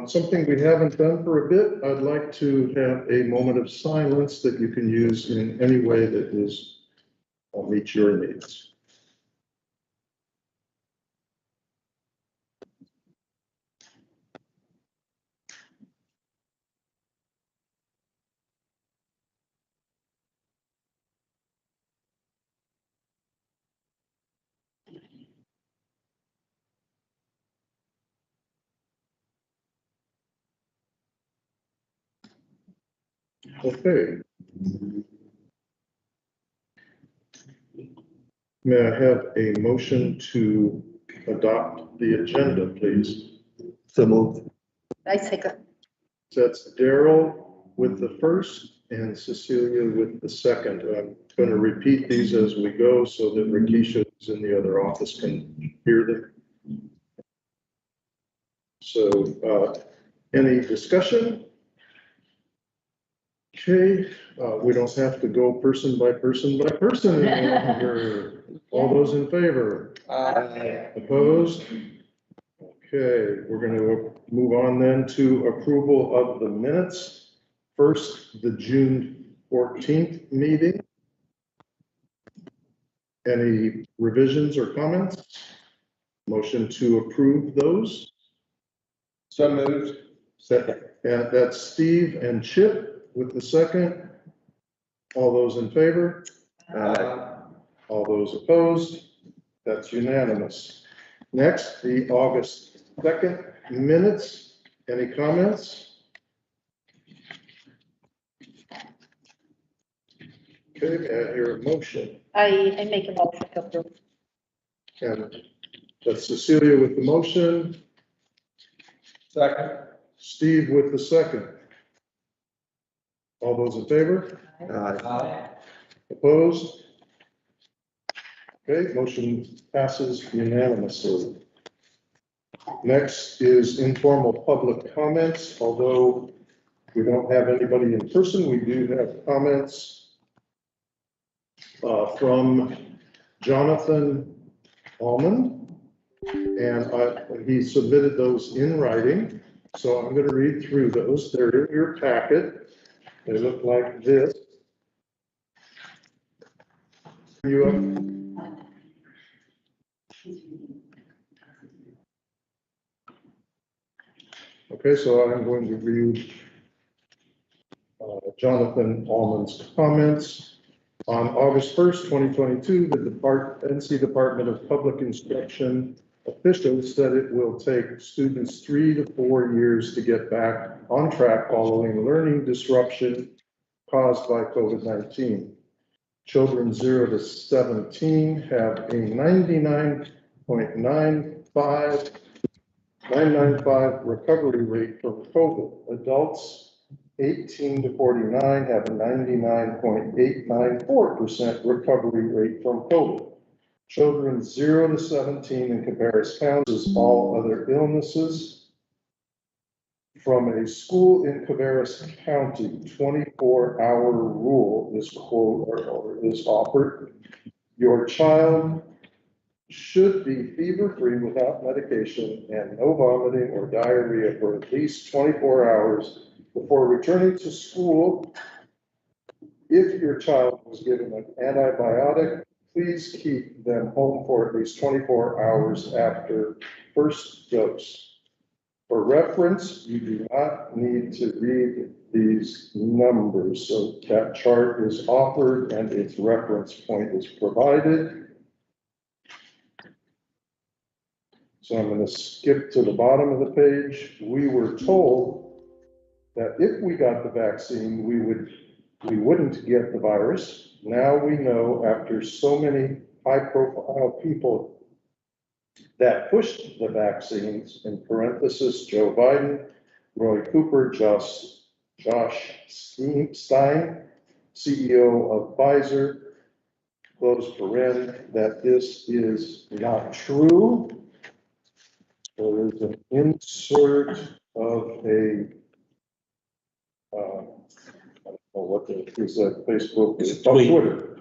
Something we haven't done for a bit, I'd like to have a moment of silence that you can use in any way that will meet your needs. Okay. May I have a motion to adopt the agenda, please? So moved. I second. That's Daryl with the first and Cecilia with the second. I'm going to repeat these as we go so that Rakisha who's in the other office can hear them. So any discussion? Okay, we don't have to go person by person by person any longer. All those in favor? Opposed? Okay, we're going to move on then to approval of the minutes. First, the June 14th meeting. Any revisions or comments? Motion to approve those. So moved. Second. And that's Steve and Chip with the second. All those in favor? All those opposed? That's unanimous. Next, the August 2nd minutes. Any comments? Okay, may I hear a motion? I make a motion to approve. And that's Cecilia with the motion, Second. Steve with the second. All those in favor? Opposed? Okay, motion passes unanimously. Next is informal public comments. Although we don't have anybody in person, we do have comments from Jonathan Almond, and he submitted those in writing. So I'm going to read through those. They're in your packet. They look like this. You up? Okay, so I'm going to read Jonathan Allman's comments. On August 1st, 2022, the NC Department of Public Instruction officials said it will take students 3 to 4 years to get back on track following learning disruption caused by COVID-19. Children 0 to 17 have a 995 recovery rate from COVID. Adults 18 to 49 have a 99.894% recovery rate from COVID. Children 0 to 17 in Cabarrus County is all other illnesses. From a school in Cabarrus County, 24-hour rule is offered. Your child should be fever-free without medication and no vomiting or diarrhea for at least 24 hours before returning to school. If your child was given an antibiotic, please keep them home for at least 24 hours after first dose. For reference, you do not need to read these numbers. So that chart is offered and its reference point is provided. So I'm going to skip to the bottom of the page. We were told that if we got the vaccine, we wouldn't get the virus. Now we know, after so many high-profile people that pushed the vaccines, in parenthesis, Joe Biden, Roy Cooper, Josh Stein, CEO of Pfizer, close paren, that this is not true. There is an insert of a, I don't know what that is, Facebook, Twitter,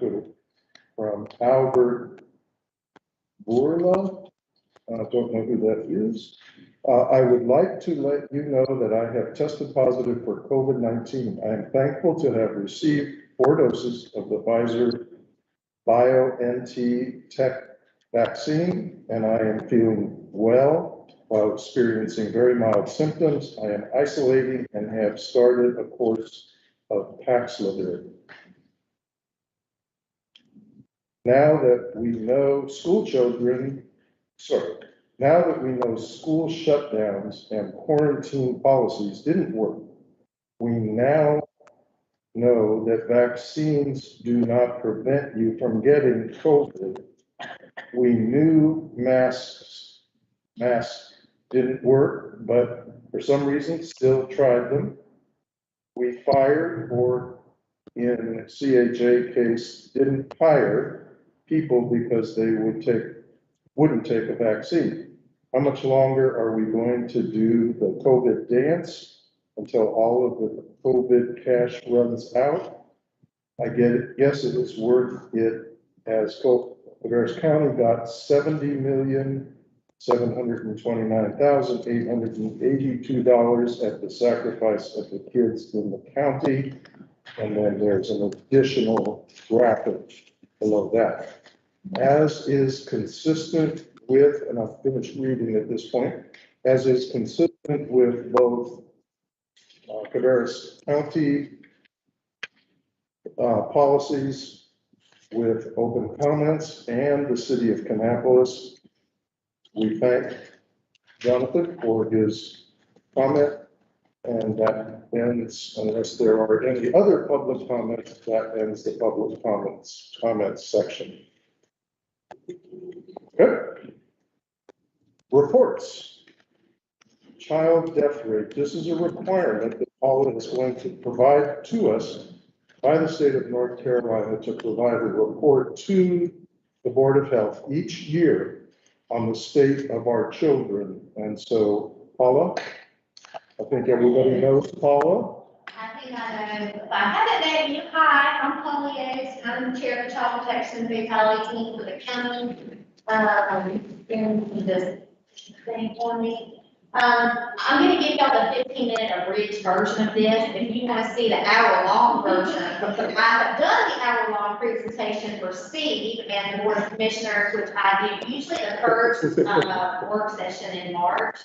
from Albert Bourla. I don't know who that is. I would like to let you know that I have tested positive for COVID-19. I am thankful to have received 4 doses of the Pfizer BioNTech vaccine, and I am feeling well while experiencing very mild symptoms. I am isolating and have started a course of Paxlovid. Now that we know school shutdowns and quarantine policies didn't work, we now know that vaccines do not prevent you from getting COVID. We knew masks didn't work, but for some reason still tried them. We fired, or in CHA case, didn't hire people because they wouldn't take a vaccine. How much longer are we going to do the COVID dance until all of the COVID cash runs out? I guess it is worth it, as Cabarrus County got $70,729,882 at the sacrifice of the kids in the county. And then there's an additional graphic below that. As is consistent with, and I've finished reading at this point, as is consistent with both Cabarrus County policies with open comments and the city of Kannapolis, we thank Jonathan for his comment, and that ends, unless there are any other public comments, that ends the public comments section. Good. Reports. Child death rate. This is a requirement that Paula is going to provide to us by the state of North Carolina to provide a report to the Board of Health each year on the state of our children. And so, Paula, I think everybody knows Paula. I think I know. If I haven't met you, hi, I'm Paula Yates. I'm the chair of the Child Protection and Fatality Team for the county. In this thing for me. I'm going to give y'all the 15-minute abridged version of this. If you want to see the hour-long version, I have done the hour-long presentation for Steve and the Board of Commissioners, which I do usually the first work session in March.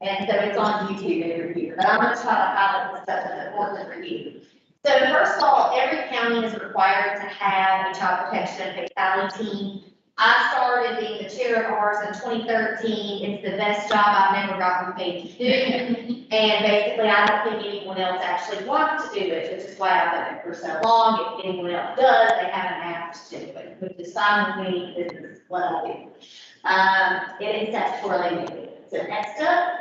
And so it's on YouTube every year. But I'm going to try to highlight the stuff that's important for you. So first of all, every county is required to have a child protection and fatality team. I started being the chair of ours in 2013. It's the best job I've never gotten paid to do. And basically, I don't think anyone else actually wants to do it, which is why I've done it for so long. If anyone else does, they haven't asked to do it, which is fine with me. This is what I do. It is statutorily mandated. So next up.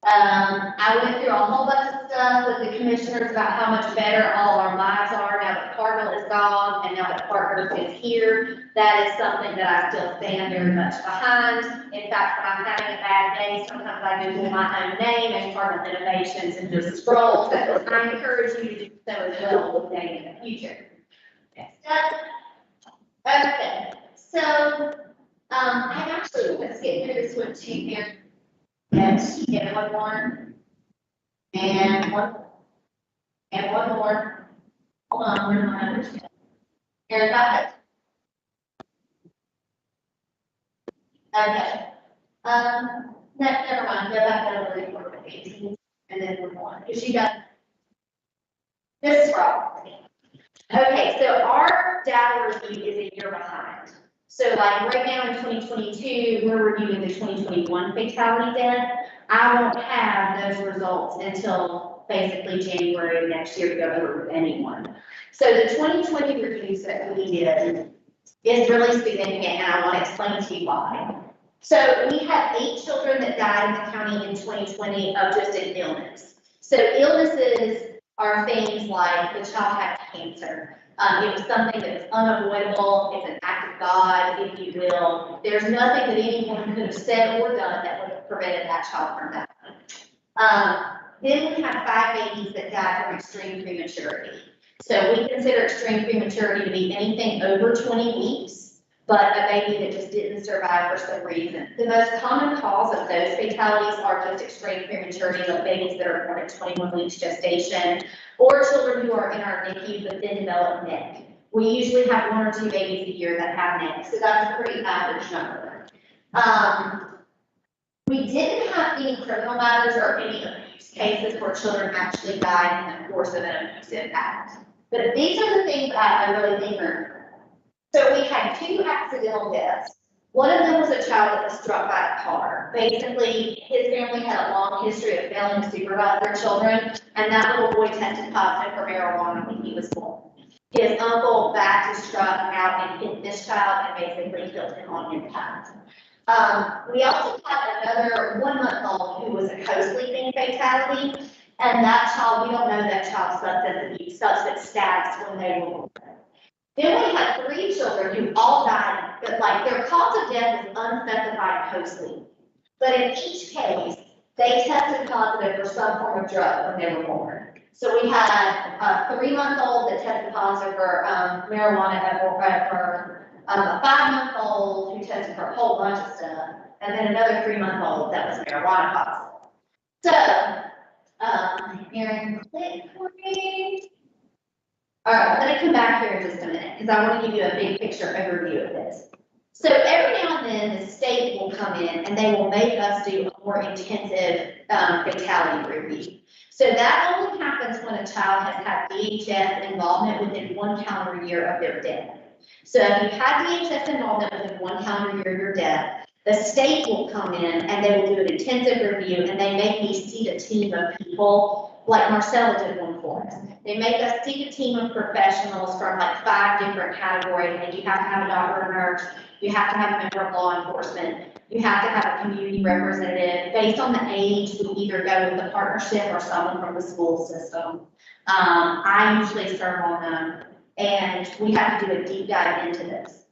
I went through a whole bunch of stuff with the commissioners about how much better all our lives are now that Cargill is gone and now that Parker is here. That is something that I still stand very much behind. In fact, when I'm having a bad day, sometimes I Google my own name and Cargill Innovations and just scroll. So I encourage you to do so as well one day in the future. Next up. Okay, so I actually, let's get through this one too here. Yes, get one more, and one more. Hold on, where's my numbers? Here, got it. Okay. Never mind. Go back over the report 18, and then we're on because you got this is wrong. Okay, so our data review is a year behind. So like right now in 2022, we're reviewing the 2021 fatality death. I won't have those results until basically January of next year to go over with anyone. So the 2020 reviews that we did is really significant, and I want to explain to you why. So we had 8 children that died in the county in 2020 of just an illness. So illnesses are things like the child had cancer. It was something that was unavoidable. It's an act of God, if you will. There's nothing that anyone could have said or done that would have prevented that child from dying. Then we had 5 babies that died from extreme prematurity. So we consider extreme prematurity to be anything over 20 weeks. but a baby that just didn't survive for some reason. The most common cause of those fatalities are just extreme prematurity, like babies that are born at 21 weeks gestation, or children who are in our NICU but then develop NIC. We usually have 1 or 2 babies a year that have NIC, so that's a pretty average number. We didn't have any criminal matters or any abuse cases where children actually died in the course of an abusive act. But these are the things I really think are. So we had 2 accidental deaths. One of them was a child that was struck by a car. Basically, his family had a long history of failing to supervise their children, and that little boy tested positive for marijuana when he was born. His uncle backed his truck out and hit this child and basically killed him on impact. We also had another 1-month-old who was a co-sleeping fatality, and that child, we don't know that child's substance status when they were born. Then we had 3 children who all died, but like their cause of death was unspecified co-sleep. But in each case, they tested positive for some form of drug when they were born. So we had a 3-month-old that tested positive for marijuana, for a 5-month-old who tested for a whole bunch of stuff, and then another 3-month-old that was marijuana positive. So, Aaron, click for me. All right, let me come back here in just a minute, because I want to give you a big picture overview of this. So every now and then, the state will come in and they will make us do a more intensive fatality review. So that only happens when a child has had DHS involvement within 1 calendar year of their death. So if you've had DHS involvement within 1 calendar year of your death, the state will come in and they will do an intensive review, and they make me seat a team of people, like Marcella did one for us. They make us seat a team of professionals from like 5 different categories. Like you have to have a doctor or nurse, you have to have a member of law enforcement, you have to have a community representative. Based on the age, we either go with a partnership or someone from the school system. I usually serve on them, and we have to do a deep dive into this.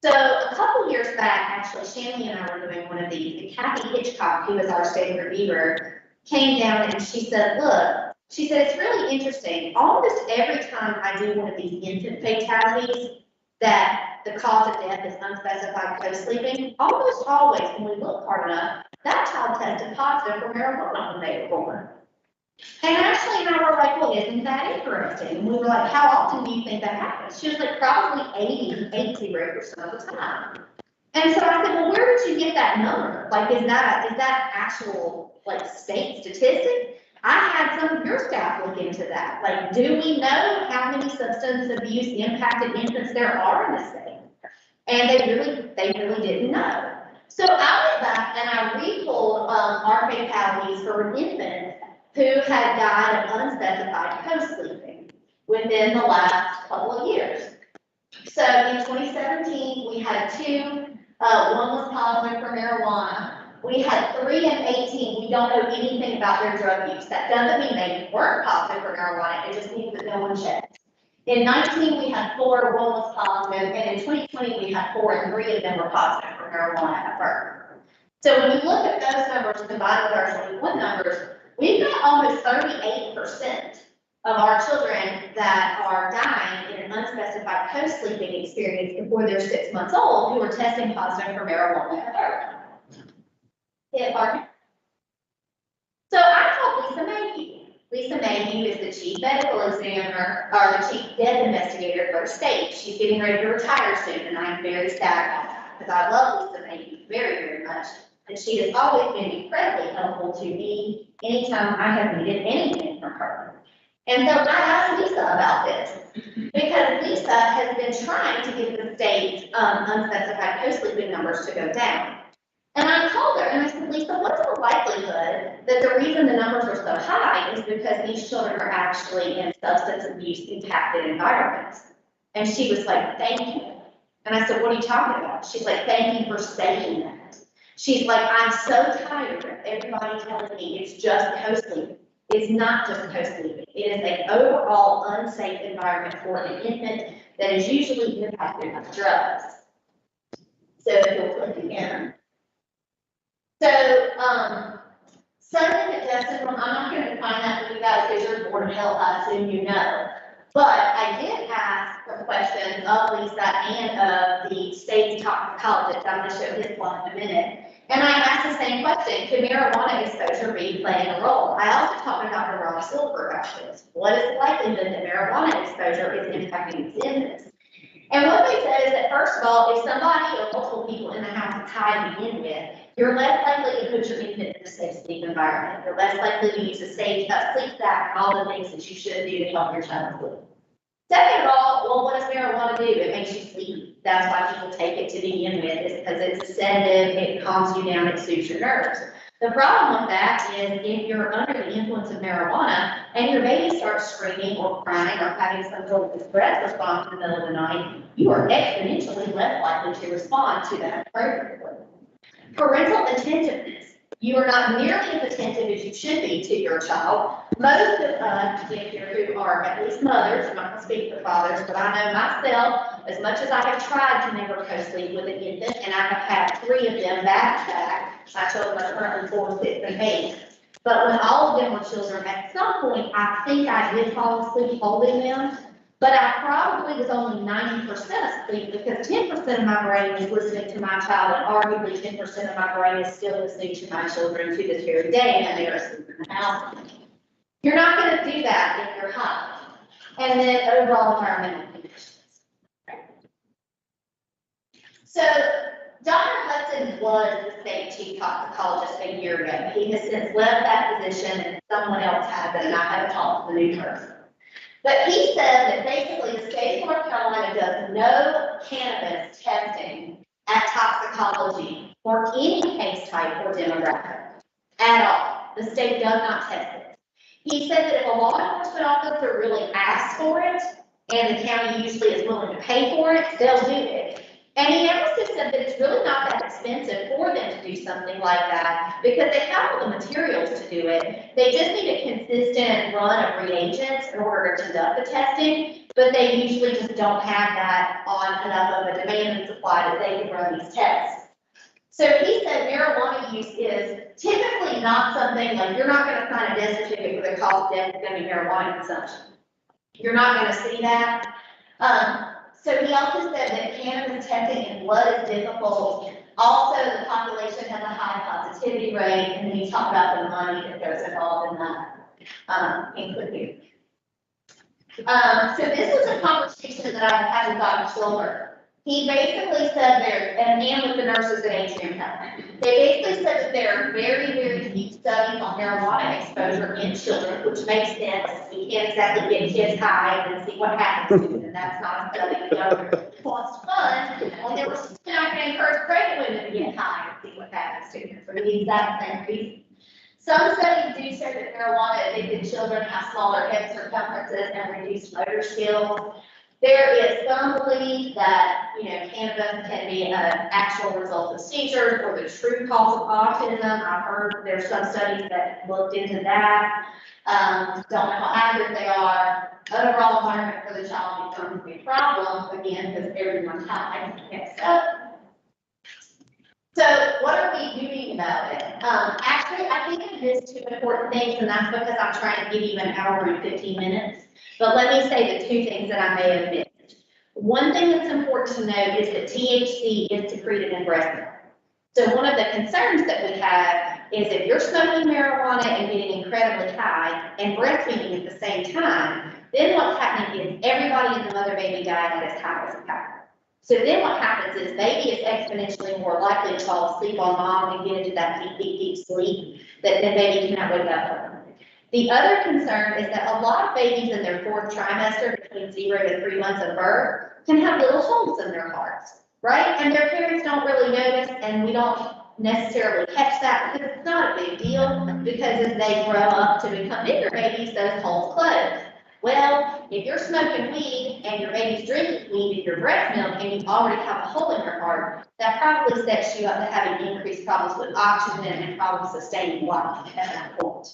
So a couple years back, actually, Shanley and I were doing one of these, and Kathy Hitchcock, who is our state reviewer, came down and she said, look, she said, it's really interesting. Almost every time I do one of these infant fatalities that the cause of death is unspecified co-sleeping, almost always, when we look hard enough, that child tested positive for marijuana when they were born. And Ashley and I were like, well, isn't that interesting? And we were like, how often do you think that happens? She was like, probably 80% of the time. And so I said, well, where did you get that number? Like, is that actual, like, state statistic? I had some of your staff look into that. Like, do we know how many substance abuse impacted infants there are in the state? And they really didn't know. So I went back and I re-pulled our fatalities for infants who had died of unspecified co-sleeping within the last couple of years. So in 2017, we had 2, 1 was positive for marijuana. We had 3 and 18, we don't know anything about their drug use. That doesn't mean they weren't positive for marijuana, it just means that no one checked. In 19, we had 4, 1 was positive, and in 2020, we had 4 and 3 of them were positive for marijuana at birth. So when you look at those numbers combined with our 21 numbers, we've got almost 38% of our children that are dying in an unspecified co-sleeping experience before they're 6 months old who are testing positive for marijuana at birth. Yeah, pardon? So I called Lisa Mayhew. Lisa Mayhew is the chief medical examiner, or the chief death investigator for the state. She's getting ready to retire soon, and I'm very sad about that because I love Lisa Mayhew very, very much. And she has always been incredibly helpful to me anytime I have needed anything from her. And so I asked Lisa about this because Lisa has been trying to get the state's unspecified co-sleeping numbers to go down. And I called her and I said, Lisa, what's the likelihood that the reason the numbers are so high is because these children are actually in substance abuse impacted environments? And she was like, thank you. And I said, what are you talking about? She's like, thank you for saying that. She's like, I'm so tired of everybody telling me it's just co-sleeping. It's not just co-sleeping. It is an overall unsafe environment for an infant that is usually impacted by drugs. So if you'll click again. So, something that Justin, I'm not going to define that for you guys because you're Board of Health, I assume you know. But I did ask some questions of Lisa and of the state's toxicologist, I'm gonna show his one in a minute. And I asked the same question, could marijuana exposure be playing a role? I also talked to Dr. Ron Silver about this. What is the likelihood that marijuana exposure is impacting these infants? And what they said is that, first of all, if somebody or multiple people in the house is high to begin with, you're less likely to put your infant in a safe sleep environment. You're less likely to use a safe sleep stack and all the things that you should do to help your child sleep. Second of all, well, what does marijuana do? It makes you sleepy. That's why people take it to begin with, is because it's a sedative, it calms you down, it soothes your nerves. The problem with that is if you're under the influence of marijuana and your baby starts screaming or crying or having some sort of distress response in the middle of the night, you are exponentially less likely to respond to that appropriately. Parental attentiveness. You are not nearly as attentive as you should be to your child. Most of us in here who are at least mothers, I'm not going to speak for fathers, but I know myself, as much as I have tried to never co-sleep with an infant, and I have had 3 of them back to back, my children are currently 4, 6, and 8. But when all of them were children, at some point, I think I did fall asleep holding them, but I probably was only 90% asleep because 10% of my brain is listening to my child, and arguably 10% of my brain is still listening to my children to this very day, and they are asleep in the house. You're not going to do that if you're high. And then overall environmental conditions. So Dr. Hudson was the state chief toxicologist a year ago. He has since left that position and someone else has it, and I haven't talked to the new person. But he said that basically the state of North Carolina does no cannabis testing at toxicology for any case type or demographic at all. The state does not test it. He said that if a law enforcement officer really asks for it, and the county usually is willing to pay for it, they'll do it. And he also said that it's really not that expensive for them to do something like that because they have all the materials to do it. They just need a consistent run of reagents in order to conduct the testing, but they usually just don't have that on enough of a demand and supply that they can run these tests. So he said marijuana use is typically not something like you're not going to sign a death certificate with a cause of death is going to be marijuana consumption. You're not going to see that. So he also said that cannabis testing in blood is difficult. Also, the population has a high positivity rate, and we talk about the money that goes involved in that, including. So this was a conversation that I had with Dr. Silver. He basically said there, and with the nurses at Atrium Health, they basically said that there are very, very few studies on marijuana exposure in children, which makes sense. We can't exactly get kids high and see what happens to them, and that's not a study that government wants to fund. And they were still not going to encourage pregnant women to get high and see what happens to them for the exact same reason. Some studies do show that marijuana addicted children have smaller head circumferences and reduced motor skills. There is some belief that, cannabis can be an actual result of seizures or the true cause of autism. I've heard there's some studies that looked into that. Don't know how accurate they are. Overall environment for the child becomes a problem, again, because everyone's high. Next up. So what are we doing about it? Actually, I think I missed 2 important things, and that's because I'm trying to give you an hour and 15 minutes. But let me say the 2 things that I may have missed. One thing that's important to note is that THC is secreted in breast milk. So one of the concerns that we have is if you're smoking marijuana and getting incredibly high and breastfeeding at the same time, then what's happening is everybody in the mother-baby diet is high as a kite. So then what happens is baby is exponentially more likely to fall asleep on mom and get into that deep, deep, deep sleep that the baby cannot wake up from. The other concern is that a lot of babies in their 4th trimester, between 0 to 3 months of birth, can have little holes in their hearts, right? And their parents don't really notice, and we don't necessarily catch that because it's not a big deal, because as they grow up to become bigger babies, those holes close. Well, if you're smoking weed and your baby's drinking weed in your breast milk and you already have a hole in your heart, that probably sets you up to having increased problems with oxygen and problems sustaining life at that point.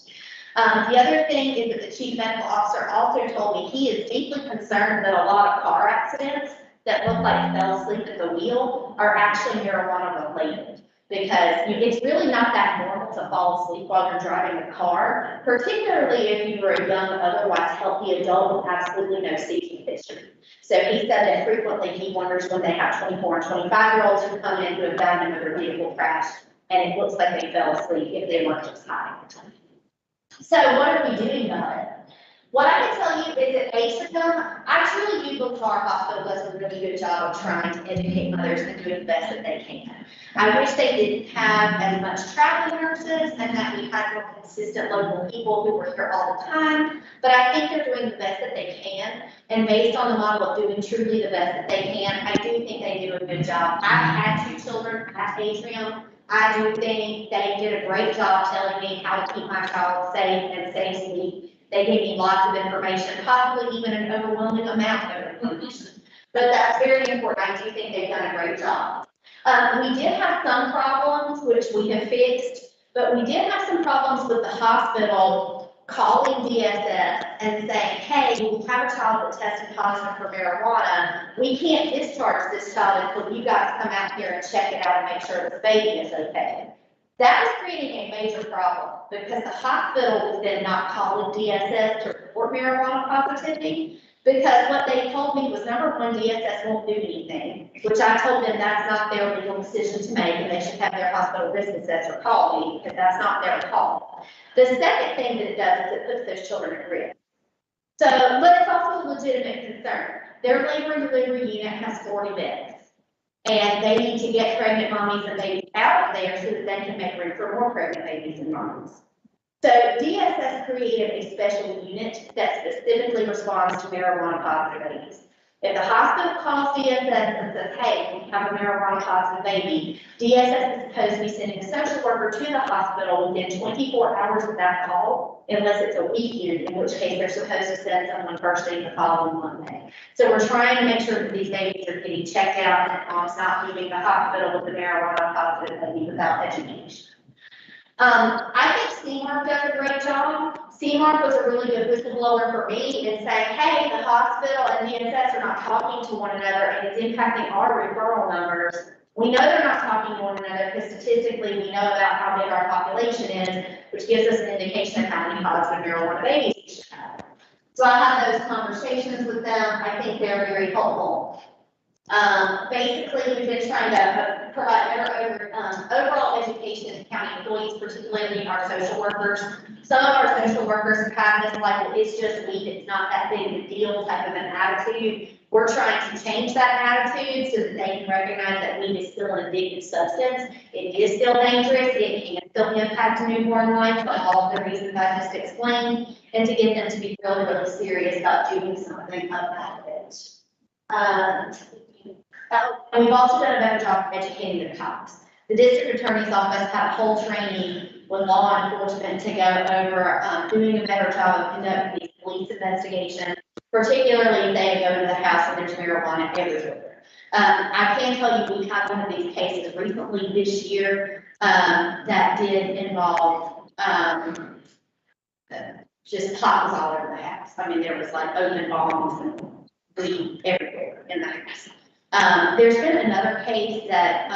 The other thing is that the chief medical officer also told me he is deeply concerned that a lot of car accidents that look like fell asleep at the wheel are actually marijuana related. it's really not that normal to fall asleep while you're driving a car, particularly if you were a young, otherwise healthy adult with absolutely no safety history. So he said that frequently he wonders when they have 24 and 25-year-olds who come in who have died in their vehicle crash, and it looks like they fell asleep if they weren't just hiding. So what are we doing about it? What I can tell you is that Atrium, I truly do believe our hospital does a really good job of trying to educate mothers and doing the best that they can. I wish they didn't have as much traveling nurses and that we had more consistent local people who were here all the time, but I think they're doing the best that they can. And based on the model of doing truly the best that they can, I do think they do a good job. I've had 2 children at Atrium. I do think they did a great job telling me how to keep my child safe and stay asleep. They gave me lots of information, possibly even an overwhelming amount of information. But that's very important. I do think they've done a great job. We did have some problems, which we have fixed, but we did have some problems with the hospital calling DSS and saying, hey, we have a child that tested positive for marijuana. We can't discharge this child until you guys come out here and check it out and make sure the baby is okay. That was creating a major problem because the hospital was then not calling DSS to report marijuana positivity, because what they told me was, number one, DSS won't do anything, which I told them that's not their legal decision to make, and they should have their hospital risk assessor call me because that's not their call. The second thing that it does is it puts those children at risk. So, but it's also a legitimate concern. Their labor and delivery unit has 40 beds. And they need to get pregnant mommies and babies out of there so that they can make room for more pregnant babies and mommies. So DSS created a special unit that specifically responds to marijuana positive babies. If the hospital calls DSS and says, hey, we have a marijuana positive baby, DSS is supposed to be sending a social worker to the hospital within 24 hours of that call, unless it's a weekend, in which case they're supposed to send someone first thing the following Monday. So we're trying to make sure that these babies are getting checked out and mom's not leaving the hospital with a marijuana positive baby without education. I think CMARC does a great job. CMARC was a really good whistleblower for me in saying, hey, the hospital and DSS are not talking to one another and it's impacting our referral numbers. We know they're not talking to one another because statistically we know about how big our population is, which gives us an indication of how many positive marijuana babies we should have. So I had those conversations with them. I think they're very helpful. Basically, we've been trying to provide better overall education to county employees, particularly our social workers. Some of our social workers have this like, well, it's just weed, it's not that big of a deal type of an attitude. We're trying to change that attitude so that they can recognize that weed is still an addictive substance. It is still dangerous. It can still impact a newborn life for all of the reasons I just explained, and to get them to be really, really serious about doing something about it. And we've also done a better job of educating the cops. The district attorney's office had a whole training with law enforcement to go over doing a better job of conducting these police investigations, particularly if they go to the house and there's marijuana everywhere. I can tell you we had one of these cases recently this year that did involve just pot was all over the house. I mean, there was like open bombs and weed everywhere in the house. There's been another case that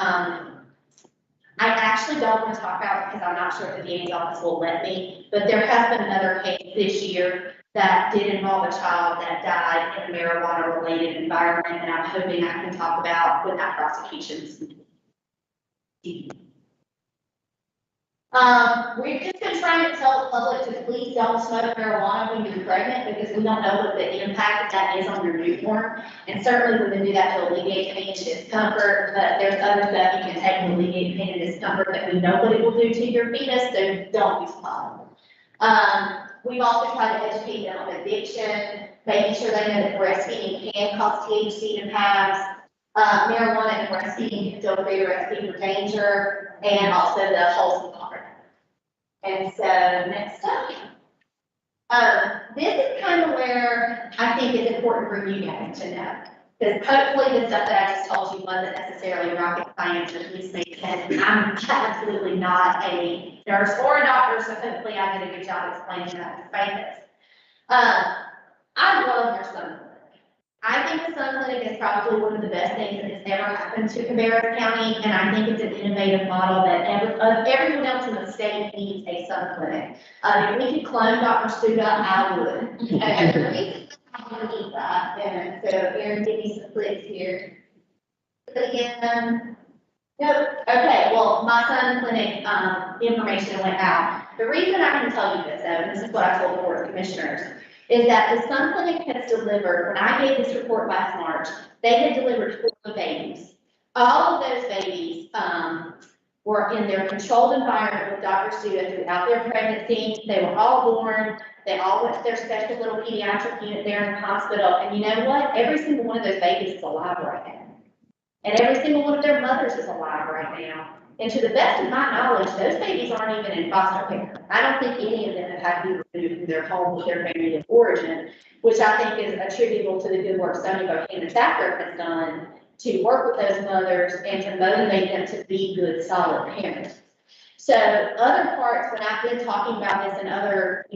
I actually don't want to talk about because I'm not sure if the DA's office will let me, but there has been another case this year that did involve a child that died in a marijuana-related environment, and I'm hoping I can talk about when that prosecution's. We've just been trying to tell the public to please don't smoke marijuana when you're pregnant because we don't know what the impact that is on your newborn. And certainly we can do that to alleviate pain and discomfort, but there's other stuff you can take to alleviate pain and discomfort that we know what it will do to your fetus, so don't use pot. We've also tried to educate them on addiction, making sure they know that breastfeeding can cause THC to pass. Marijuana and breastfeeding can still create a recipe for danger, and also the wholesome part. And so next up, this is kind of where I think it's important for you guys to know, because hopefully the stuff that I just told you wasn't necessarily rocket science, or at least makes sense. I'm absolutely not a nurse or a doctor, so hopefully I did a good job explaining that to Francis. I love your son. I think the Sun Clinic is probably probably one of the best things that has ever happened to Cabarrus County, and I think it's an innovative model that everyone else in the state needs a sun clinic. If we could clone Dr. Suda, I would. We need that, and so Aaron, give me some clicks here. But again, nope, okay, well, my sun clinic, information went out. The reason I can tell you this, though, and this is what I told the board of commissioners, is that the sun clinic has delivered, when I gave this report last March, they had delivered 40 babies. All of those babies, were in their controlled environment with Dr. Suda throughout their pregnancy. They were all born. They all went to their special little pediatric unit there in the hospital. And you know what? Every single one of those babies is alive right now. And every single one of their mothers is alive right now. And to the best of my knowledge, those babies aren't even in foster care. I don't think any of them have had to be removed from their home with their family of origin, which I think is attributable to the good work Sony Bohannon Chapter has done to work with those mothers and to motivate them to be good, solid parents. So other parts, when I've been talking about this in other,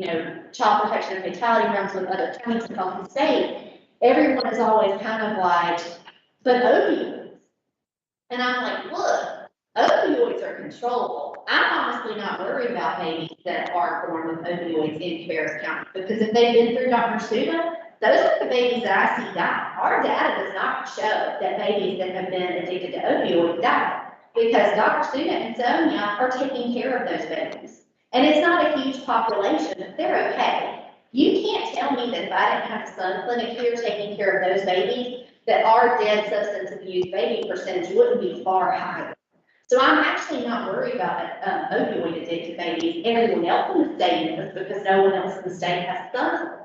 child protection and fatality realms with other counties across the state, everyone is always kind of like, but opioids. And I'm like, look, opioids are controllable. I'm honestly not worried about babies that are born with opioids in Cabarrus County, because if they've been through Dr. Suda, those are the babies that I see die. Our data does not show that babies that have been addicted to opioids die, because Dr. Suda and Sonia are taking care of those babies. And it's not a huge population, but they're okay. You can't tell me that if I didn't have a sun clinic here taking care of those babies, that our dead substance abuse baby percentage wouldn't be far higher. So I'm actually not worried about opioid addicted babies. Everyone else in the state is, because no one else in the state has sun.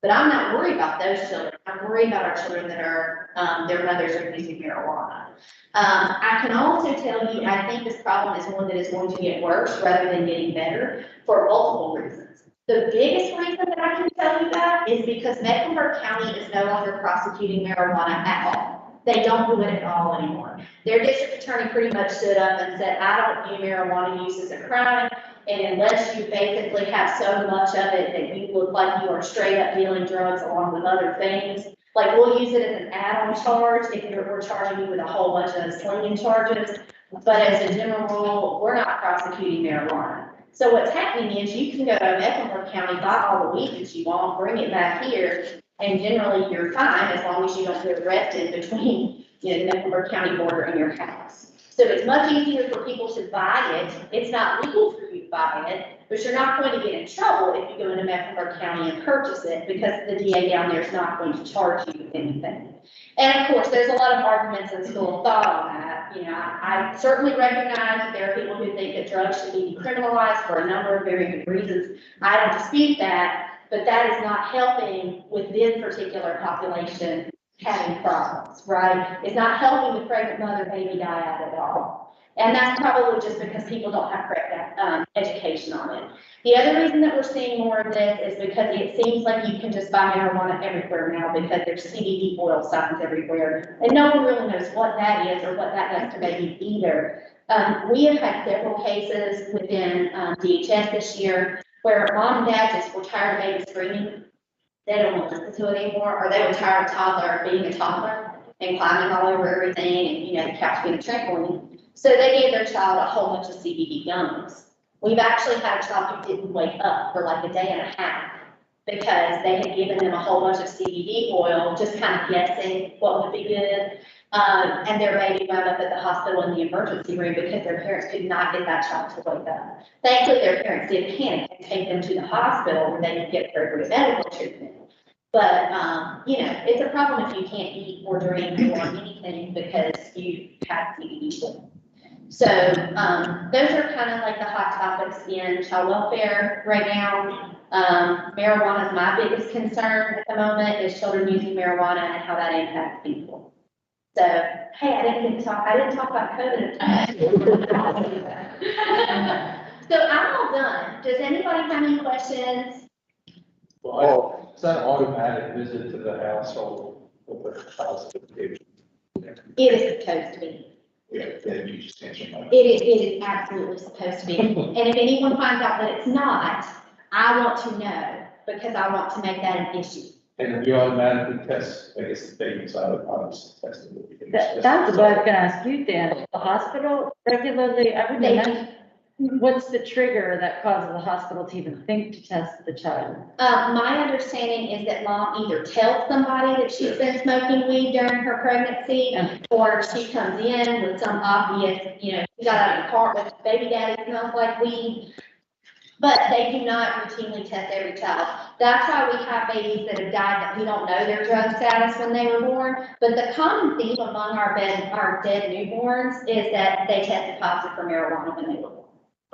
But I'm not worried about those children. I'm worried about our children that are, their mothers are using marijuana. I can also tell you, I think this problem is one that is going to get worse rather than getting better for multiple reasons. The biggest reason that I can tell you that is because Mecklenburg County is no longer prosecuting marijuana at all. They don't do it at all anymore. Their district attorney pretty much stood up and said, I don't view marijuana use as a crime. And unless you basically have so much of it that you look like you are straight up dealing drugs along with other things, like we'll use it as an add-on charge if we're charging you with a whole bunch of slinging charges. But as a general rule, we're not prosecuting marijuana. So what's happening is you can go to Mecklenburg County, buy all the weed that you want, bring it back here, and generally you're fine as long as you don't get arrested between the Mecklenburg County border and your house. So it's much easier for people to buy it. It's not legal for you to buy it, but you're not going to get in trouble if you go into Mecklenburg County and purchase it, because the DA down there is not going to charge you anything. And of course, there's a lot of arguments and school of thought on that. I certainly recognize that there are people who think that drugs should be decriminalized for a number of very good reasons. I don't dispute that, but that is not helping with this particular population having problems, right? It's not helping the pregnant mother baby dyad at all. And that's probably just because people don't have correct education on it. The other reason that we're seeing more of this is because it seems like you can just buy marijuana everywhere now, because there's CBD oil signs everywhere. And no one really knows what that is or what that does to babies either. We have had several cases within DHS this year where mom and dad just were tired of baby screaming. They don't want to listen to it anymore, or they were tired of toddler being a toddler and climbing all over everything and, the couch being a trampoline. So they gave their child a whole bunch of CBD gummies. We've actually had a child who didn't wake up for like a day and a half because they had given them a whole bunch of CBD oil, just kind of guessing what would be good. And their baby wound up at the hospital in the emergency room because their parents could not get that child to wake up. Thankfully, their parents did panic and take them to the hospital where they could get appropriate medical treatment. But, it's a problem if you can't eat or drink or anything because you have CBD oil. So those are kind of like the hot topics in child welfare right now. Marijuana is my biggest concern at the moment, is children using marijuana and how that impacts people. So, hey, I didn't talk about COVID. So I'm all done. Does anybody have any questions? Well, it's not an automatic visit to the household with the house. It is supposed to be. Yeah, then you just answer my. It is absolutely supposed to be. And if anyone finds out that it's not, I want to know, because I want to make that an issue. And we automatically test, I guess, the baby's obviously tested. That's what I was gonna ask you, Dan. The hospital regularly, I would They imagine, what's the trigger that causes the hospital to even think to test the child? My understanding is that mom either tells somebody that she's been smoking weed during her pregnancy, or she comes in with some obvious, she got out of the car with baby daddy smells like weed. But they do not routinely test every child. That's why we have babies that have died that we don't know their drug status when they were born. But the common theme among our dead newborns is that they tested positive for marijuana when they were born.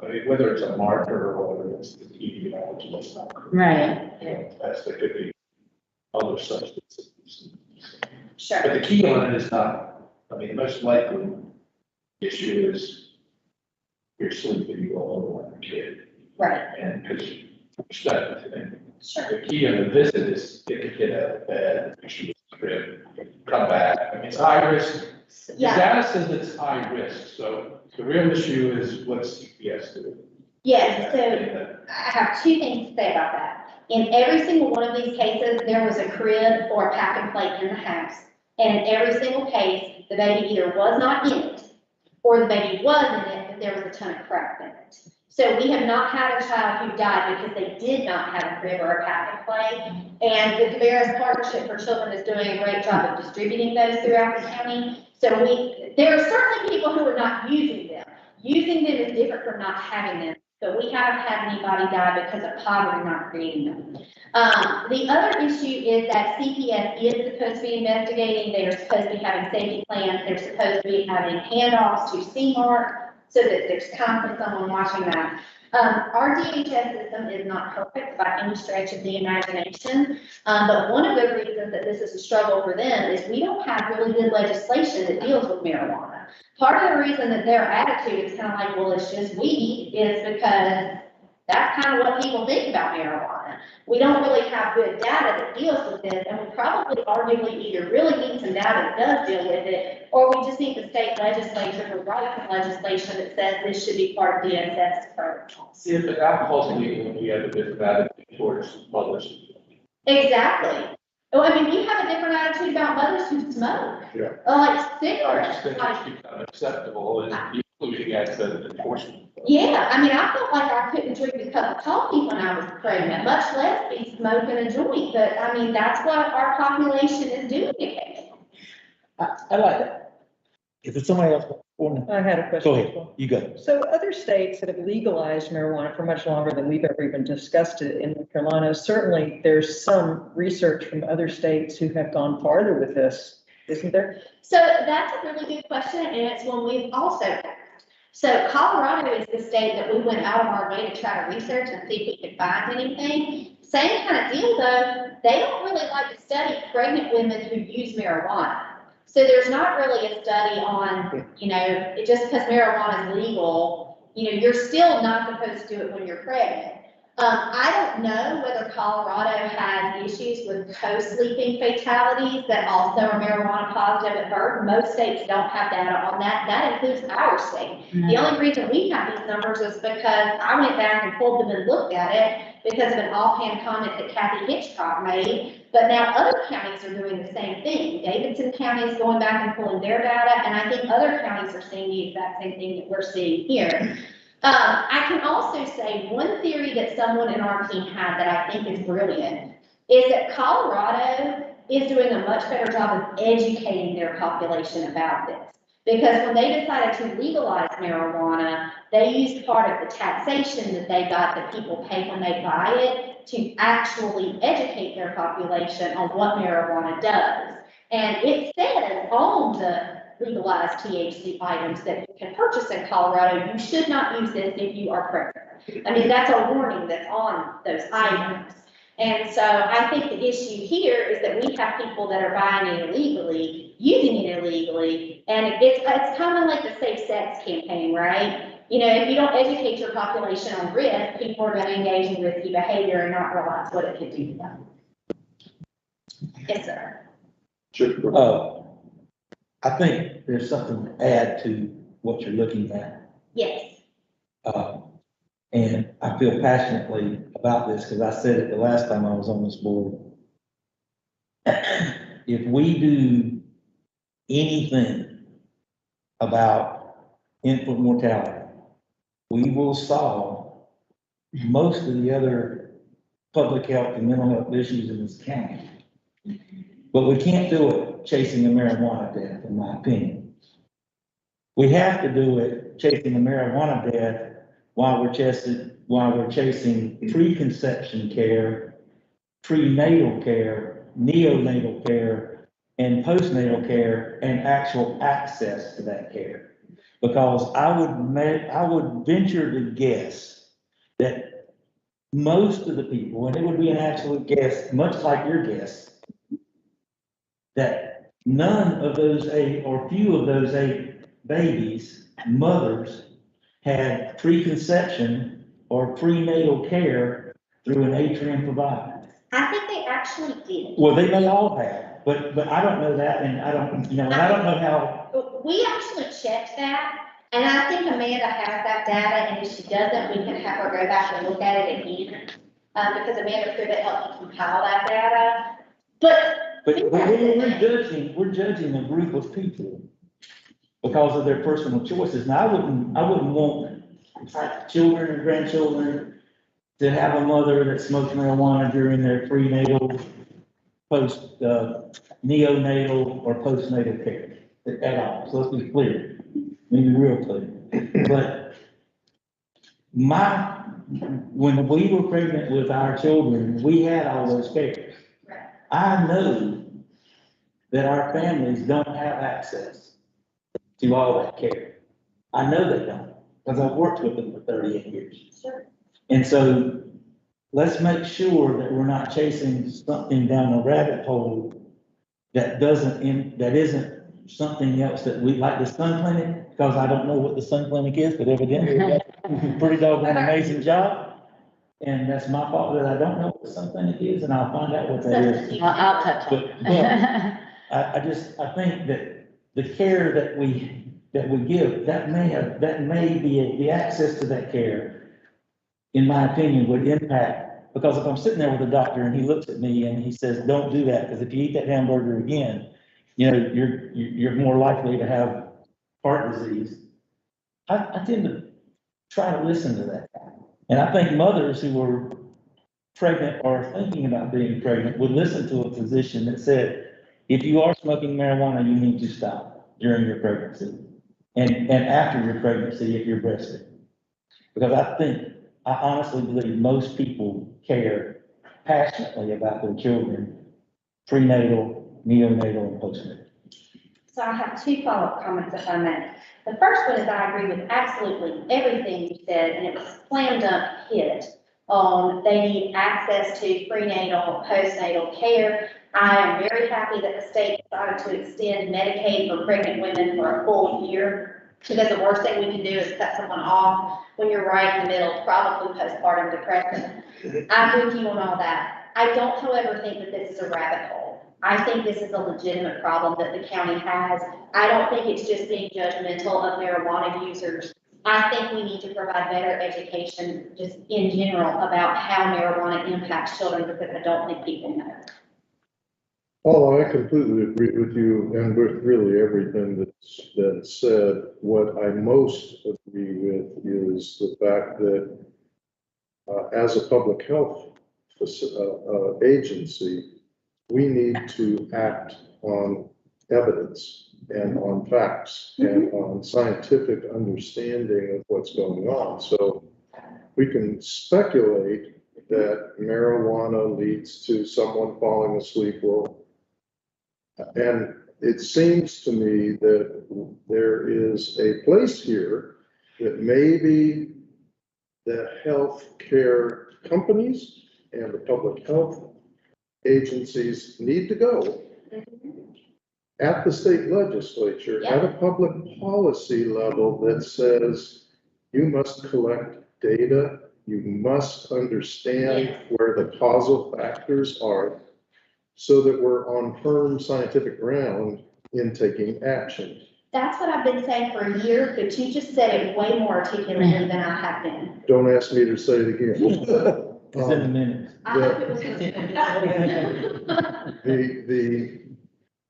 I mean, whether it's a marker or whether it's the epidemiology, that's not correct. Right. That's, there could be other substances. Sure. But the key on it is not, I mean, the most likely issue is you're sleeping, you go over like a kid. Right. And because you're stuck with it. Sure. The key on the visit is get the kid out of bed, make sure it's crib, come back. I mean, it's high risk. The Yeah. data says it's high risk, so the real issue is what's CPS doing. Yes, so I have two things to say about that. In every single one of these cases, there was a crib or a pack and plate in the house. And in every single case, the baby either was not in it, or the baby was in it, but there was a ton of crap in it. So we have not had a child who died because they did not have a crib or a pack and play. And the Cabarrus Partnership for Children is doing a great job of distributing those throughout the county. So there are certainly people who are not using them. Using them is different from not having them. So we haven't had anybody die because of poverty not creating them. The other issue is that CPS is supposed to be investigating. They are supposed to be having safety plans. They're supposed to be having handoffs to CMARC so that there's constantly someone watching that. Our DHS system is not perfect by any stretch of the imagination, but one of the reasons that this is a struggle for them is we don't have really good legislation that deals with marijuana. Part of the reason that their attitude is kind of like, well, it's just weed, is because that's kind of what people think about marijuana. We don't really have good data that deals with this, and we probably arguably either really need some data that does deal with it, or we just need the state legislature to write some legislation that says this should be part of DSS's protocols. See, if the alcohol's legal, we have a different attitude towards mothers. Exactly. Well, I mean, we have a different attitude about mothers who smoke. Yeah. Like I cigarettes. just think Like, it's become acceptable and including as the enforcement. yeah, I mean, I felt like I couldn't drink a cup of coffee when I was pregnant, much less be smoking a joint. But I mean, that's what our population is doing occasionally. I like that. If there's somebody else, I had a go question as ahead, well. you go. So other states that have legalized marijuana for much longer than we've ever even discussed it in North Carolina, certainly there's some research from other states who have gone farther with this, isn't there? So that's a really good question, and it's one we've also had. So Colorado is the state that we went out of our way to try to research and see if we could find anything. Same kind of deal though, they don't really like to study pregnant women who use marijuana. So there's not really a study on, just because marijuana is legal, you're still not supposed to do it when you're pregnant. I don't know whether Colorado has issues with co-sleeping fatalities that also are marijuana positive at birth. Most states don't have data on that. That includes our state. The only reason we have these numbers is because I went back and pulled them and looked at it because of an offhand comment that Kathy Hitchcock made. But now other counties are doing the same thing. Davidson County is going back and pulling their data, and I think other counties are seeing the exact same thing that we're seeing here. I can also say one theory that someone in our team had that I think is brilliant is that Colorado is doing a much better job of educating their population about this. Because when they decided to legalize marijuana, they used part of the taxation that they got that people pay when they buy it to actually educate their population on what marijuana does. And it says on the legalized THC items that you can purchase in Colorado, you should not use this if you are pregnant. I mean, that's a warning that's on those items. And so I think the issue here is that we have people that are buying it illegally, using it illegally, and it's kind of like the safe sex campaign, right? If you don't educate your population on risk, people are going to engage in risky behavior and not realize what it could do to them. Yes, sir. Sure. I think there's something to add to what you're looking at. Yes. And I feel passionately about this because I said it the last time I was on this board. if we do anything about infant mortality, we will solve most of the other public health and mental health issues in this county. But we can't do it chasing a marijuana death, in my opinion. We have to do it chasing a marijuana death while we're chasing preconception care, prenatal care, neonatal care, and postnatal care, and actual access to that care. Because I would venture to guess that most of the people, and it would be an absolute guess, much like your guess, that none of those 8 or few of those 8 babies, mothers, had preconception or prenatal care through an atrium provider. I think they actually did. Well, they may all have, but I don't know that, and I don't, and I don't know how. We actually checked that, and I think Amanda has that data, and if she doesn't, we can have her go back and look at it again. Because Amanda Privet helped me compile that data, but. But we're judging a group of people because of their personal choices. Now, I wouldn't want children and grandchildren to have a mother that smokes marijuana during their prenatal, neonatal, or postnatal care at all. So let's be clear, maybe real clear. But when we were pregnant with our children, we had all those cares. I know that our families don't have access to all that care. I know they don't, because I've worked with them for 38 years. Sure. And so let's make sure that we're not chasing something down a rabbit hole that isn't something else that we, like the Sun Clinic, because I don't know what the Sun Clinic is, but evidently they do a pretty doggone amazing job. And that's my fault that I don't know what the Sun Clinic is, and I'll find out what that is. I'll touch on it. But I think that the care that we give, that may be, the access to that care, in my opinion, would impact, because if I'm sitting there with a doctor and he looks at me and he says, don't do that, because if you eat that hamburger again, you know, you're more likely to have heart disease. I tend to try to listen to that. And I think mothers who are pregnant or thinking about being pregnant would listen to a physician that said, if you are smoking marijuana, you need to stop during your pregnancy and after your pregnancy if you're breastfeeding. Because I honestly believe most people care passionately about their children, prenatal, neonatal, and postnatal. So I have 2 follow-up comments if I may. The first one is I agree with absolutely everything you said, and it was slam dunk hit on they need access to prenatal, postnatal care. I am very happy that the state decided to extend Medicaid for pregnant women for a full year, because the worst thing we can do is cut someone off when you're right in the middle of probably postpartum depression. I'm with you on all that. I don't, however, think that this is a rabbit hole. I think this is a legitimate problem that the county has. I don't think it's just being judgmental of marijuana users. I think we need to provide better education just in general about how marijuana impacts children, because I don't think people know. Oh, I completely agree with you and with really everything that's been said. What I most agree with is the fact that as a public health agency, we need to act on evidence and on facts and on scientific understanding of what's going on. So we can speculate that marijuana leads to someone falling asleep. Well, and it seems to me that there is a place here that maybe the healthcare companies and the public health agencies need to go at the state legislature, at a public policy level that says you must collect data, you must understand where the causal factors are, so that we're on firm scientific ground in taking action. That's what I've been saying for a year, but you just said it way more articulately than I have been. Don't ask me to say it again. It's in a minute. I hope it was.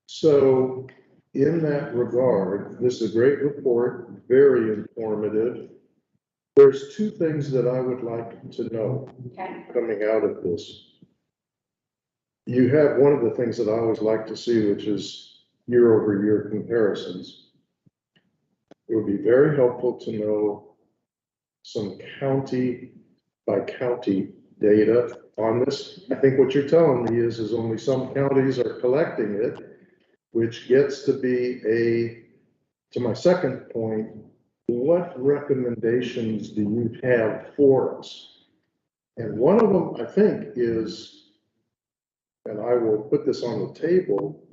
So in that regard, this is a great report, very informative. There's two things that I would like to know Okay. coming out of this. You have one of the things that I always like to see, which is year-over-year comparisons. It would be very helpful to know some county by county data on this. I think what you're telling me is only some counties are collecting it, which gets to be to my second point, what recommendations do you have for us? And one of them, I think, is, and I will put this on the table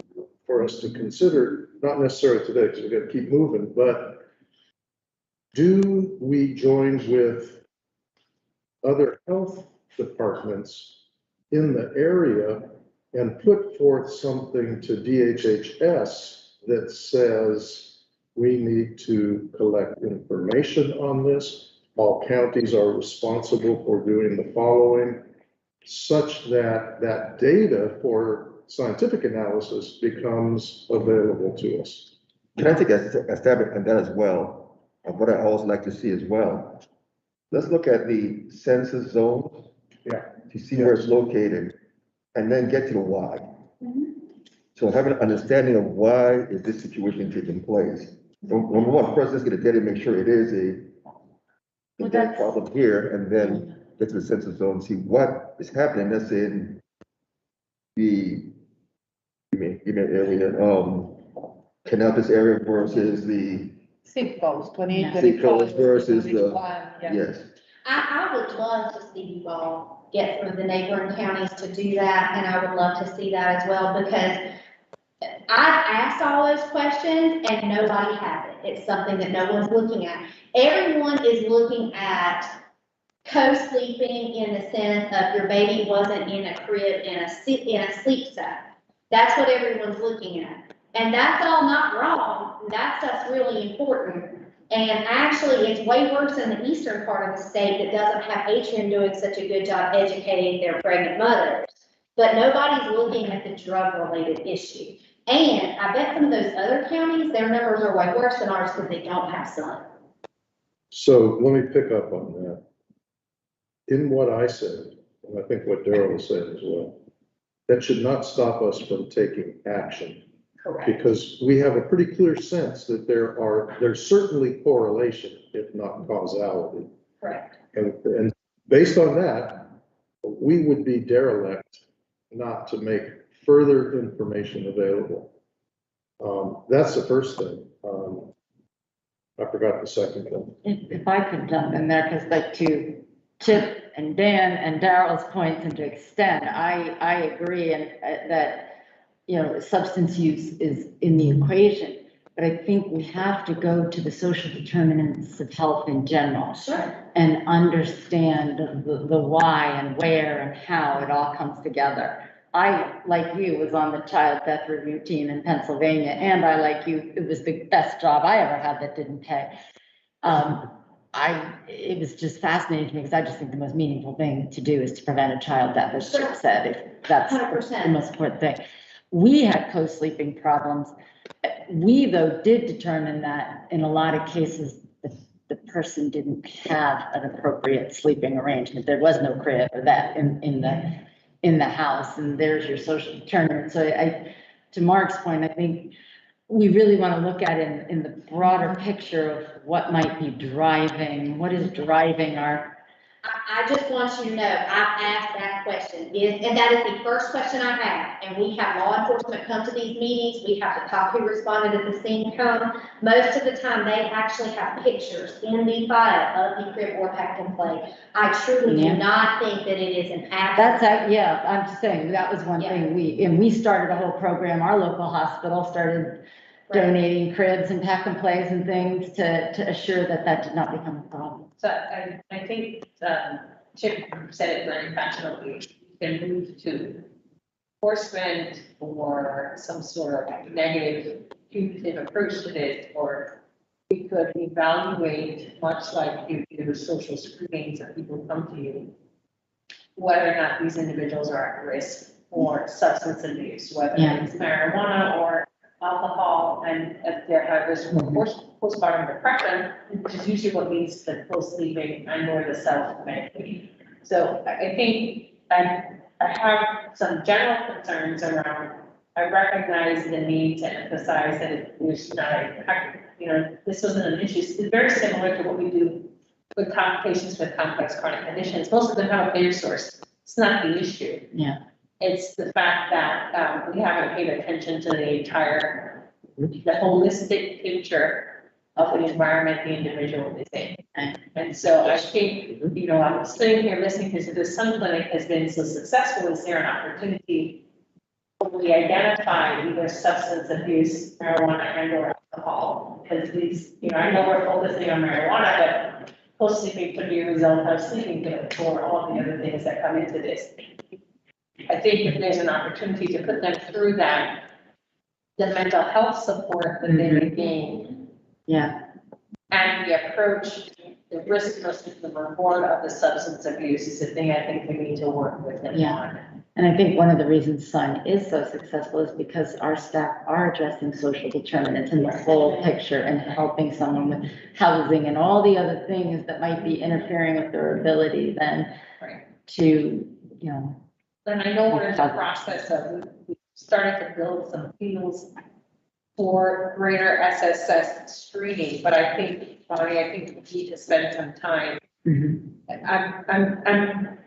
for us to consider, not necessarily today, because we're gonna keep moving, but do we join with other health departments in the area and put forth something to DHHS that says we need to collect information on this? All counties are responsible for doing the following, such that that data for scientific analysis becomes available to us. Can I take a stab at that as well? Of what I always like to see as well. Let's look at the census zones. Yeah. To see where it's located, and then get to the why. So having an understanding of why is this situation taking place. Number one, first, let's get a data, make sure it is a endemic problem here, and then get to the census zone, see what is happening. That's in the, area, Canopus area versus the, Zip codes, 20, Zip codes versus the- 21, yeah. yes. I would love to see you all get some of the neighboring counties to do that, and I would love to see that as well, because I've asked all those questions and nobody has it. It's something that no one's looking at. Everyone is looking at co-sleeping in the sense of your baby wasn't in a crib in a sleep set. That's what everyone's looking at. And that's all not wrong. That stuff's really important. And actually, it's way worse in the eastern part of the state that doesn't have Atrium doing such a good job educating their pregnant mothers. But nobody's looking at the drug-related issue. And I bet some of those other counties, their numbers are way worse than ours because they don't have sun. So let me pick up on that. In what I said, and I think what Darrell said as well, that should not stop us from taking action. Correct. Because we have a pretty clear sense that there's certainly correlation, if not causality. Correct. And based on that, we would be derelict not to make further information available. That's the first thing. I forgot the second thing. If I could jump in there, because like to Chip and Dan and Darrell's points, and to extend, I agree, and that, you know, substance use is in the equation, but I think we have to go to the social determinants of health in general. Sure. And understand the why and where and how it all comes together. I, like you, was on the child death review team in Pennsylvania, and I, like you, it was the best job I ever had that didn't pay. It was just fascinating to me, because I just think the most meaningful thing to do is to prevent a child death, as Chip said, if that's 100%. the most important thing. We had co-sleeping problems. We, though, did determine that in a lot of cases, the person didn't have an appropriate sleeping arrangement. There was no crib or that in the house, and there's your social determinant. So to Mark's point, I think we really want to look at it in the broader picture of what might be driving, what is driving our. I just want you to know, I've asked that question, and that is the first question I have. And we have law enforcement come to these meetings. We have the cop who responded at the scene come. Most of the time, they actually have pictures in the file of the crib or pack and play. I truly do not think that it is an accident. Yeah, I'm just saying, that was one thing we started a whole program. Our local hospital started donating cribs and pack and plays and things to assure that did not become a problem. So I think Chip said it very passionately. You can move to enforcement or some sort of negative, punitive approach to this, or we could evaluate, much like you do social screenings that people come to you, whether or not these individuals are at risk for substance abuse, whether Yeah. it's marijuana or alcohol, and if there is postpartum depression, which is usually what leads to co-sleeping and or the self-medicating. So I think I have some general concerns around, I recognize the need to emphasize that there's not this wasn't an issue. It's very similar to what we do with patients with complex chronic conditions. Most of them have a payer source. It's not the issue. Yeah. It's the fact that we haven't paid attention to the holistic picture of the environment the individual is in. And so I think, I'm sitting here listening because this some clinic has been so successful, is there an opportunity to really identify either substance abuse, marijuana, and or alcohol? Because these, I know we're focusing on marijuana, but co-sleeping could be a result of sleeping pills or all the other things that come into this. I think if there's an opportunity to put them through that, the mental health support that they may gain. Yeah. And the approach, the risk versus the reward of the substance abuse is the thing I think we need to work with them on. And I think one of the reasons Sun is so successful is because our staff are addressing social determinants in the whole picture and helping someone with housing and all the other things that might be interfering with their ability then to, And I know we're in the process of, we started to build some fields for greater SSS screening, but I think, Bonnie, we need to spend some time.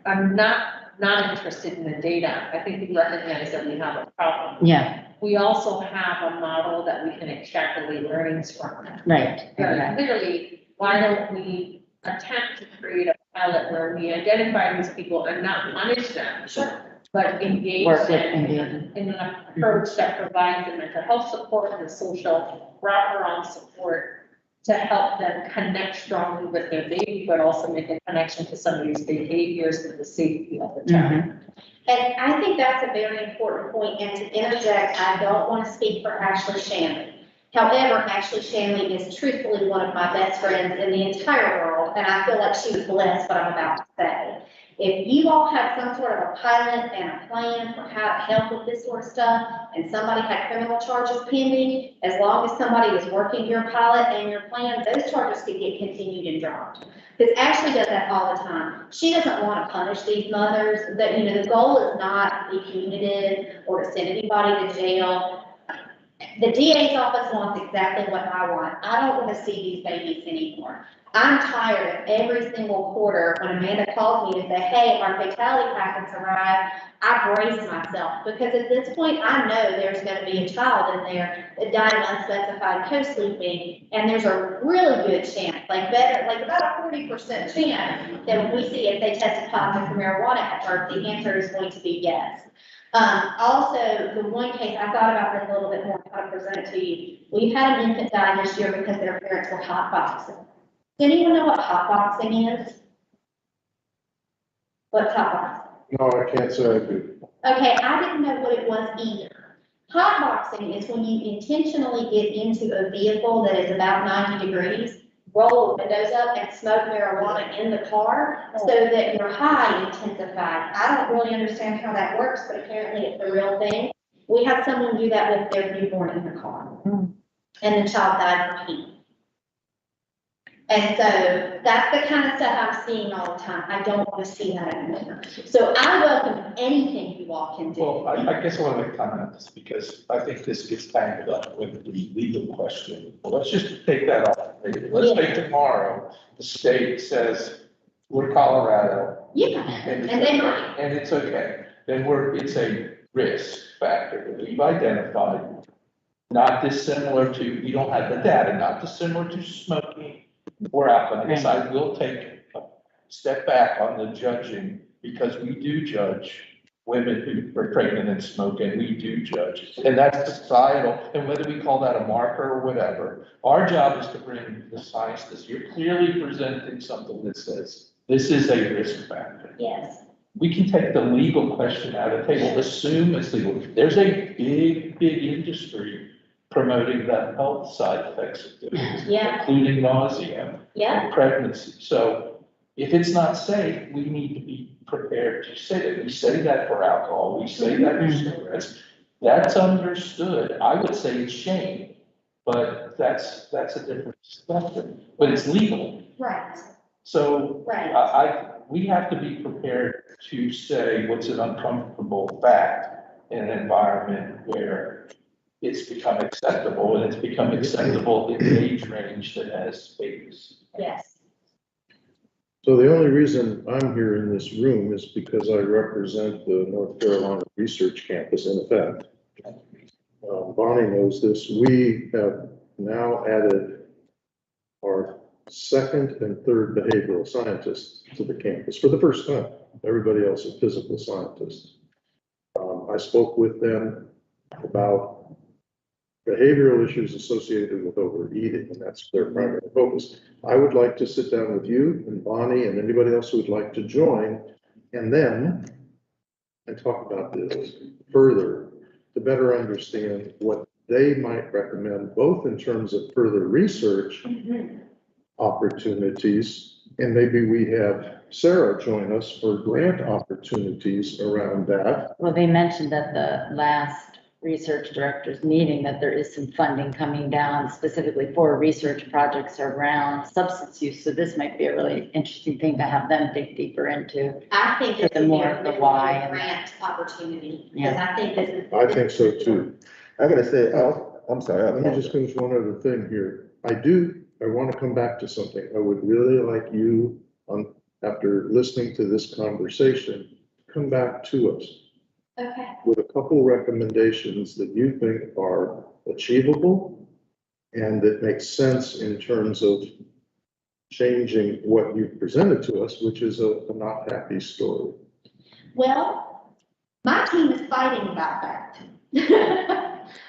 I'm not interested in the data. I think we recognize that we have a problem. Yeah. We also have a model that we can extrapolate learnings from. Right. Very clearly, why don't we attempt to create a pilot where we identify these people and not punish them? Sure. But engage Work with them engaging. in an approach that provides the mental health support and the social wraparound support to help them connect strongly with their baby, but also make a connection to some of these behaviors and the safety of the child. And I think that's a very important point. And to interject, I don't want to speak for Ashley Shanley. However, Ashley Shanley is truthfully one of my best friends in the entire world, and I feel like she was blessed what I'm about to say. If you all had some sort of a pilot and a plan for how to help with this sort of stuff, and somebody had criminal charges pending, as long as somebody was working your pilot and your plan, those charges could get continued and dropped. Because Ashley does that all the time. She doesn't want to punish these mothers. That, the goal is not to be punitive or to send anybody to jail. The DA's office wants exactly what I want. I don't want to see these babies anymore. I'm tired of every single quarter when Amanda calls me to say, hey, our fatality packets arrived, I brace myself, because at this point, I know there's going to be a child in there that died of unspecified co-sleeping, and there's a really good chance, like about a 40% chance that when we see if they tested positive for marijuana at birth, the answer is going to be yes. Also, the one case, I thought about this a little bit more, how to present it to you. We've had an infant die this year because their parents were hotboxing. Does anyone know what hotboxing is? What's hotboxing? No, I can't say I do. Okay, I didn't know what it was either. Hotboxing is when you intentionally get into a vehicle that is about 90 degrees, roll the windows up and smoke marijuana in the car so that your high intensifies. I don't really understand how that works, but apparently it's a real thing. We had someone do that with their newborn in the car. And the child died from heat. And so that's the kind of stuff I'm seeing all the time. I don't want to see that anymore. So I welcome anything you all can do. Well, I guess I want to make a comment on this because I think this gets tangled up with the legal question. Well, let's just take that off. Let's say tomorrow, the state says, we're Colorado. Yeah, And it's okay. Then it's a risk factor that we've identified, not dissimilar to, we don't have the data, not dissimilar to smoking or alcohol. I guess I will take a step back on the judging because we do judge women who are pregnant and smoke, and we do judge. And that's societal. And whether we call that a marker or whatever, our job is to bring the science. You're clearly presenting something that says this is a risk factor. yes. We can take the legal question out of the table, assume it's legal. There's a big industry promoting the health side effects of doing this, Yeah. including nausea Yeah. and pregnancy. So If it's not safe, we need to be prepared to say that. We say that for alcohol, we say that for cigarettes. That's understood. I would say it's shame, but that's a different spectrum, but it's legal. Right, So right. we have to be prepared to say what's an uncomfortable fact in an environment where it's become acceptable, and it's become acceptable in the age range that has babies. Yes. So the only reason I'm here in this room is because I represent the North Carolina Research Campus in effect. Bonnie knows this. We have now added our second and third behavioral scientists to the campus for the first time. Everybody else is physical scientists. I spoke with them about behavioral issues associated with overeating, and that's their primary focus. I would like to sit down with you and Bonnie and anybody else who would like to join, and talk about this further to better understand what they might recommend, both in terms of further research opportunities, and maybe we have Sarah join us for grant opportunities around that. Well, they mentioned at the last research directors meeting that there is some funding coming down specifically for research projects around substance use. So this might be a really interesting thing to have them dig deeper into. I think For it's the a more the why and- grant opportunity, because Yeah. I think this is. I think so too. I gotta say, I'm sorry. Let me just finish one other thing here. I want to come back to something. I would really like you, after listening to this conversation, come back to us Okay. with a couple recommendations that you think are achievable and that make sense in terms of changing what you've presented to us, which is a not happy story. Well, my team is fighting about that.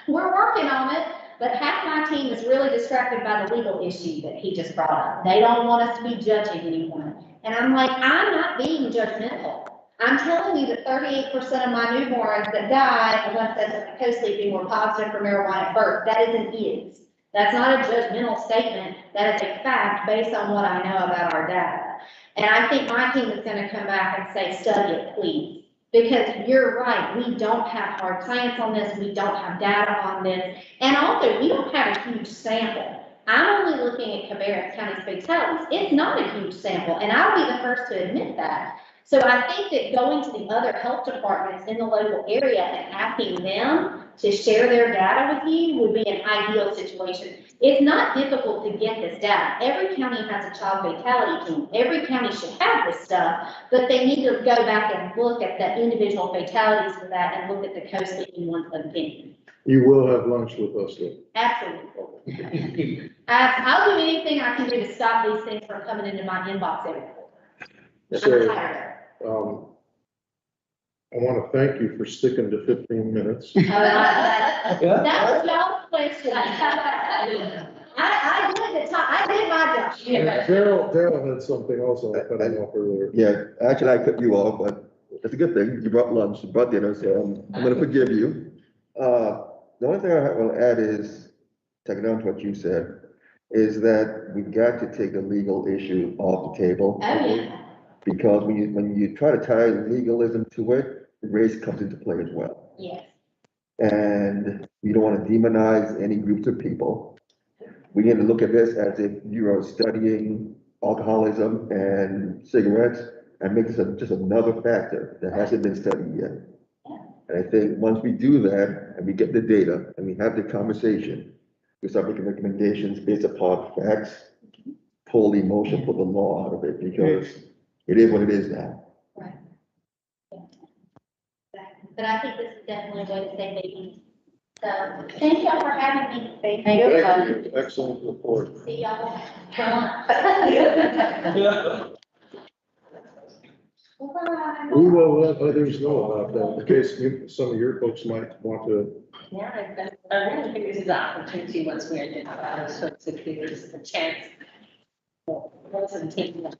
We're working on it, but half my team is really distracted by the legal issue that he just brought up. They don't want us to be judging anyone. And I'm like, I'm not being judgmental. I'm telling you that 38% of my newborns that die, unless that's co-sleeping, were positive for marijuana at birth. That isn't is. That's not a judgmental statement. That is a fact based on what I know about our data. And I think my team is going to come back and say, study it, please. Because you're right, we don't have hard science on this. We don't have data on this. And also, we don't have a huge sample. I'm only looking at Cabarrus County's fatalities. It's not a huge sample, and I'll be the first to admit that. So I think that going to the other health departments in the local area and asking them to share their data with you would be an ideal situation. It's not difficult to get this data. Every county has a child fatality team. Every county should have this stuff, but they need to go back and look at the individual fatalities for that and look at the co-sleeping ones again. You will have lunch with us though. Absolutely. I'll do anything I can do to stop these things from coming into my inbox every quarter. I'm So, tired I want to thank you for sticking to 15 minutes. of it. That was y'all's question. I did the time, I did my job. Daryl had something also I cut him off earlier. Yeah, actually, I cut you off, but it's a good thing. You brought lunch, you brought dinner, so I'm gonna forgive you. The only thing I want to add is, taking on to what you said, is that we've got to take the legal issue off the table. Oh, yeah. Because when you try to tie legalism to it, race comes into play as well. Yes. And you don't want to demonize any groups of people. We need to look at this as if you are studying alcoholism and cigarettes and make this just another factor that hasn't been studied yet. And I think once we do that and we get the data and we have the conversation, we start making recommendations based upon facts, pull the emotion, pull the law out of it, because it is what it is now. Right. Yeah. But I think this is definitely a way to save babies. So thank y'all for having me. Thank Thank you. you. Excellent report. See y'all. Bye. We will let others know about that in case some of your folks might want to. Yeah, I really think this is an opportunity once we identify those folks, if there's a chance. Wasn't taking the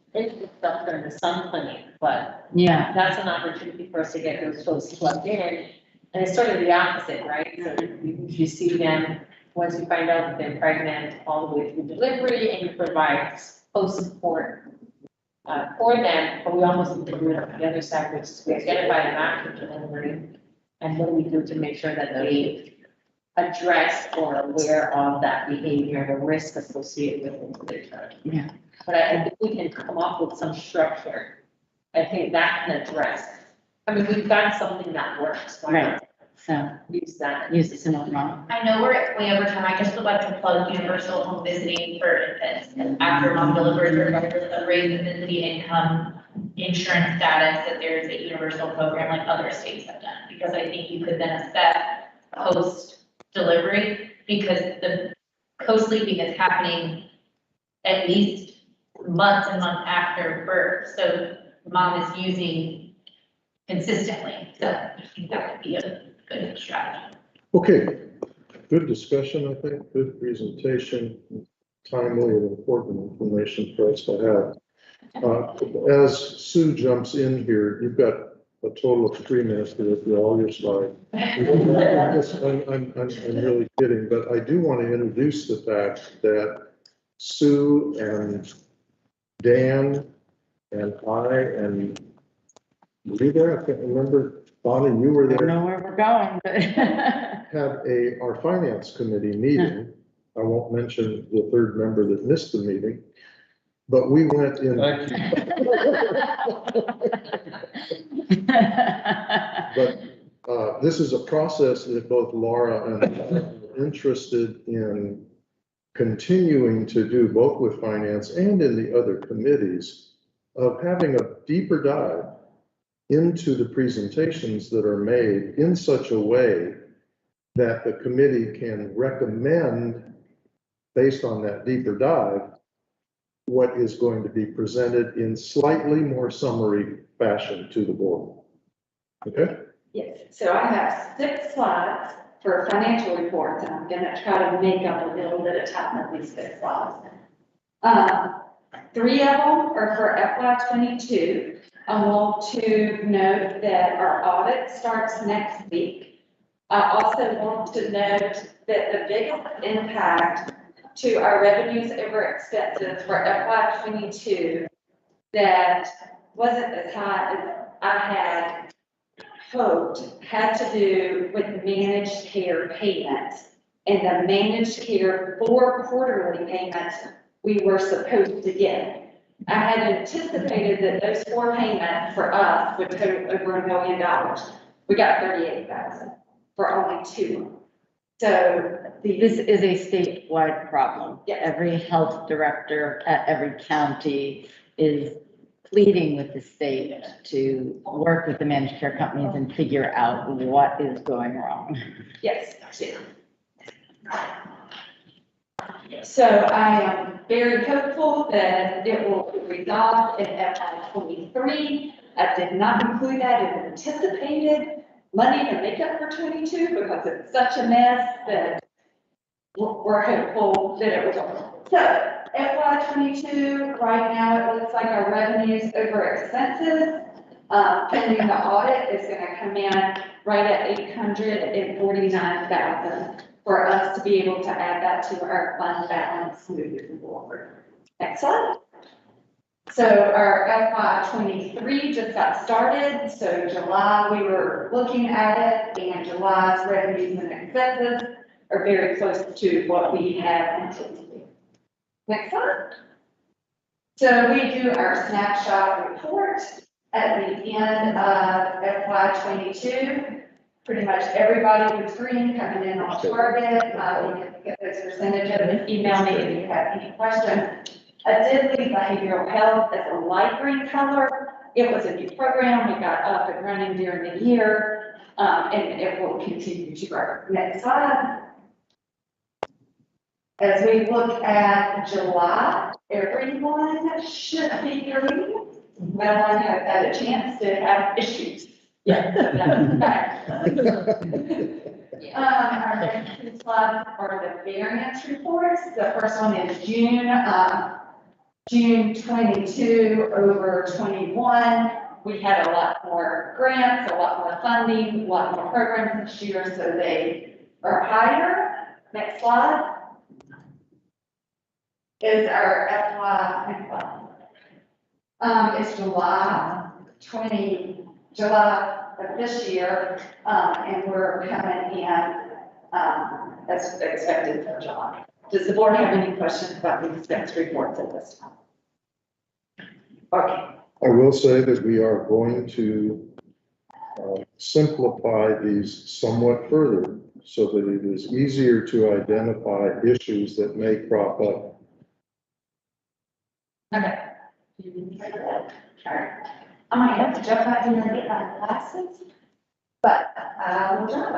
stuff during the sun clinic, but Yeah, that's an opportunity for us to get those folks plugged in. And it's sort of the opposite, right? So you see them, once you find out that they're pregnant, all the way through delivery, and you provide post-support for them, but we almost need to do it on the other side, which is we identify an action delivery. And what do we do to make sure that they address or aware of that behavior, the risk associated with it? Yeah. But I think we can come up with some structure. I think that can address. I mean, we've got something that works. Why not So use that? use this in a wrong. I know we're way over time. I just would like to plug universal home visiting for infants. And after mom delivers, regardless of raise and visiting income, insurance status, that there's a universal program like other states have done. Because I think you could then assess post-delivery, because the co-sleeping is happening at least months and months after birth. So mom is using consistently. So I think that would be a good strategy. Okay, good discussion, I think, good presentation, timely and important information for us to have. As Sue jumps in here, you've got a total of 3 minutes to go through all your slides. I'm really kidding, but I do want to introduce the fact that Sue and Dan and I and were you there? I can't remember. Bonnie, you were I don't there. know where we're going, but. Had our finance committee meeting. I won't mention the third member that missed the meeting, but we went in. But this is a process that both Laura and I are interested in continuing to do, both with finance and in the other committees, of having a deeper dive into the presentations that are made in such a way that the committee can recommend, based on that deeper dive, what is going to be presented in slightly more summary fashion to the board. Okay? Yes, so I have 6 slides for financial reports, and I'm gonna try to make up a little bit of time with these 6 slides. 3 of them are for FY22. I want to note that our audit starts next week. I also want to note that the biggest impact to our revenues over expenses for FY22 that wasn't as high as I had hoped had to do with managed care payments and the managed care 4 quarterly payments we were supposed to get. I had anticipated that those 4 payments for us would total over $1 million. We got $38,000 for only 2. So This is a statewide problem. Yes. Every health director at every county is pleading with the state to work with the managed care companies and figure out what is going wrong. yes. So I am very hopeful that it will be resolved in FY23. I did not include that in anticipated money to make up for 22 because it's such a mess that we're hopeful that it will. So FY22, right now, it looks like our revenues over expenses, pending the audit, is gonna come in right at $849,000 for us to be able to add that to our fund balance moving forward. Next slide. So our FY23 just got started. So July, we were looking at it, and July's revenues and expenses are very close to what we have anticipated. Next slide. So we do our snapshot report at the end of FY22. Pretty much everybody was green, coming in on target. We can get those percentages and email me if you have any questions. I did leave behavioral health as a light green color. It was a new program. We got up and running during the year, and it will continue to grow. Next slide. As we look at July, everyone should be green. No one has had a chance to have issues. Yeah. Our next 2 slides are the variance reports. The first one is June 22 over 21. We had a lot more grants, a lot more funding, a lot more programs this year, so they are higher. Next slide is our FY. It's July of this year, and we're coming in, as expected for July. Does the board have any questions about the expense reports at this time? Okay. I will say that we are going to simplify these somewhat further so that it is easier to identify issues that may crop up. Okay. Alright. I might have to jump out here and get my glasses, but I will jump.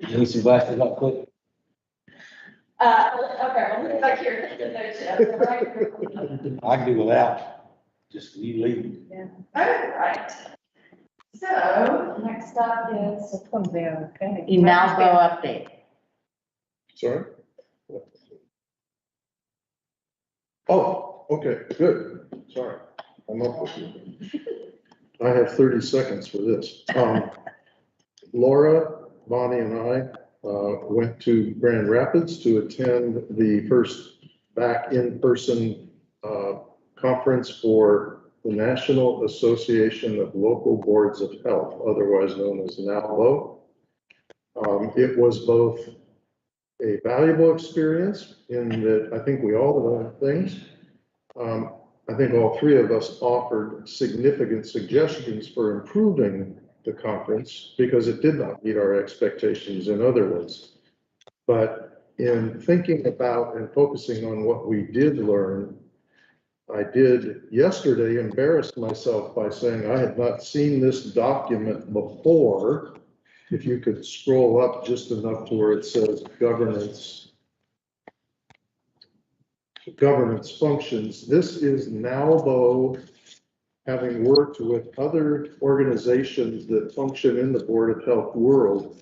You need some glasses up quick. Okay, well, we'll back here. I can do without, just you leave. Alright. So, next up is. Okay. Emalco update. Sorry? Oh, okay, good. Sorry. I'm up with you. I have 30 seconds for this. Laura, Bonnie, and I went to Grand Rapids to attend the first back in-person conference for the National Association of Local Boards of Health, otherwise known as NALO. It was both a valuable experience in that I think we all learned things. I think all three of us offered significant suggestions for improving the conference because it did not meet our expectations in other ways. But in thinking about and focusing on what we did learn, I did yesterday embarrass myself by saying I had not seen this document before. If you could scroll up just enough to where it says governance functions. This is NALBO, having worked with other organizations that function in the Board of Health world,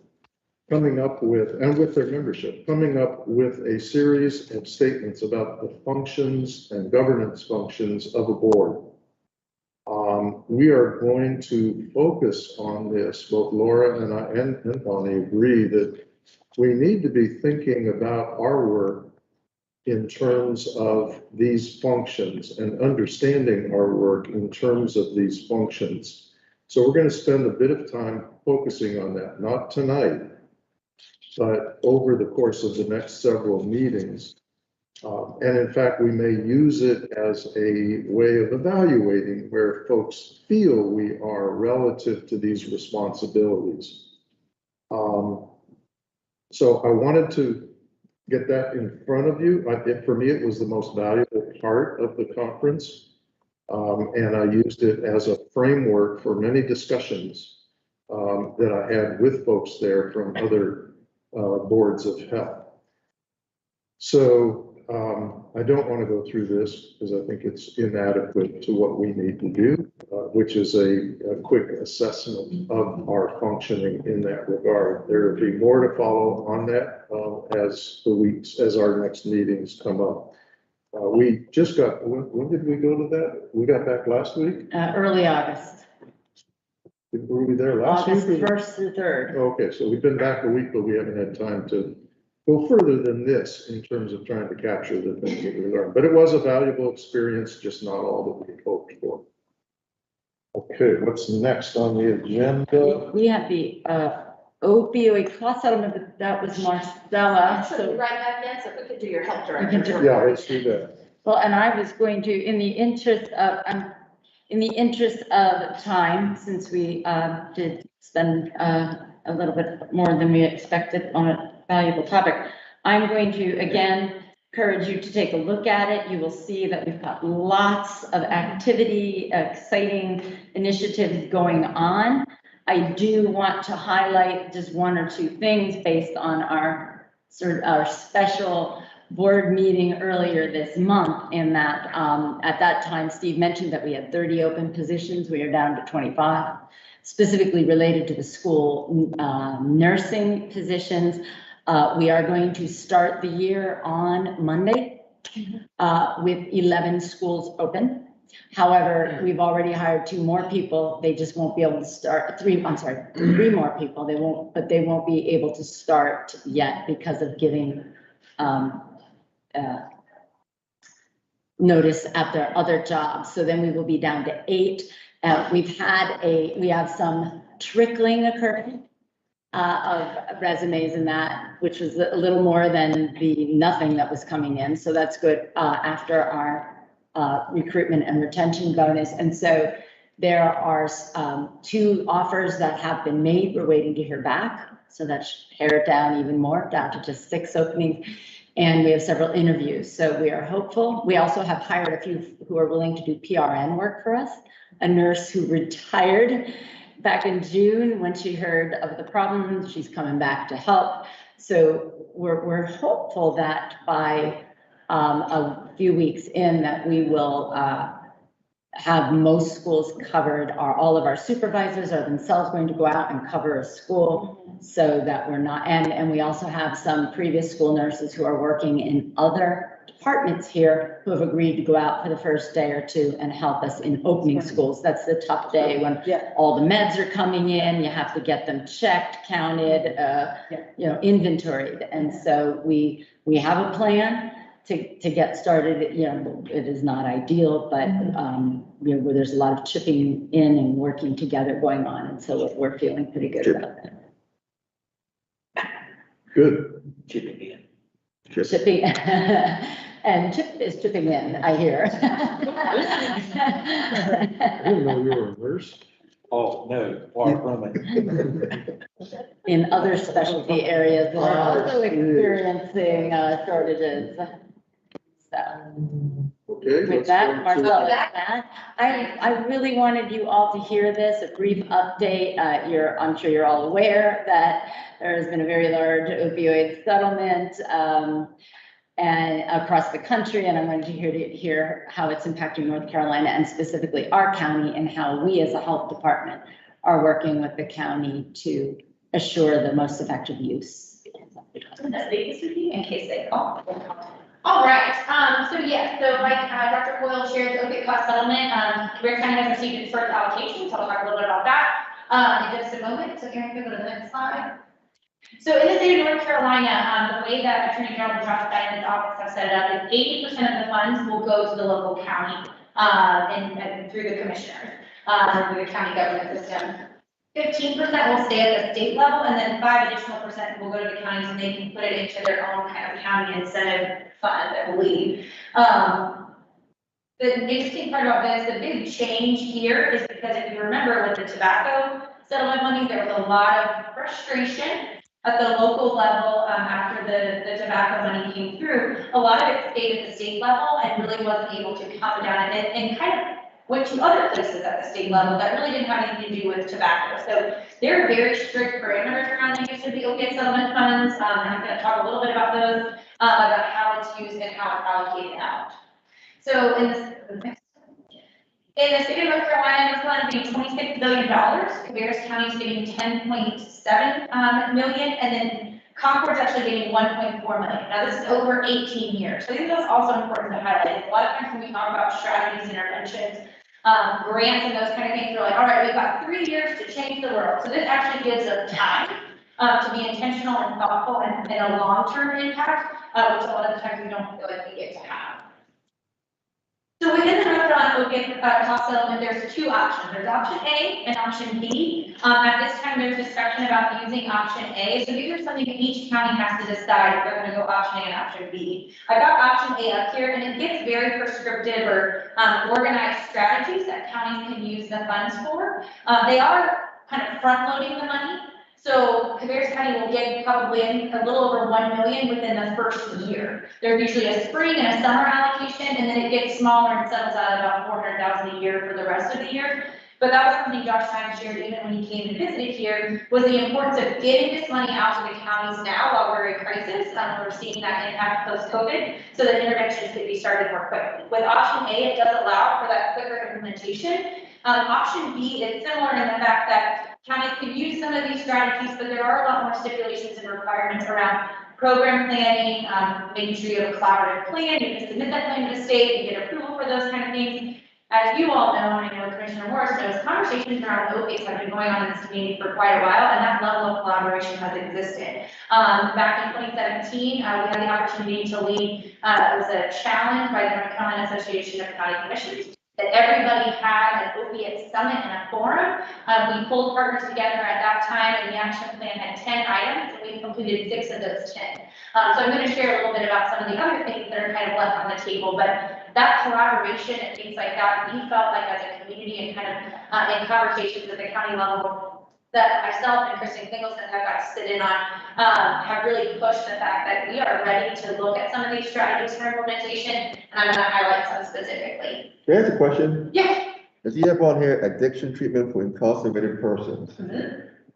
coming up with, and with their membership, coming up with a series of statements about the functions and governance functions of a board. We are going to focus on this. Both Laura and I and Bonnie agree that we need to be thinking about our work in terms of these functions and understanding our work in terms of these functions. So we're going to spend a bit of time focusing on that, not tonight, but over the course of the next several meetings. And in fact, we may use it as a way of evaluating where folks feel we are relative to these responsibilities. So I wanted to get that in front of you. For me, it was the most valuable part of the conference. And I used it as a framework for many discussions that I had with folks there from other boards of health. So I don't want to go through this because I think it's inadequate to what we need to do, which is a quick assessment of our functioning in that regard. There will be more to follow on that as our next meetings come up. We just got, when did we go to that? We got back last week? Early August, Were we there last week? August 1st to 3rd. Okay, so we've been back a week, but we haven't had time to go further than this in terms of trying to capture the things that we learned. But it was a valuable experience, just not all that we hoped for. Okay, what's next on the agenda? We have the opioid cost settlement, but that was Marcella, So so. right back in, so we could do your health We can director. do- Yeah, let's do that. Well, and I was going to, in the interest of time, since we did spend a little bit more than we expected on a valuable topic, I'm going to, again, encourage you to take a look at it. You will see that we've got lots of activity, exciting initiatives going on. I do want to highlight just one or two things based on our special board meeting earlier this month, in that at that time, Steve mentioned that we had 30 open positions. We are down to 25, specifically related to the school nursing positions. We are going to start the year on Monday with 11 schools open. However, we've already hired 2 more people. They just won't be able to start, 3 more people. They won't be able to start yet because of giving notice at their other jobs. So then we will be down to 8. We have some trickling occurring of resumes in that, which was a little more than the nothing that was coming in. So that's good after our recruitment and retention bonus. And so there are 2 offers that have been made. We're waiting to hear back. So that's pared down even more, down to just 6 openings. And we have several interviews. So we are hopeful. We also have hired a few who are willing to do PRN work for us. A nurse who retired back in June when she heard of the problem, she's coming back to help. So we're hopeful that by a few weeks in that we will have most schools covered. All of our supervisors are themselves going to go out and cover a school so that we're not, and we also have some previous school nurses who are working in other departments here who have agreed to go out for the first day or 2 and help us in opening schools. That's the tough day when all the meds are coming in, you have to get them checked, counted, inventoried. And so we have a plan to get started. It is not ideal, but where there's a lot of chipping in and working together going on. And so we're feeling pretty good about that. Good. Chipping in. Chipping, and Chip is chipping in, I hear. I didn't know you were a nurse. Oh, no, far from it. In other specialty areas, we're also experiencing shortages. So. Okay. With let's that, go Marcella, to- that, I really wanted you all to hear this, a brief update. I'm sure you're all aware that there has been a very large opioid settlement and across the country, and I'm going to hear how it's impacting North Carolina and specifically our county, and how we as a health department are working with the county to assure the most effective use. In case they call. All right, so like Dr. Boyle shared, the opioid cost settlement, Cabarrus County has received its first allocation, so I'll talk a little bit about that in just a moment. So Aaron, can we go to the next slide? So in the state of North Carolina, the way that Attorney General Josh Diamond's office has set it up is 80% of the funds will go to the local county and through the commissioners, through the county government system. 15% will stay at the state level, and then 5 additional percent will go to the counties, and they can put it into their own kind of county incentive fund, I believe. The interesting part about this, the big change here is because if you remember with the tobacco settlement money, there was a lot of frustration at the local level after the tobacco money came through. A lot of it stayed at the state level and really wasn't able to come down and kind of went to other places at the state level that really didn't have anything to do with tobacco. So there are very strict parameters around the use of the opioid settlement funds. I'm going to talk a little bit about those, about how it's used and how it's allocated out. So in the state of North Carolina, is getting $26 billion. Cabarrus County is getting 10.7 million, and then Concord's actually getting 1.4 million. Now this is over 18 years. So I think that's also important to highlight. A lot of times when we talk about strategies, interventions, grants and those kind of things, we're like, all right, we've got 3 years to change the world. So this actually gives us time to be intentional and thoughtful and a long-term impact, which a lot of the times we don't feel like we get to have. So within the North Carolina opioid cost settlement, there's 2 options. There's option A and option B. At this time, there's discussion about using option A. So these are something that each county has to decide if they're going to go option A and option B. I got option A up here, and it gets very prescriptive or organized strategies that counties can use the funds for. They are kind of front-loading the money. So Cabarrus County will get probably a little over 1 million within the first year. There's usually a spring and a summer allocation, and then it gets smaller and settles out about 400,000 a year for the rest of the year. But that was something Josh Stein shared even when he came and visited here, was the importance of getting this money out to the counties now while we're in crisis. We're seeing that impact post-COVID, so that interventions could be started more quickly. With option A, it does allow for that quicker implementation. Option B is similar in the fact that counties can use some of these strategies, but there are a lot more stipulations and requirements around program planning, making sure you have a collaborative plan, you can submit that plan to the state and get approval for those kind of things. as you all know, and I know Commissioner Morris knows, conversations around opiates have been going on in this community for quite a while, and that level of collaboration has existed. Back in 2017, we had the opportunity to lead, it was a challenge by the North Carolina Association of County Commissioners, that everybody had an opiate summit and a forum. We pulled partners together at that time, and the action plan had 10 items, and we completed 6 of those 10. So I'm going to share a little bit about some of the other things that are kind of left on the table, but that collaboration and things like that, we felt like as a community and kind of in conversations at the county level that myself and Kristen Singleton have got to sit in on, have really pushed the fact that we are ready to look at some of these strategies for implementation, and I'm going to highlight some specifically. Can I ask a question? Yeah. As you have on here, addiction treatment for incarcerated persons.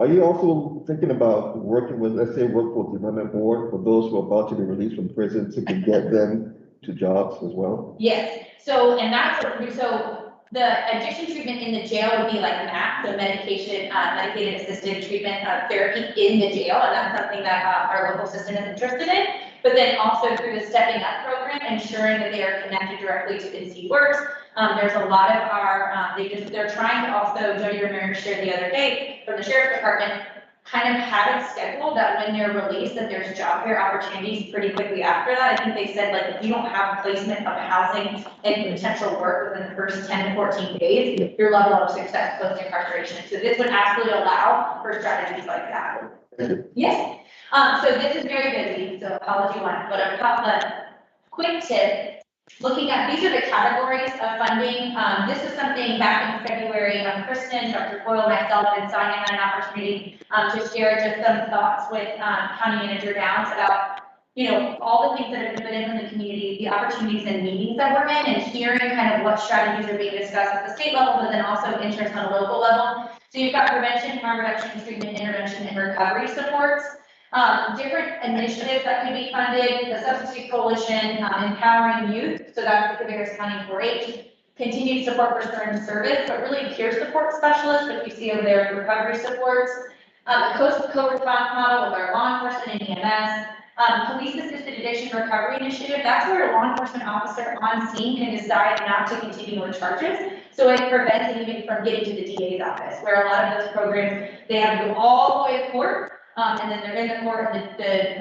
Are you also thinking about working with, let's say, Workforce Development Board for those who are about to be released from prison to get them to jobs as well? Yes, so, and that's, so the addiction treatment in the jail would be like MAP, so medicated assisted treatment therapy in the jail, and that's something that our local system is interested in. But then also through the Stepping Up program, ensuring that they are connected directly to NC Works. There's a lot of our, they're trying to also, Jody Ramirez shared the other day from the Sheriff's Department, kind of have it scheduled that when they're released, that there's job fair opportunities pretty quickly after that. I think they said, like, if you don't have placement of housing and potential work within the first 10 to 14 days, your level of success post-incarceration. So this would absolutely allow for strategies like that. Yes. So this is very busy, so apology one, but a quick tip. Looking at, these are the categories of funding. This was something back in February, Kristen, Dr. Boyle, myself, and Sonia had an opportunity to share just some thoughts with County Manager Downs about, you know, all the things that have been put in from the community, the opportunities and meetings that we're in, and hearing kind of what strategies are being discussed at the state level, but then also interest on a local level. So you've got prevention, harm reduction, treatment, intervention, and recovery supports. Different initiatives that could be funded, the Substitute Coalition, empowering youth, so that's the Cabarrus County 4-H, continued support for certain service, but really peer support specialists, which you see over there, recovery supports, the co-response model with our law enforcement and EMS, police-assisted addiction recovery initiative, that's where a law enforcement officer on scene can decide not to continue with charges, so it prevents it even from getting to the DA's office, where a lot of those programs, they have to go all the way to court, and then they're in the court, and the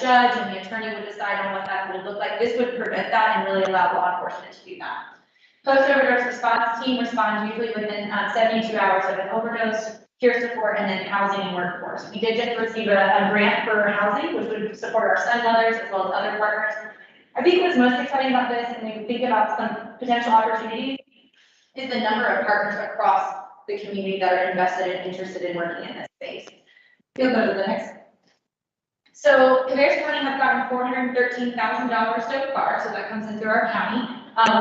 judge and the attorney would decide on what that would look like. This would prevent that and really allow law enforcement to do that. Post-overdose response team responds usually within 72 hours of an overdose, peer support, and then housing and workforce. We did just receive a grant for housing, which would support our son mothers as well as other partners. I think what's most exciting about this, and we think about some potential opportunities, is the number of partners across the community that are invested and interested in working in this space. You'll go to the next. So Cabarrus County has gotten $413,000 so far, so that comes in through our county.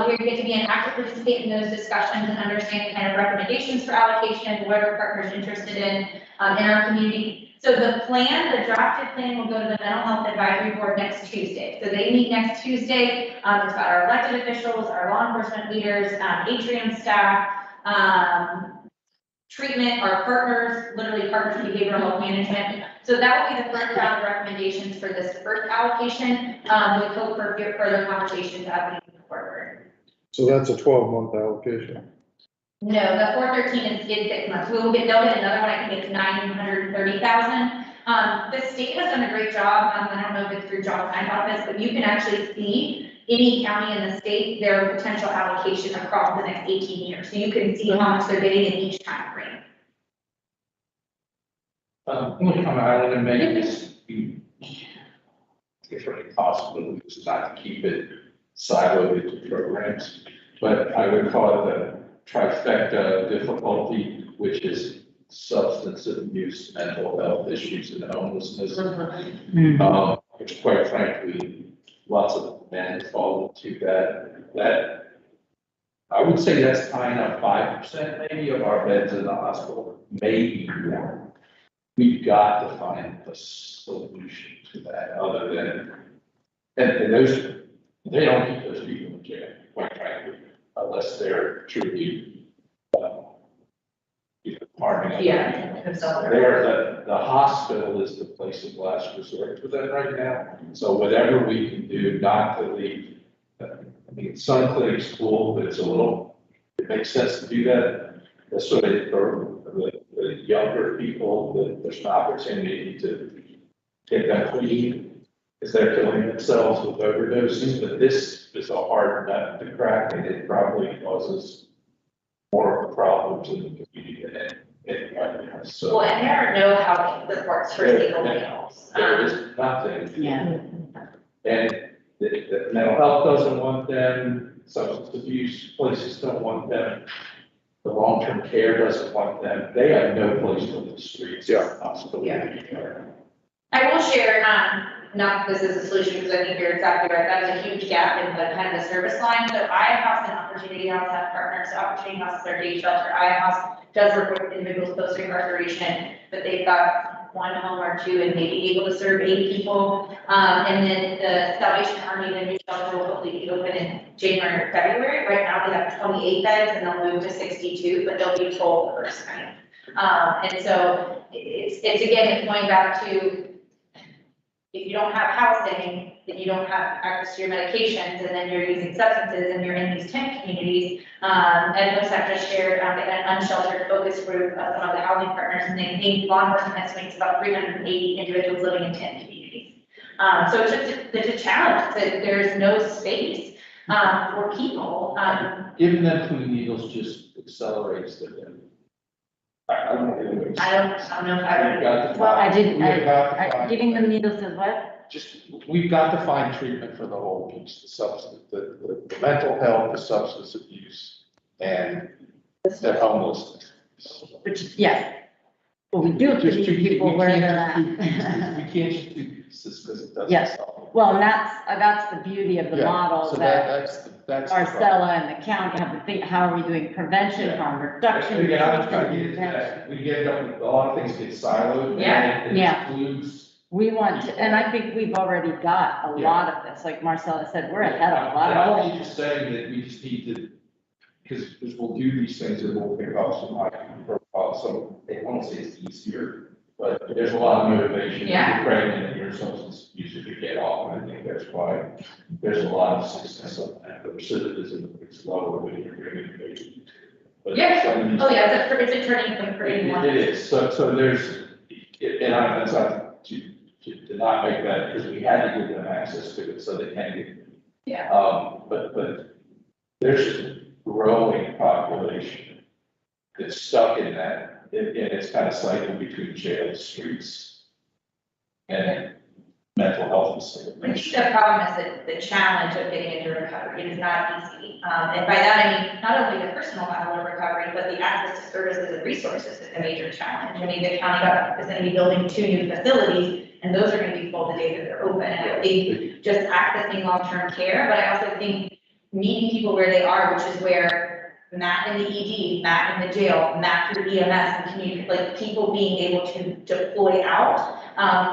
We get to be an active participant in those discussions and understand kind of recommendations for allocation, what our partners are interested in our community. So the plan, the drafted plan will go to the Mental Health Advisory Board next Tuesday. So they meet next Tuesday. It's got our elected officials, our law enforcement leaders, atrium staff, treatment, our partners, literally partners in behavioral health management. So that will be the first round of recommendations for this first allocation, with hope for further conversations as we move forward. So that's a 12-month allocation. No, the 413 is 6 months. They'll get another one, I think it's 930,000. The state has done a great job. I don't know if it's through John Klein's office, but you can actually see any county in the state, their potential allocation across the next 18 years. So you can see how much they're getting in each time frame. Only comment I want to make is, it's really possible not to keep it siloed into programs, but I would call it the trifecta difficulty, which is substance abuse, mental health issues, and homelessness. Which quite frankly, lots of men fall into that. I would say that's tying up 5% maybe of our beds in the hospital, maybe more. We've got to find a solution to that other than, and those, they don't keep those people in jail, quite frankly, unless they're truly, harming. Yeah. The hospital is the place of last resort for them right now. So whatever we can do not to leave, I mean, some clinics cool, but it's it makes sense to do that. That's sort of for the younger people, that there's an opportunity to get them clean, because they're killing themselves with overdoses, but this is a hard nut to crack, and it probably causes more of the problems in the community than anybody else, so. Well, and there are no housing reports for legal males. There is nothing. Yeah. And the mental health doesn't want them, substance abuse places don't want them, the long-term care doesn't want them, they have no place on the streets. Yeah. Hospital. I will share, not that this is a solution, because I think you're exactly right, that was a huge gap in the kind of the service line. So I House and Opportunity House have partners, so Opportunity House is our day shelter. I House does work with individuals post incarceration, but they've got one home or two and maybe able to serve 8 people. And then the Salvation Army, the new shelter will hopefully be open in January or February. Right now, they have 28 beds and they'll move to 62, but they'll be full the first night. And so it's again, it's going back to, if you don't have housing, then you don't have access to your medications, and then you're using substances, and you're in these tent communities. And Worksite just shared an unsheltered focus group of some of the housing partners, and they think law enforcement estimates about 380 individuals living in tent communities. So it's a challenge, that there's no space for people. Giving them clean needles just accelerates the. I don't know. I don't know if I We've would. got to Well, I find- didn't, we've got to I, find- giving them needles of what? Just, we've got to find treatment for the whole piece, the substance, the mental health, the substance abuse, and the homelessness. Which, yes. Well, we do have to Just meet we people where can't they're just do pieces. at. We can't just do pieces because it doesn't Yes. solve. Well, and that's the beauty of the Yeah, model so that that's the problem. Marcella and the county have to think, how are we doing prevention, Yeah. harm reduction? Again, I was trying to get into prevention. that, we get up with a lot of things get siloed. Yeah. And Yeah. it includes. We want to, and I think we've already got a Yeah. lot of this, like Marcella said, we're ahead of a lot And I'm of only just saying that we just need to, because we'll do these things and we'll pick off some high profile, so I won't say it's easier, but there's a lot of motivation. Yeah. You're pregnant and you're substance user to get off, and I think that's why there's a lot of success on that, the recidivism is lower when you're bringing the baby. But Yeah. some of these- Oh, yeah, it's a turning point for anyone. It is, so there's, and I'm, that's not to not make that, because we had to give them access to it, so they can get. Yeah. But there's a growing population that's stuck in that, and it's kind of cycling between jail, streets, and mental health facilities. The problem is that the challenge of getting into recovery is not easy. And by that, I mean, not only the personal battle of recovery, but the access to services and resources is a major challenge. I mean, the county is going to be building 2 new facilities, and those are going to be full the day that they're open. And I think just accessing long-term care, but I also think meeting people where they are, which is where Matt in the ED, Matt in the jail, Matt through EMS and community, like people being able to deploy out,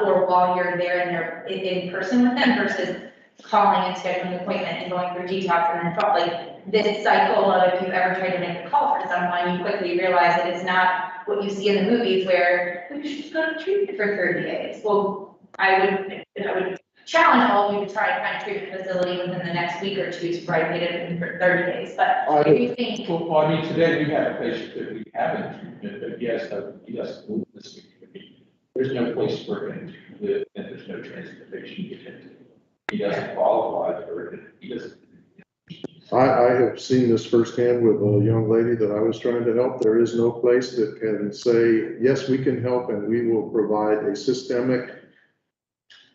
or while you're there and they're in person with them versus calling and scheduling an appointment and going through detox and then like this cycle of, if you've ever tried to make a call for someone, you quickly realize that it's not what you see in the movies where you should just go to treatment for 30 days. Well, I would challenge all of you to try to find a treatment facility within the next week or 2 to try to get it in for 30 days. But if you think, Well, I mean, today we have a patient that we have in treatment, but he has to move this week. There's no place for him to live, and there's no transportation to get him to. He doesn't qualify for it, he doesn't. I have seen this firsthand with a young lady that I was trying to help. There is no place that can say, yes, we can help and we will provide a systemic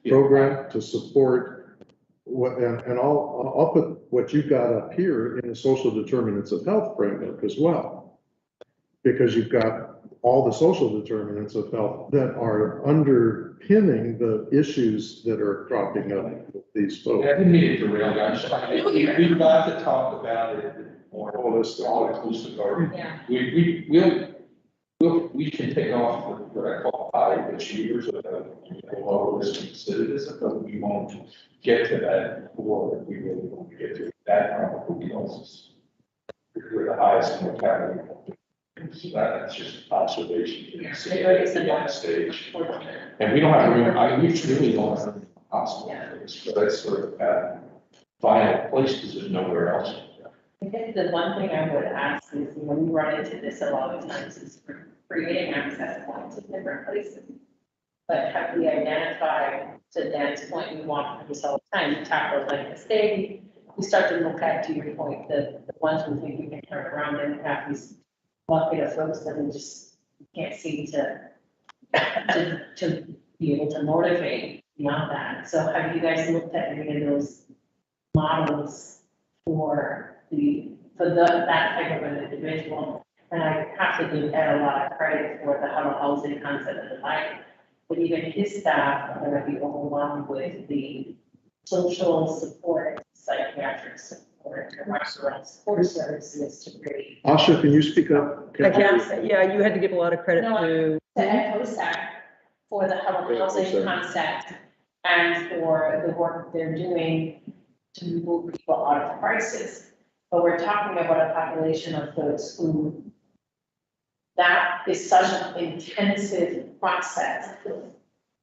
program to support what, and I'll put what you've got up here in the social determinants of health framework as well. Because you've got all the social determinants of health that are underpinning the issues that are cropping up with these folks. I didn't mean it to rail, guys. We've got to talk about it more holistic, all inclusive, or Yeah. we can take off what I call high achievers of low risk recidivism, but we won't get to that before we really want to get to that probably causes. We're the highest mortality. So that's just observation. You can see it at the stage. And we don't have room, we truly don't have hospital, but that's sort of that final place because there's nowhere else. I think the one thing I would ask is, you know, we run into this a lot of times, is creating access points in different places. But have we identified, to Dan's point, we want this all the time, to tackle like the state, we start to look at, to your point, the ones we think we can turn around and have these bucket of folks that we just can't seem to be able to motivate beyond that. So have you guys looked at any of those models for that type of an individual? And I have to give Ed a lot of credit for the huddle housing concept and the like, but even his staff are gonna be overwhelmed with the social support, psychiatric support, and restaurant support services to create. Asha, can you speak up? I guess, yeah, you had to give a lot of credit No, to. To Ed Hosack for the huddle housing concept and for the work they're doing to move people out of crisis. But we're talking about a population of folks who that is such an intensive process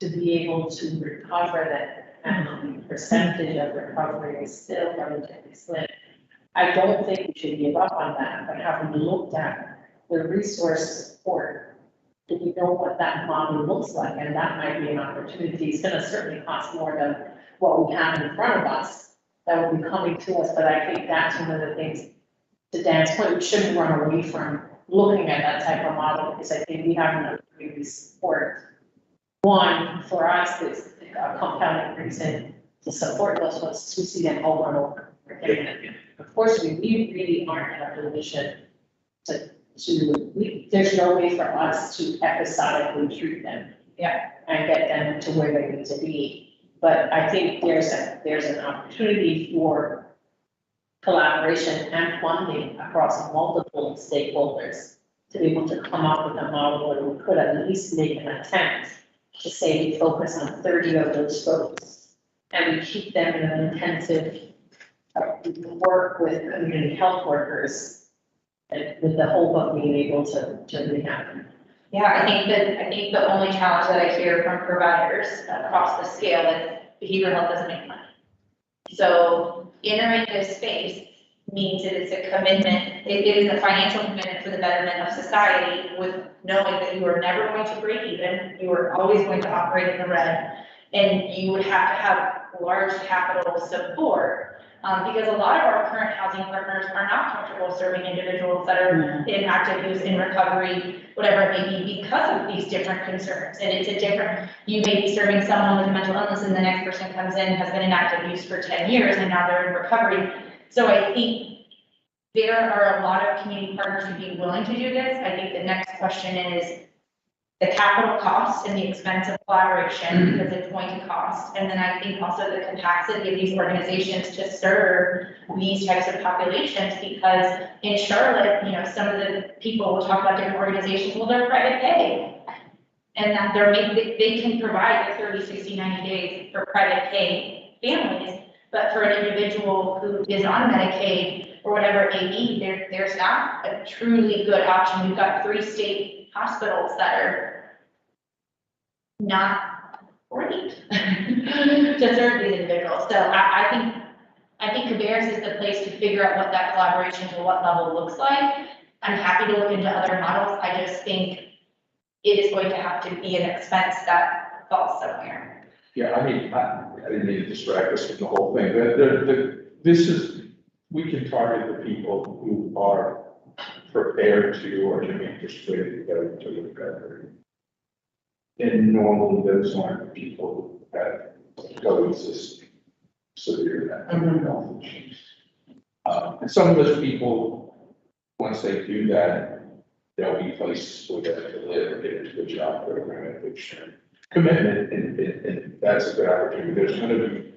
to be able to recover that, and the percentage of recovery is still relatively slim. I don't think we should give up on that, but have we looked at the resource support? Do we know what that model looks like? And that might be an opportunity. It's gonna certainly cost more than what we have in front of us that will be coming to us, but I think that's one of the things, to Dan's point, we shouldn't run away from looking at that type of model, because I think we have enough community support. One, for us, is a compounding reason to support those folks, we see them over and over again. Unfortunately, we really aren't in a position there's no way for us to episodically treat them. Yeah. And get them to where they need to be. But I think there's an opportunity for collaboration and funding across multiple stakeholders to be able to come up with a model where we could at least make an attempt to say we focus on 30 of those folks and we keep them in an intensive work with community health workers, and with the hope of being able to rehab them. Yeah, I think the only challenge that I hear from providers across the scale is behavioral health doesn't make money. So entering this space means it is a commitment, it is a financial commitment for the betterment of society, with knowing that you are never going to break even, you are always going to operate in the red, and you would have to have large capital support. Because a lot of our current housing partners are not comfortable serving individuals that are in active use, in recovery, whatever it may be, because of these different concerns. And it's a different, you may be serving someone with a mental illness and the next person comes in, has been in active use for 10 years and now they're in recovery. So I think there are a lot of community partners who'd be willing to do this. I think the next question is the capital cost and the expense of collaboration, because it's going to cost. And then I think also the capacity of these organizations to serve these types of populations, because in Charlotte, you know, some of the people will talk about different organizations, well, they're private pay. And that they can provide the 30, 60, 90 days for private pay families, but for an individual who is on Medicaid or whatever it may be, there's not a truly good option. We've got 3 state hospitals that are not great to serve these individuals. So I think Cabarrus is the place to figure out what that collaboration to what level looks like. I'm happy to look into other models. I just think it is going to have to be an expense that falls somewhere. Yeah, I mean, I didn't mean to distract us from the whole thing, but we can target the people who are prepared to or to be persuaded to go into the recovery. And normally those aren't the people that go exist severe mental health issues. And some of those people, once they do that, there'll be places for them to live or get into a job program, which commitment, and that's a good opportunity. There's going to be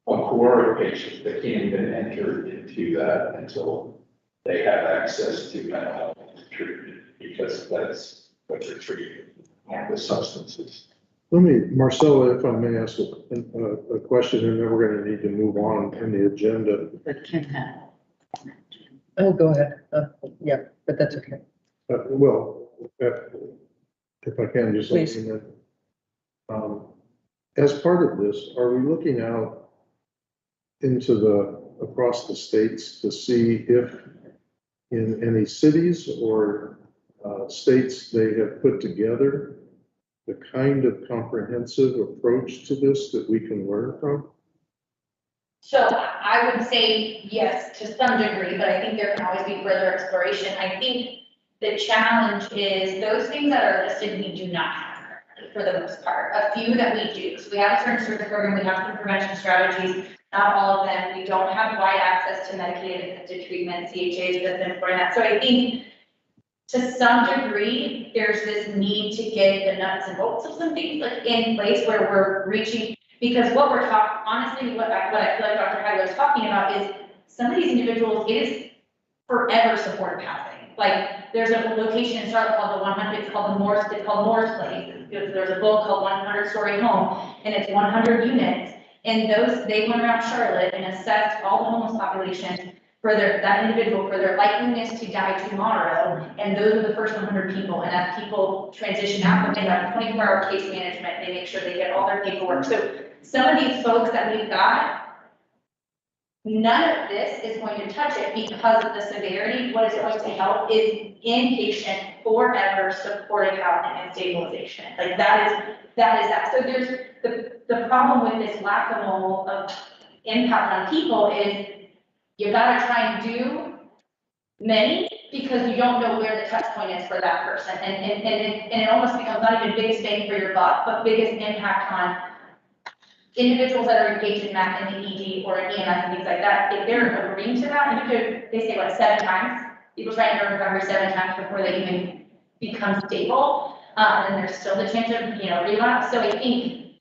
a core of patients that can't even enter into that until they have access to mental health treatment, because that's what they're treating with substances. Let me, Marcella, if I may ask a question, and then we're going to need to move on in the agenda. But Kim had. Oh, go ahead. Yeah, but that's okay. If I can, just let me know. As part of this, are we looking out into the across the states to see if in any cities or states they have put together the kind of comprehensive approach to this that we can learn from? So I would say yes, to some degree, but I think there can always be further exploration. I think the challenge is those things that are listed, we do not have for the most part. A few that we do. So we have a certain service program, we have some prevention strategies, not all of them. We don't have wide access to Medicaid assisted treatment, CHAs that's important. That. So I think to some degree, there's this need to get the nuts and bolts of some things like in place where we're reaching, because what we're talking, honestly, what I feel like Dr. Heiler is talking about is some of these individuals, it is forever supportive housing. Like there's a location in Charlotte called the 100, it's called Moore's Place. There's a book called 100-Story Home, and it's 100 units. And they went around Charlotte and assessed all the homeless population for that individual, for their likeliness to die tomorrow. And those are the first 100 people. And as people transition out, they have 24-hour case management. They make sure they get all their paperwork. So some of these folks that we've got, none of this is going to touch it because of the severity. What is going to help is inpatient, forever supportive housing and stabilization. Like that is that. So there's the problem with this whack-a-mole of impact on people is you gotta try and do many because you don't know where the touch point is for that person. And it almost becomes not even biggest bang for your buck, but biggest impact on individuals that are engaged in MAC and the ED or in EMS and things like that. If they're agreeing to that, and they say what, 7 times? People try to recovery 7 times before they even become stable. And there's still the chance of, relapse. So I think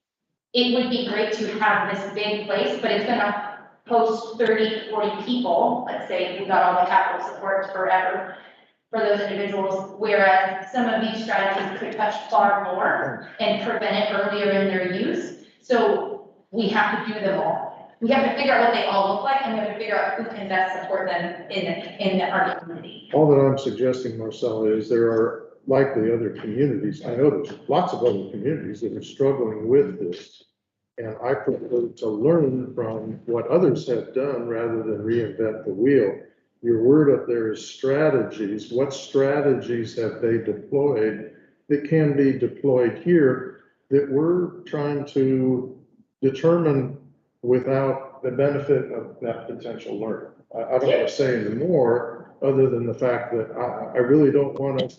it would be great to have this big place, but it's gonna host 30, 40 people. Let's say we got all the capital support forever for those individuals, whereas some of these strategies could touch far more and prevent it earlier in their use. So we have to do them all. We have to figure out what they all look like, and we have to figure out who can best support them in our community. All that I'm suggesting, Marcella, is there are likely other communities. I know there's lots of other communities that are struggling with this. And I prefer to learn from what others have done rather than reinvent the wheel. Your word up there is strategies. What strategies have they deployed that can be deployed here that we're trying to determine without the benefit of that potential learning? I don't want to say any more other than the fact that I really don't want to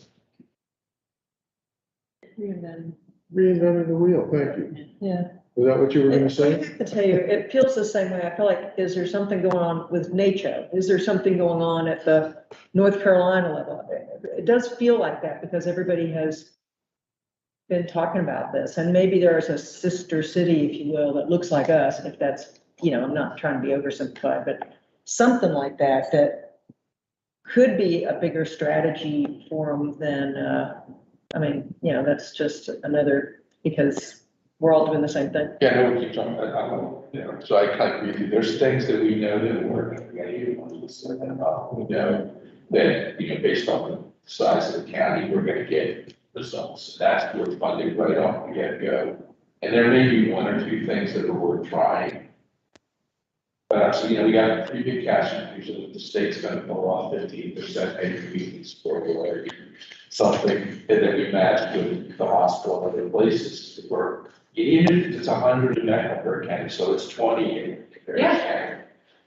reinventing the wheel. Thank you. Yeah. Is that what you were going to I say? have to tell you, it feels the same way. I feel like, is there something going on with NACHO? Is there something going on at the North Carolina level? It does feel like that because everybody has been talking about this. And maybe there's a sister city, if you will, that looks like us. If that's, I'm not trying to be oversimplified, but something like that, that could be a bigger strategy for them than, that's just another, because we're all doing the same thing. Yeah, I know what you're talking about. So I kind of agree with you. There's things that we know that work. We know that, based on the size of the county, we're going to get results. That's worth funding right off the get-go. And there may be 1 or 2 things that are worth trying. But actually, we got 3 big cash infusions that the state's going to pull off 15%, maybe we can support away something, and then we match with the hospital and other places to work. Even if it's 100 in Mecklenburg County, so it's 20 in Cabarrus County.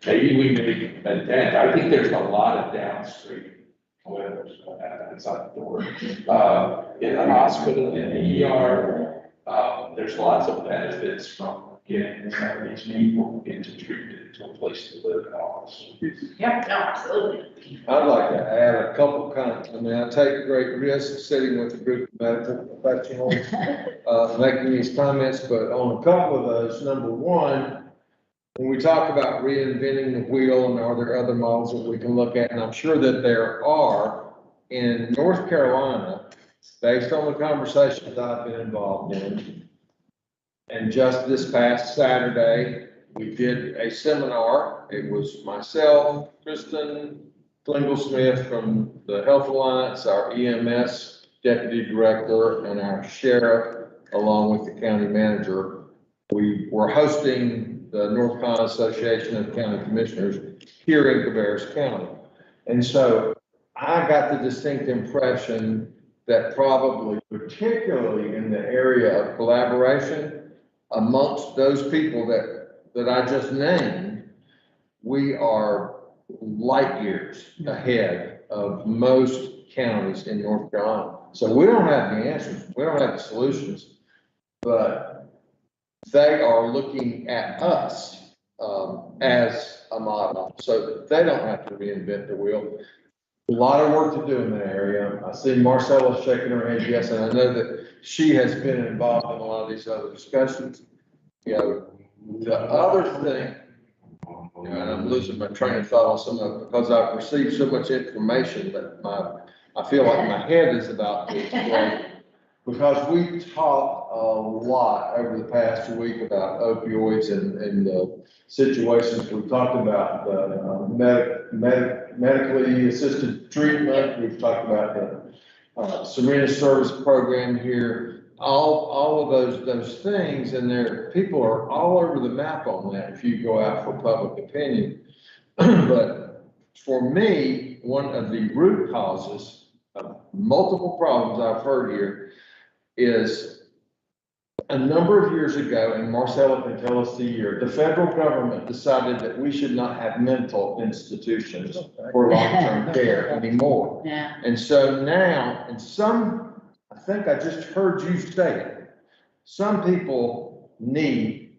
Maybe we make a dent. I think there's a lot of downstream, whatever's going to happen inside the door. In the hospital, in the ER, there's lots of benefits from getting some of these people into treatment, to a place to live and all this. Yeah, no, absolutely. I'd like to add a couple comments. I take great risk sitting with a group of medical professionals, making these comments, but on a couple of those, number one, when we talk about reinventing the wheel, and are there other models that we can look at, and I'm sure that there are, in North Carolina, based on the conversations I've been involved in, and just this past Saturday, we did a seminar. It was myself, Kristen Klingle-Smith from the Health Alliance, our EMS Deputy Director, and our Sheriff, along with the County Manager. We were hosting the North Carolina Association of County Commissioners here in Cabarrus County. And so I got the distinct impression that probably, particularly in the area of collaboration amongst those people that I just named, we are light years ahead of most counties in North Carolina. So we don't have the answers, we don't have the solutions, but they are looking at us as a model, so that they don't have to reinvent the wheel. A lot of work to do in that area. I see Marcella shaking her head yes, and I know that she has been involved in a lot of these other discussions. You know, the other thing, you know, and I'm losing my train of thought on some of it because I've received so much information that I feel like my head is about to explode. Because we talked a lot over the past week about opioids and the situations. We've talked about the medically assisted treatment. We've talked about the Serena service program here. All of those things, and people are all over the map on that if you go out for public opinion. But for me, one of the root causes of multiple problems I've heard here is a number of years ago, and Marcella can tell us the year, the federal government decided that we should not have mental institutions for long-term care anymore. Yeah. And so now, I think I just heard you say it, some people need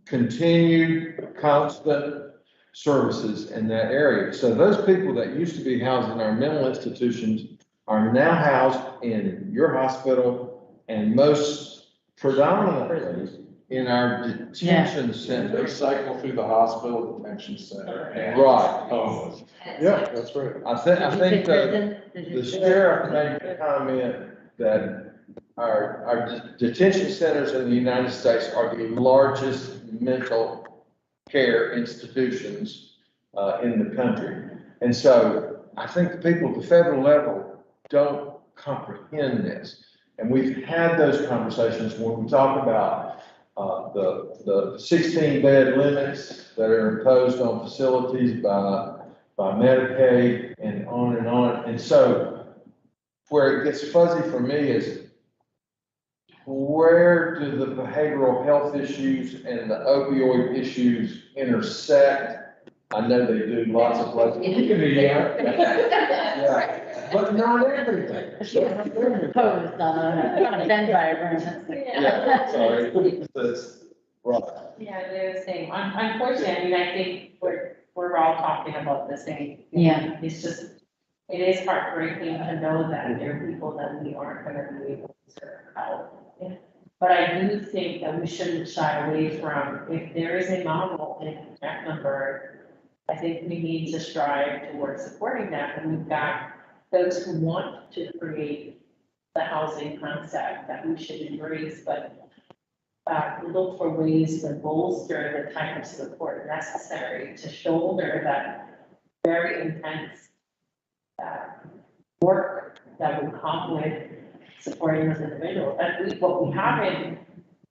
continued, constant services in that area. So those people that used to be housed in our mental institutions are now housed in your hospital and most predominantly in our detention They center. cycle through the hospital detention center. and Right. homeless. Yeah, that's right. I think the sheriff made the comment that our detention centers in the United States are the largest mental care institutions in the country. And so I think the people at the federal level don't comprehend this. And we've had those conversations when we talk about the 16-bed limits that are imposed on facilities by Medicaid and on and on. And so where it gets fuzzy for me is where do the behavioral health issues and the opioid issues intersect? I know they do lots of places. Yeah. But not everything. Posed on a Venn diagram. Yeah, sorry. That's right. Yeah, they're the same. Unfortunately, I mean, I think we're all talking about the same. Yeah. It's just, it is heartbreaking to know that there are people that we aren't gonna be able to serve out. But I do think that we shouldn't shy away from, if there is a model in Mecklenburg, I think we need to strive towards supporting that. And we've got those who want to create the housing concept that we should embrace, but look for ways to bolster the type of support necessary to shoulder that very intense work that will come with supporting those individuals. And what we haven't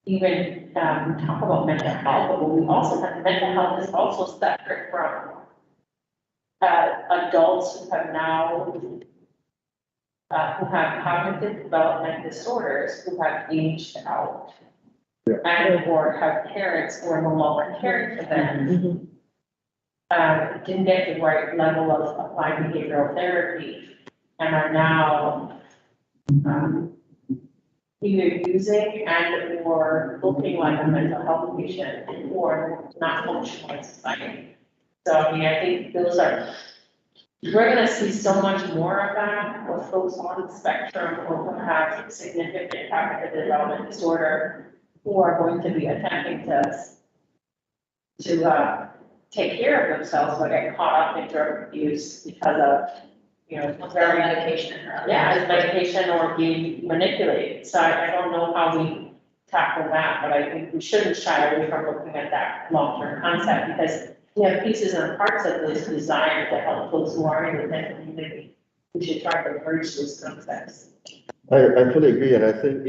even, we talk about mental health, but what we also have, mental health is also separate from adults who have now, who have cognitive development disorders, who have aged out. And or have parents who are no longer caring for them. Didn't get the right level of applied behavioral therapy and are now either using and or looking like a mental health patient or not functional in society. So I mean, I think those are, we're gonna see so much more of that with folks on the spectrum or who have significant cognitive development disorder who are going to be attempting to take care of themselves but get caught up in drug use because of, you know, Their medication. yeah, medication or being manipulated. So I don't know how we tackle that, but I think we shouldn't shy away from looking at that long-term concept because we have pieces and parts of this designed to help those who are in the mental community. We should try to merge those concepts. I fully agree, and I think,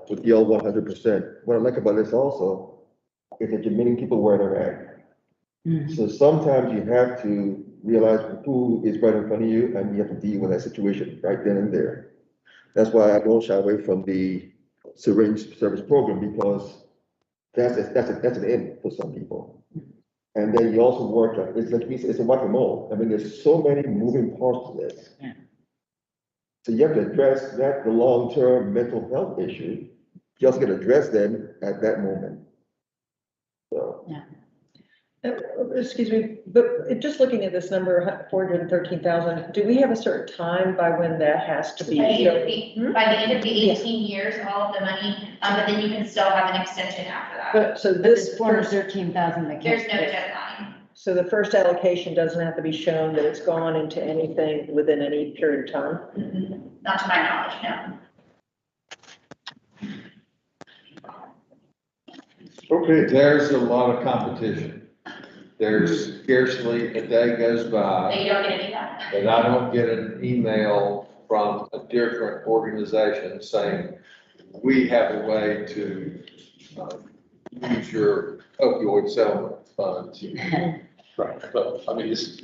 with the all 100%, what I like about this also, is that you're meeting people where they're at. Mhm. So sometimes you have to realize who is right in front of you and you have to deal with that situation right then and there. That's why I don't shy away from the syringe service program because that's an end for some people. And then you also work, it's like, it's a whack-a-mole. I mean, there's so many moving parts to this. Yeah. So you have to address the long-term mental health issue. You also got to address them at that moment. So. Excuse me, but just looking at this number, 413,000, do we have a certain time by when that has to be? By the end of the 18 years, all of the money, but then you can still have an extension after that. But, so But this this 413,000 that There's can't. no deadline. So the first allocation doesn't have to be shown that it's gone into anything within any period of time? Not to my knowledge, no. Okay, There's a lot of competition. There's scarcely a day goes So by you don't get any of that. that I don't get an email from a different organization saying, we have a way to use your opioid settlement funds. Right, but I mean, this,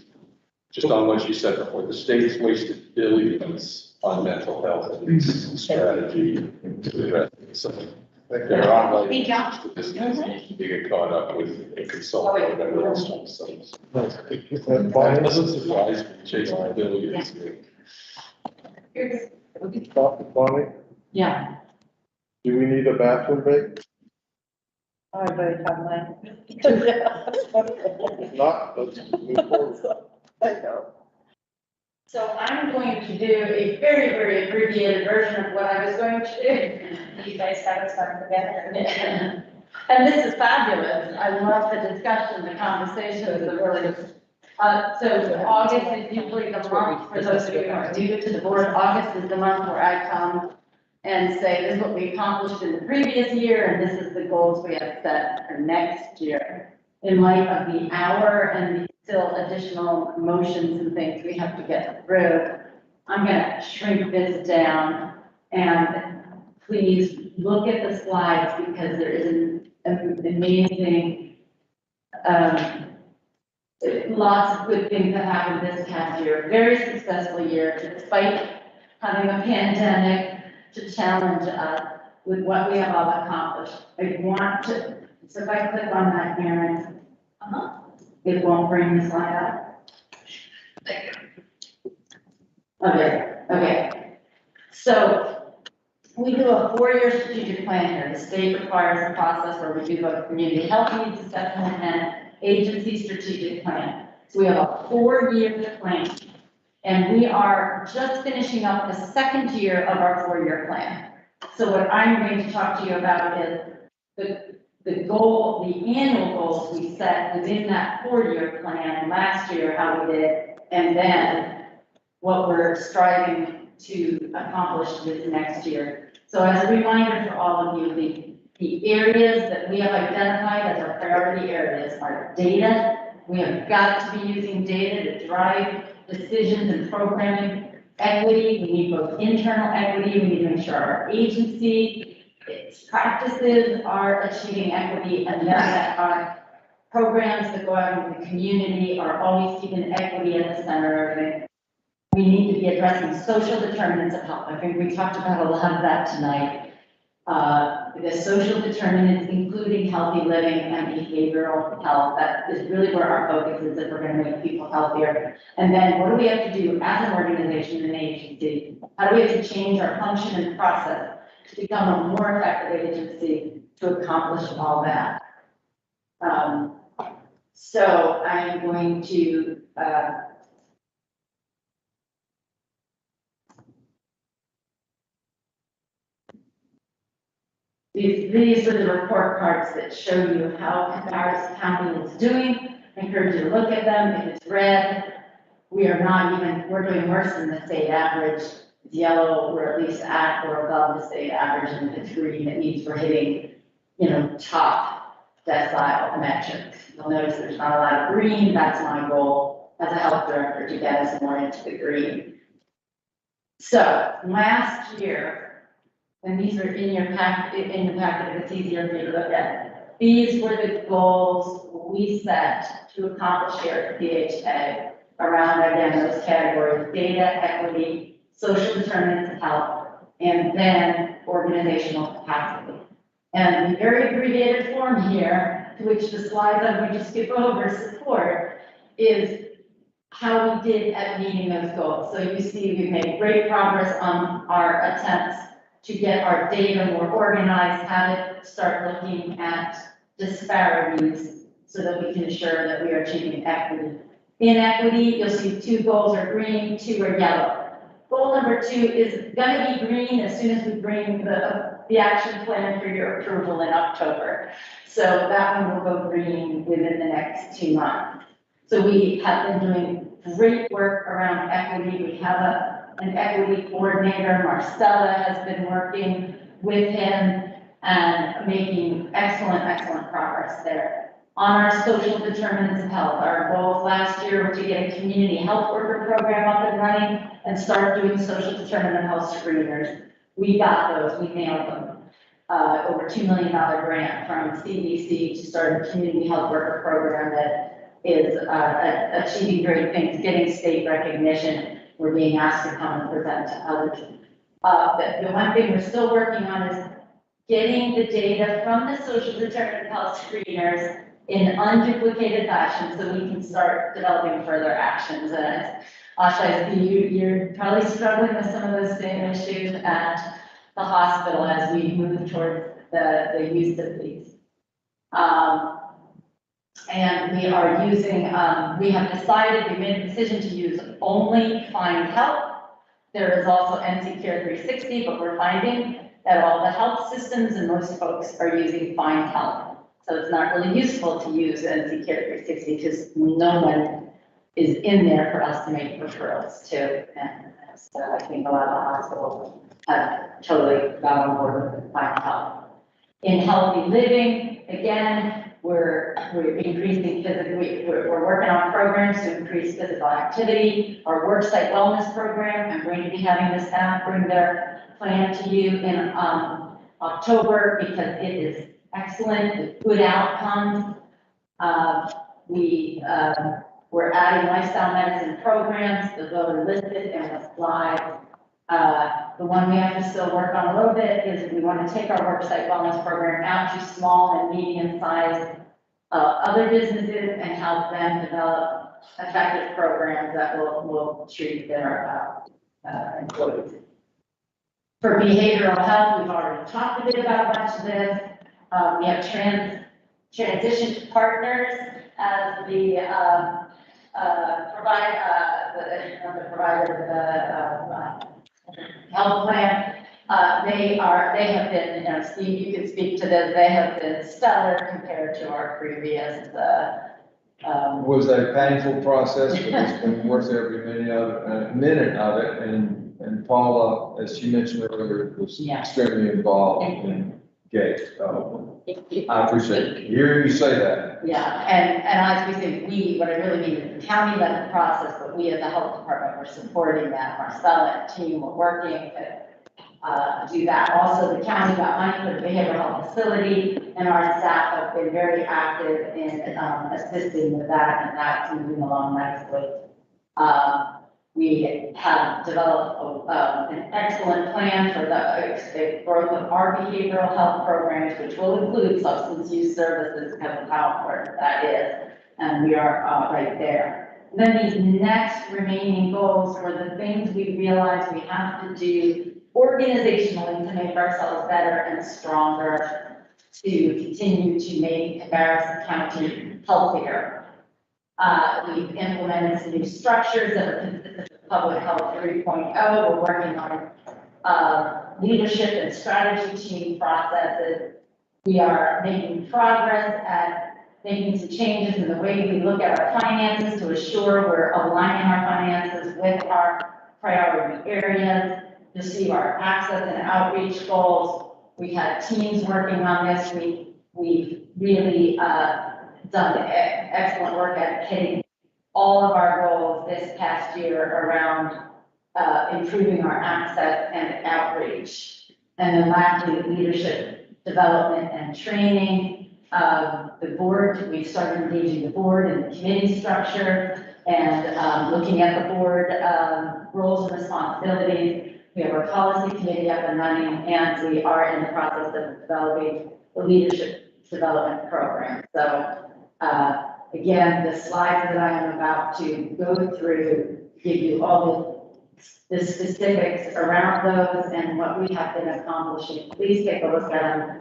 just on what you said before, the state's wasted billions on mental health and strategy to address it. So there are like, Hey, John. this needs to get caught up with a consultant or whatever else. So it doesn't surprise me chasing billions. Bonnie, Yeah. do we need a bathroom break? Oh, everybody have mine. If not, let's move forward. I know. So I'm going to do a very, very abbreviated version of what I was going to do. You guys have it stuck together. And this is fabulous. I love the discussion, the conversations, the really. So August is usually the month, for those of you who are new to the board, August is the month where I come and say, this is what we accomplished in the previous year, and this is the goals we have set for next year. In light of the hour and the still additional motions and things we have to get through, I'm gonna shrink this down, and please look at the slides because there is an amazing, lots of good things that happened this past year. Very successful year, despite having a pandemic to challenge us with what we have all accomplished. I want to, so if I click on that, Aaron, it won't bring the slide up. Okay. So we do a 4-year strategic plan here. The state requires a process where we do both community health needs assessment and agency strategic plan. So we have a 4-year plan. And we are just finishing up the second year of our 4-year plan. So what I'm going to talk to you about is the goal, the annual goals we set within that 4-year plan last year, how we did, and then what we're striving to accomplish this next year. So as a reminder for all of you, the areas that we have identified as our priority areas are data. We have got to be using data to drive decisions and programming. Equity, we need both internal equity, we need to make sure our agency, its practices are achieving equity, and then that our programs that go out into the community are always keeping equity at the center of it. We need to be addressing social determinants of health. I think we talked about a lot of that tonight. The social determinants, including healthy living and behavioral health, that is really where our focus is if we're going to make people healthier. And then what do we have to do as an organization and agency? How do we have to change our function and process to become a more effective agency to accomplish all that? So I am going to These are the report cards that show you how Cabarrus County is doing. I encourage you to look at them. If it's red, we're doing worse than the state average. If it's yellow, we're at least at or above the state average, and if it's green, it means we're hitting, top decile metrics. You'll notice there's not a lot of green. That's my goal as a health director, to get us more into the green. So last year, and these are in your packet, if it's easier for you to look at. these were the goals we set to accomplish here at DHA around, again, those categories: data, equity, social determinants of health, and then organizational capacity. And the very abbreviated form here, to which the slides I'm going to skip over support, is how we did at meeting those goals. So you see we've made great progress on our attempts to get our data more organized, have it start looking at disparities so that we can ensure that we are achieving equity. In equity, you'll see 2 goals are green, 2 are yellow. Goal number 2 is gonna be green as soon as we bring the action plan for your approval in October. So that one will go green within the next 2 months. So we have been doing great work around equity. We have an equity coordinator. Marcella has been working with him and making excellent progress there. On our social determinants of health, our goals last year were to get a community health worker program up and running and start doing social determinant of health screeners. We got those, we nailed them. Over $2 million grant from CDC to start a community health worker program that is achieving great things, getting state recognition. We're being asked to come and present to others. The one thing we're still working on is getting the data from the social determinant of health screeners in unduplicated fashion so we can start developing further actions. And Asha, I see you're probably struggling with some of those same issues at the hospital as we move towards the use of these. And we are using, we have decided, we made a decision to use only Find Help. There is also NC Care 360, but we're finding that all the health systems and most folks are using Find Help. So it's not really useful to use NC Care 360 because no one is in there for us to make referrals to. And so I think a lot of the hospitals have totally got on board with Find Help. In healthy living, again, we're increasing we're working on programs to increase physical activity. Our Worksite wellness program, I'm going to be having the staff bring their plan to you in October because it is excellent with good outcomes. We're adding lifestyle medicine programs that are listed in the slide. The one we have to still work on a little bit is we want to take our Worksite wellness program out to small and medium-sized other businesses and help them develop effective programs that will treat their employees. For behavioral health, we've already talked a bit about a bunch of this. We have transition partners as the provider of the health plan. They have been, Steve, you can speak to this, they have been stellar compared to our previous, Was a painful process, but it's been worth every minute of it, and Paula, as she mentioned earlier, was extremely involved and engaged. I appreciate hearing you say that. Yeah, and as we say, what I really mean is the county led the process, but we as the health department were supporting that. Marcella and team were working to do that. Also, the county got money for the behavioral health facility, and our staff have been very active in assisting with that, and that's moving along nicely. We have developed an excellent plan for the growth of our behavioral health programs, which will include substance use services, because of how important that is, and we are right there. And then these next remaining goals were the things we realized we have to do organizationally to make ourselves better and stronger to continue to make Cabarrus County healthier. We've implemented some new structures that are consistent with Public Health 3.0. We're working on leadership and strategy team processes. We are making progress at making some changes in the way we look at our finances to assure we're aligning our finances with our priority areas. You'll see our access and outreach goals. We had teams working on this. We've really done excellent work at hitting all of our goals this past year around improving our access and outreach. And then lastly, leadership development and training. The board, we started engaging the board and the committee structure and looking at the board roles and responsibilities. We have our policy committee up and running, and we are in the process of developing the leadership development program. So again, the slides that I am about to go through give you all the specifics around those and what we have been accomplishing. Please take a look at them.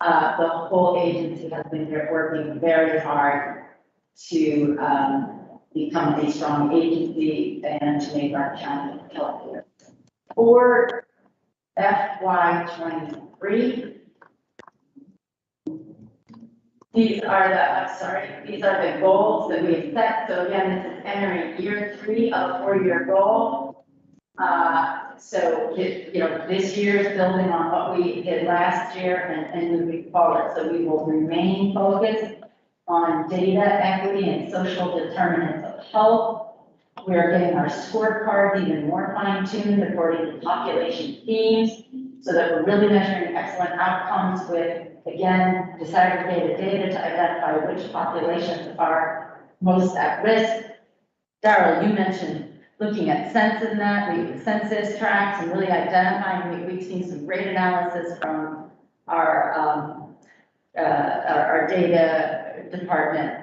The whole agency has been working very hard to become a strong agency and to make our county healthier. For FY23, these are the goals that we have set. So again, this is entering year 3 of a 4-year goal. So, this year is building on what we did last year and moving forward. So we will remain focused on data, equity, and social determinants of health. We are getting our scorecards even more fine-tuned according to population themes, so that we're really measuring excellent outcomes with, again, disaggregated data to identify which populations are most at risk. Darryl, you mentioned looking at census tracts and really identifying, we've seen some great analysis from our data department,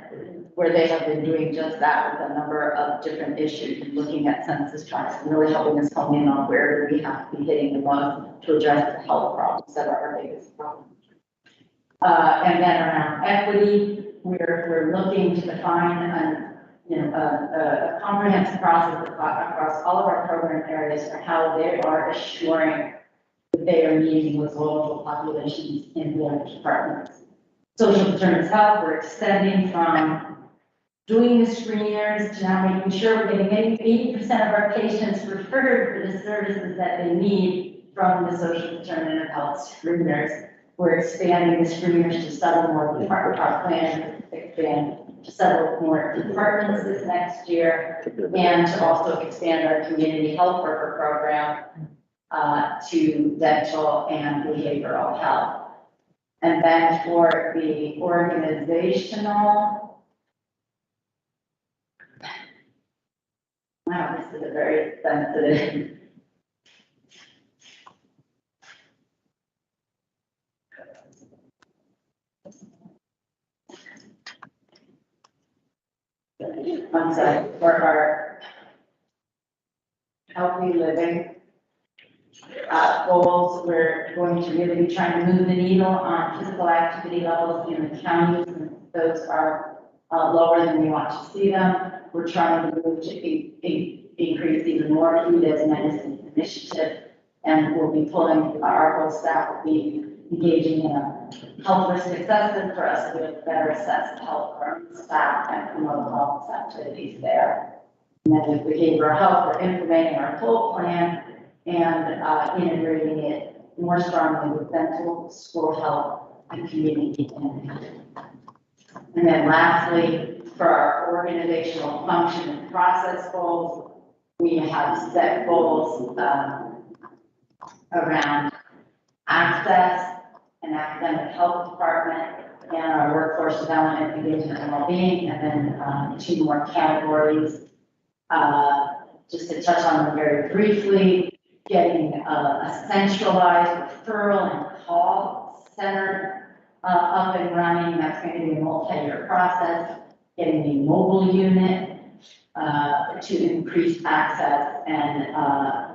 where they have been doing just that with a number of different issues, looking at census tracts and really helping us hone in on where we have to be hitting the most to address the health problems that are our biggest problems. And then around equity, we're looking to define a comprehensive process across all of our program areas for how they are assuring that they are meeting with vulnerable populations in their departments. Social determinants of health, we're extending from doing the screeners to now making sure we're getting 80% of our patients referred for the services that they need from the social determinant of health screeners. We're expanding the screeners to several more departments. Our plan is to expand to several more departments this next year, and to also expand our community health worker program to dental and behavioral health. And then for the organizational, wow, this is a very sensitive. I'm sorry, for our healthy living goals, we're going to really be trying to move the needle on physical activity levels in the counties, and those are lower than we want to see them. We're trying to move to increase even more food as medicine initiative, and we'll be pulling, our whole staff will be engaging in a health risk assessment for us to be able to better assess the health of our staff and promote wellness activities there. And then with behavioral health, we're implementing our full plan and integrating it more strongly with dental, school health, and community health. And then lastly, for our organizational function and process goals, we have set goals around access and academic health department and our workforce development, engagement, and well-being, and then 2 more categories. Just to touch on them very briefly, getting a centralized referral and call center up and running. That's going to be a multi-year process. Getting a mobile unit to increase access and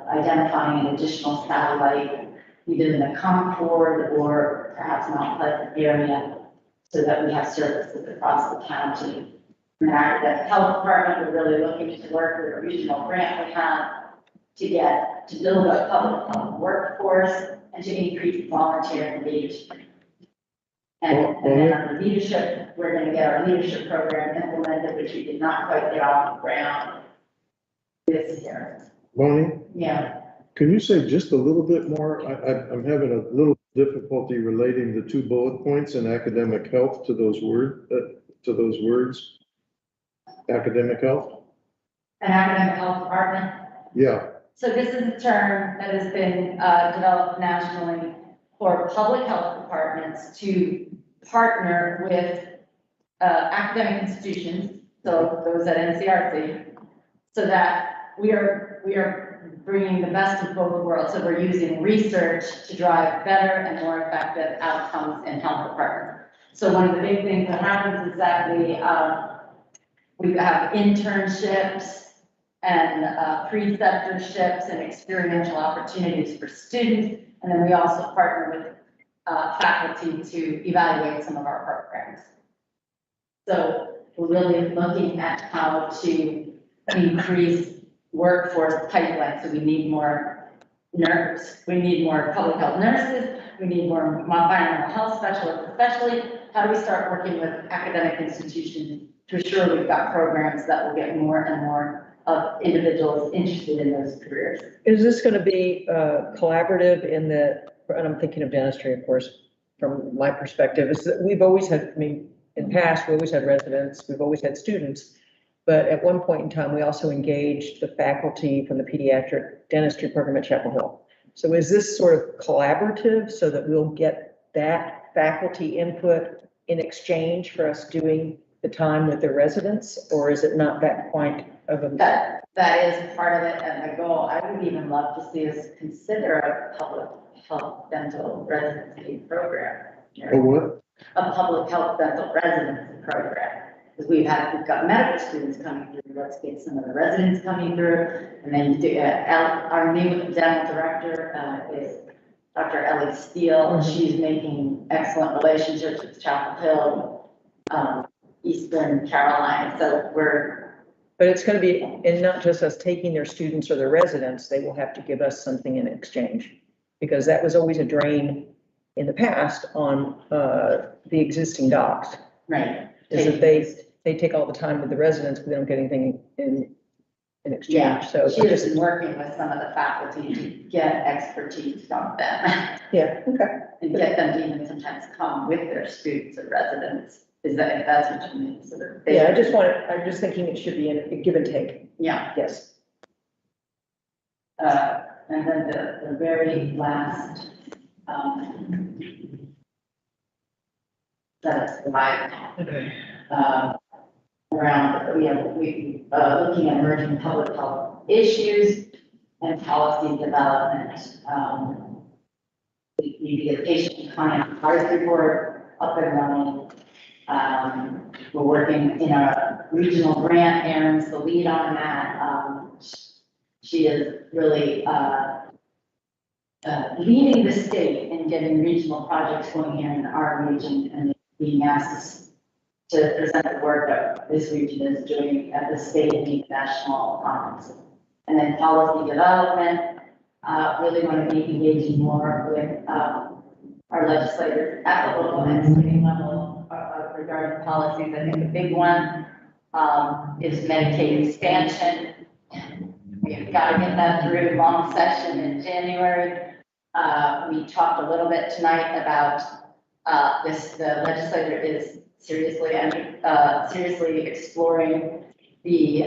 identifying an additional satellite, either in the Concord or perhaps Mount Pleasant area, so that we have services across the county. In the academic health department, we're really looking to work with a regional grant we have to build a public health workforce and to increase volunteer engagement. And then on the leadership, we're going to get our leadership program implemented, which we did not quite get off the ground this year. Bonnie, Yeah. can you say just a little bit more? I'm having a little difficulty relating the 2 bullet points in academic health to those words. Academic health? An academic health department. Yeah. So this is a term that has been developed nationally for public health departments to partner with academic institutions, so those at NCRC, so that we are bringing the best of both worlds. So we're using research to drive better and more effective outcomes in health departments. So one of the big things that happens is that we have internships and preceptorships and experiential opportunities for students. And then we also partner with faculty to evaluate some of our programs. So we're really looking at how to increase workforce pipeline. So we need more nurses, we need more public health nurses, we need more environmental health specialists, especially how do we start working with academic institutions to ensure we've got programs that will get more and more of individuals interested in those careers. Is this going to be collaborative in the, and I'm thinking of dentistry, of course, from my perspective, is that we've always had, I mean, in the past, we always had residents, we've always had students, but at one point in time, we also engaged the faculty from the pediatric dentistry program at Chapel Hill. So is this sort of collaborative so that we'll get that faculty input in exchange for us doing the time with the residents, or is it not that quite of a? That is part of it, and the goal, I would even love to see us consider a public health dental residency program. A what? A public health dental residency program. Because we've got medical students coming through, let's get some of the residents coming through, and then our new dental director is Dr. Ellie Steele. She's making excellent relationships with Chapel Hill, Eastern Carolina, so But it's going to be, and not just us taking their students or their residents, they will have to give us something in exchange. Because that was always a drain in the past on the existing docs. Right. Is that they take all the time with the residents, but they don't get anything in exchange. Yeah, So she has been working with some of the faculty to get expertise from them. Yeah, okay. And get them to even sometimes come with their students or residents, if that's what you mean, so that they. Yeah, I'm just thinking it should be a give and take. Yeah. Yes. And then the very last, that's slide. Okay. Around, we looking at emerging public health issues and policy development. We need to get patient and client advisory board up and running. We're working in a regional grant. Erin's the lead on that. She is really leading the state in getting regional projects going here in our region and being asked to present the work that this region is doing at the state and international conferences. And then policy development, really want to be engaging more with our legislators at the local and state level regarding policies. I think the big one is Medicaid expansion. We've got to get that through long session in January. We talked a little bit tonight about the legislator is seriously exploring the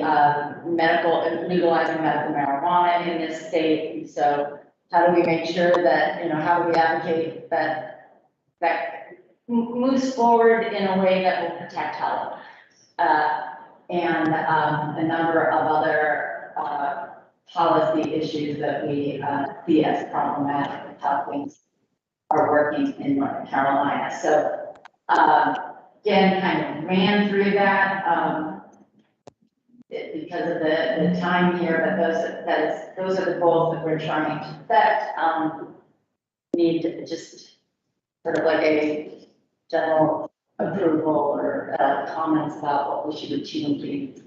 legalizing medical marijuana in this state. And so how do we make sure that, how do we advocate that moves forward in a way that will protect health? And a number of other policy issues that we see as problematic with how things are working in North Carolina. So again, kind of ran through that because of the time here, but those are the goals that we're trying to set. Need to just sort of like a general approval or comments about what we should achieve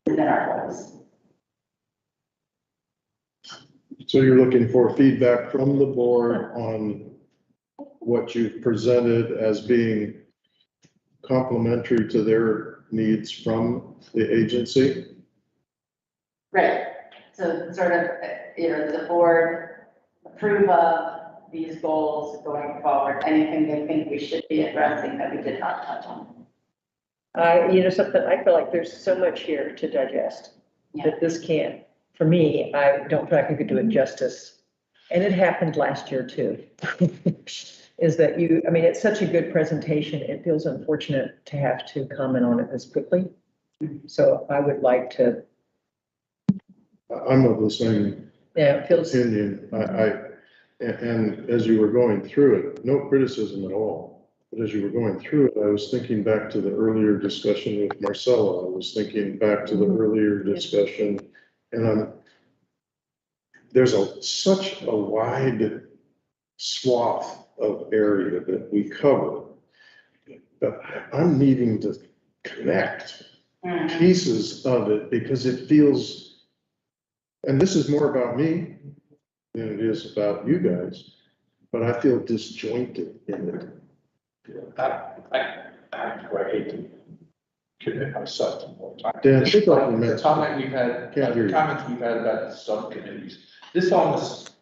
within our goals. So you're looking for feedback from the board on what you've presented as being complementary to their needs from the agency? Right. So sort of, the board approve of these goals going forward, anything they think we should be addressing that we did not touch on. Something, I feel like there's so much here to digest that this can't, for me, I don't feel like I could do it justice. And it happened last year too. is that you, I mean, it's such a good presentation. It feels unfortunate to have to comment on it this quickly. So I would like to, I'm of the same yeah, it feels, opinion. And as you were going through it, no criticism at all. But as you were going through it, I was thinking back to the earlier discussion with Marcella. I was thinking back to the earlier discussion, and there's such a wide swath of area that we cover. But I'm needing to connect pieces of it because it feels, and this is more about me than it is about you guys, but I feel disjointed in it. I hate to commit myself to more time. Dan, This think is like like the that. comment we've had, Can't hear the you. comments we've had about the subcommittees, this almost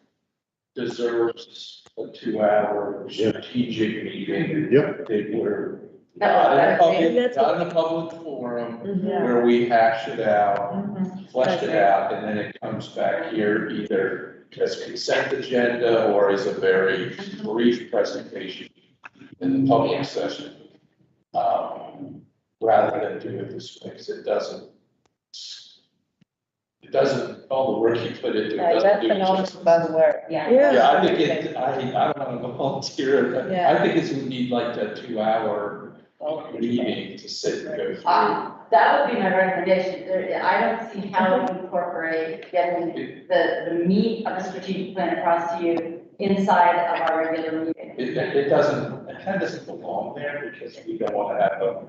deserves a 2-hour strategic meeting. Yep. That we're That's not what I in a public, not in a public forum, Mhm. where we hash it out, Mhm. flesh it out, and then it comes back here either as consent agenda or as a very brief presentation in the public session. Rather than do it this way, because it doesn't, all the work you put into it doesn't That's do the it knowledge justice. by the word, yeah. Yeah. Yeah, I think I don't want to volunteer, but Yeah. I think we need like a 2-hour meeting to sit and go through. That would be my recommendation. I don't see how to incorporate getting the meat of the strategic plan across to you inside of our regular meeting. It kind of doesn't belong there because we don't want to have a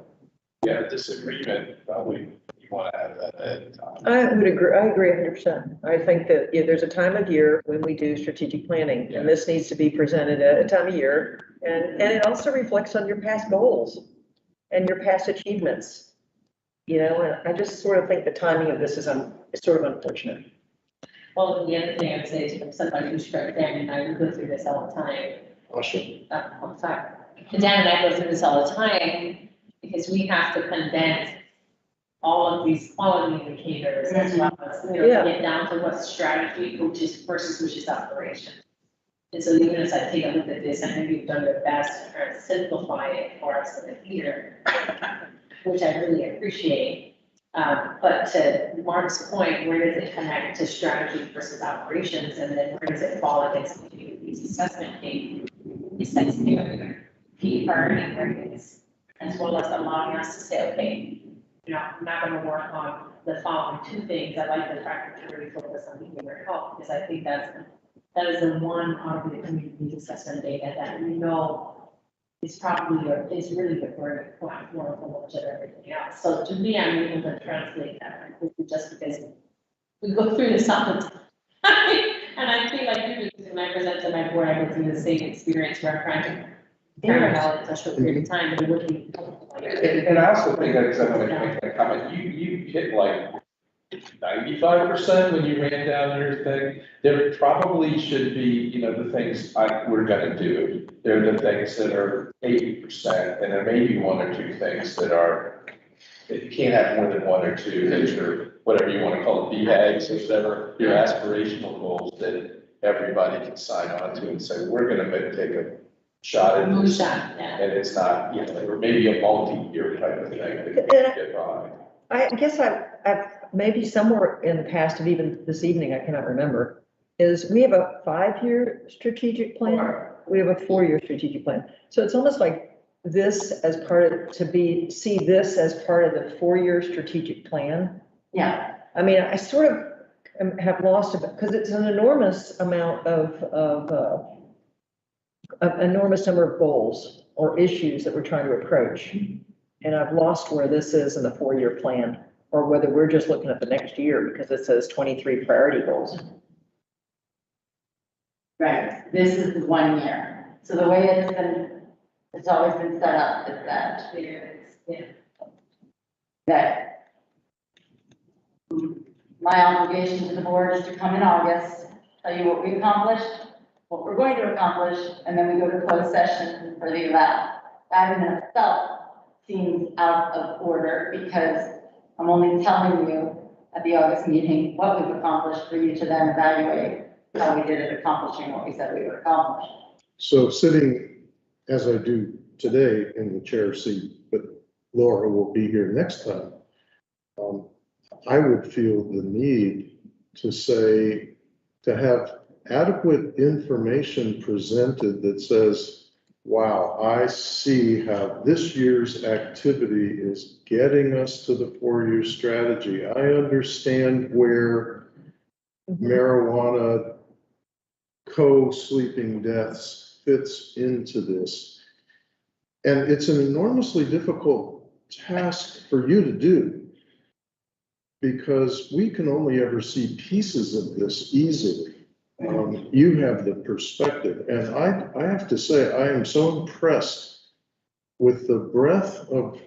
disagreement, but we want to have that at a time. I would agree, I agree 100%. I think that, yeah, there's a time of year when we do strategic planning, and this needs to be presented at a time of year. And it also reflects on your past goals and your past achievements. You know, and I just sort of think the timing of this is sort of unfortunate. Well, the other thing I would say is from somebody who's Dan and I go through this all the time. Awesome. I'm sorry. And Dan and I go through this all the time because we have to condense all of these quality indicators as well as, you know, Yeah. get down to what strategy, which is operation. And so even as I take a look at this, I think you've done your best to try to simplify it for us in the theater, which I really appreciate. But to Mark's point, where does it connect to strategy versus operations? And then where does it fall against these assessment key priority areas, as well as allowing us to say, okay, you know, I'm not gonna work on the following two things. I like the fact that you really focus on behavioral health, because I think that is the one out of the community needs assessment data that we know is probably, is really the burning platform for much of everything else. So to me, I'm able to translate that just because we go through this all the time. And I feel like you do, when I present to my board, I go through the same experience where I'm trying to carry it out in a short period of time, but it would be. And I also think that, because I want to make that comment, you hit like 95% when you ran down your thing. There probably should be, you know, the things we're gonna do. They're the things that are 80%, and there may be one or two things that are, you can't have more than one or two that are, whatever you want to call it, BHAGs or whatever, your aspirational goals that everybody can sign on to and say, we're gonna take a shot at this. And it's not, you know, or maybe a multi-year type of thing that you can get by. I guess I've maybe somewhere in the past, and even this evening, I cannot remember, is we have a 5-year strategic plan. We have a 4-year strategic plan. So it's almost like this as part of, see this as part of the 4-year strategic plan. Yeah. I mean, I sort of have lost it because it's an enormous amount of an enormous number of goals or issues that we're trying to approach. And I've lost where this is in the 4-year plan, or whether we're just looking at the next year because it says 23 priority goals. Right, this is the 1 year. So the way it's always been set up is that my obligation to the board is to come in August, tell you what we accomplished, what we're going to accomplish, and then we go to closed session for the eval. That in itself seems out of order because I'm only telling you at the August meeting what we've accomplished for you to then evaluate how we did at accomplishing what we said we would accomplish. So sitting as I do today in the chair seat, but Laura will be here next time, I would feel the need to say, to have adequate information presented that says, wow, I see how this year's activity is getting us to the 4-year strategy. I understand where marijuana co-sleeping deaths fits into this. And it's an enormously difficult task for you to do, because we can only ever see pieces of this easily. You have the perspective, and I have to say, I am so impressed with the breadth of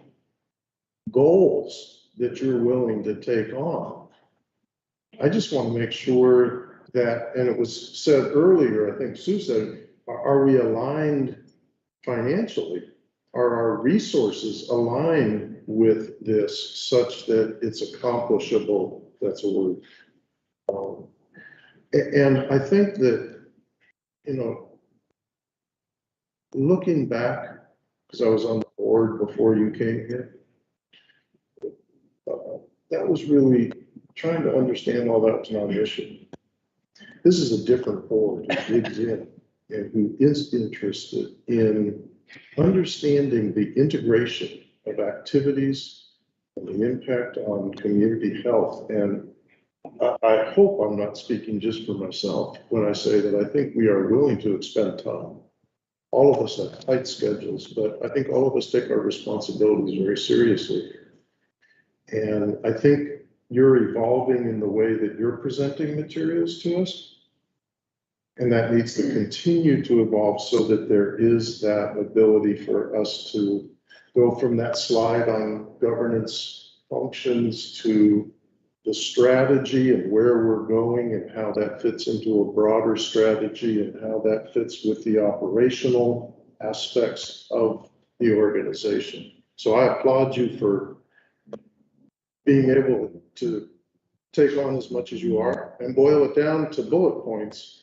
goals that you're willing to take on. I just want to make sure that, and it was said earlier, I think Sue said, are we aligned financially? Are our resources aligned with this such that it's accomplishable? That's a word. And I think that, you know, looking back, because I was on the board before you came here, that was really trying to understand all that was not an issue. This is a different board who digs in and who is interested in understanding the integration of activities and the impact on community health. And I hope I'm not speaking just for myself when I say that I think we are willing to expend time. All of us have tight schedules, but I think all of us take our responsibilities very seriously. And I think you're evolving in the way that you're presenting materials to us. And that needs to continue to evolve so that there is that ability for us to go from that slide on governance functions to the strategy and where we're going and how that fits into a broader strategy and how that fits with the operational aspects of the organization. So I applaud you for being able to take on as much as you are and boil it down to bullet points.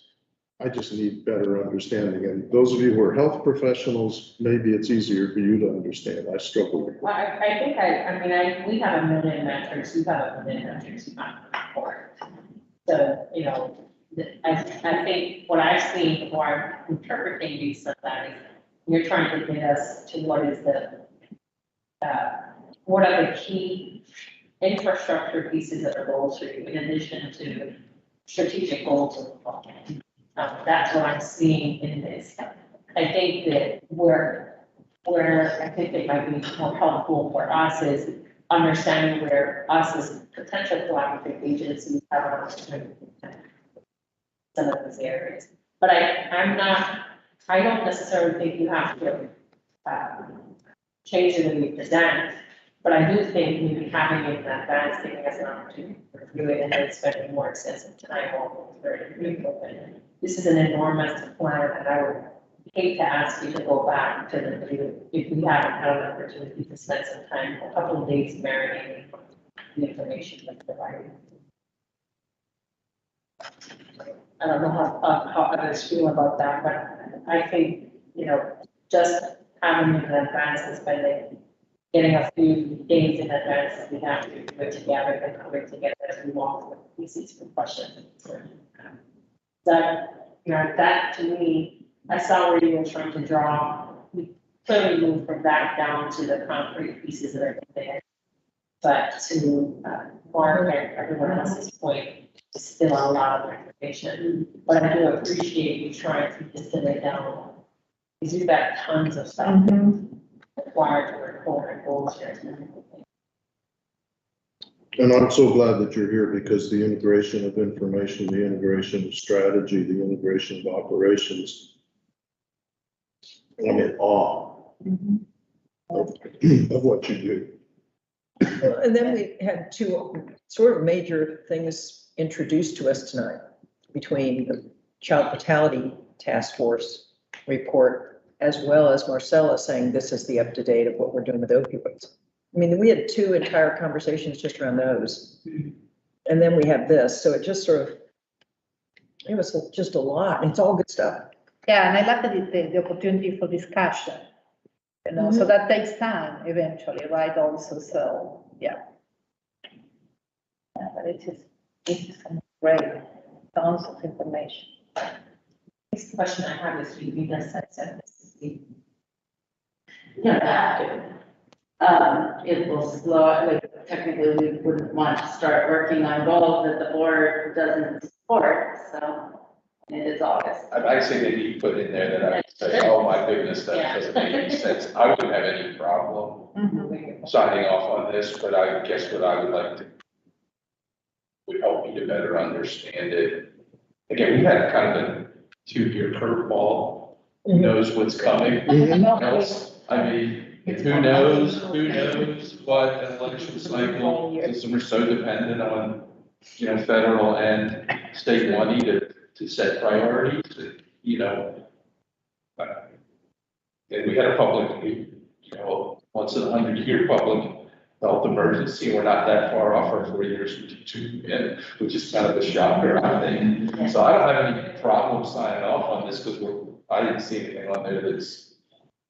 I just need better understanding. And those of you who are health professionals, maybe it's easier for you to understand. I struggle with it. Well, I think we have a million metrics, you have a million metrics in my report. So, you know, I think what I've seen before I'm interpreting these sometimes, you're trying to get us to what is what are the key infrastructure pieces that are goals for you in addition to strategic goals of the plan. That's what I'm seeing in this. I think that where I think it might be more helpful for us is understanding where us as potential collaborative agencies have an opportunity in some of these areas. But I don't necessarily think you have to change the way you present, but I do think maybe having it in advance, giving us an opportunity to review it and then spending more extensive time on it, very critical. This is an enormous plan, and I would hate to ask you to go back to the review if we haven't had an opportunity to spend some time, a couple of days marinating the information that's provided. I don't know how others feel about that, but I think, you know, just having it in advance and getting a few days in advance as we have to do it together and put it together as we walk with pieces for questions. That, you know, that to me, I saw where you were trying to draw. We clearly moved from that down to the concrete pieces that are there. But to Mark and everyone else's point, it's still a lot of information. But I do appreciate you trying to distill it down. Because you've got tons of stuff required to report and goals here. And I'm so glad that you're here because the integration of information, the integration of strategy, the integration of operations, I'm in awe of what you do. And then we had two sort of major things introduced to us tonight between the Child Fatality Task Force report, as well as Marcella saying this is the up-to-date of what we're doing with opioids. I mean, we had two entire conversations just around those. And then we have this, so it just sort of, it was just a lot, and it's all good stuff. Yeah, and I like the opportunity for discussion, you know, so that takes time eventually, right, also, so, yeah. Yeah, but it is great, tons of information. Next question I have is, you just said this. You don't have to. It will slow, like, technically, we wouldn't want to start working on goals that the board doesn't support, so it is August. I say maybe you put in there that I would say, oh my goodness, that doesn't make any sense. I wouldn't have any problem signing off on this, but I guess what I would like to would help you to better understand it. Again, we had kind of a 2-year curveball. Who knows what's coming? Else, I mean, who knows what an election cycle, because we're so dependent on, federal and state money to set priorities, you know. And we had a public, once in a 100-year public health emergency, we're not that far off our 4 years, which is kind of a shocker, I think. So I don't have any problem signing off on this, because I didn't see anything on there that's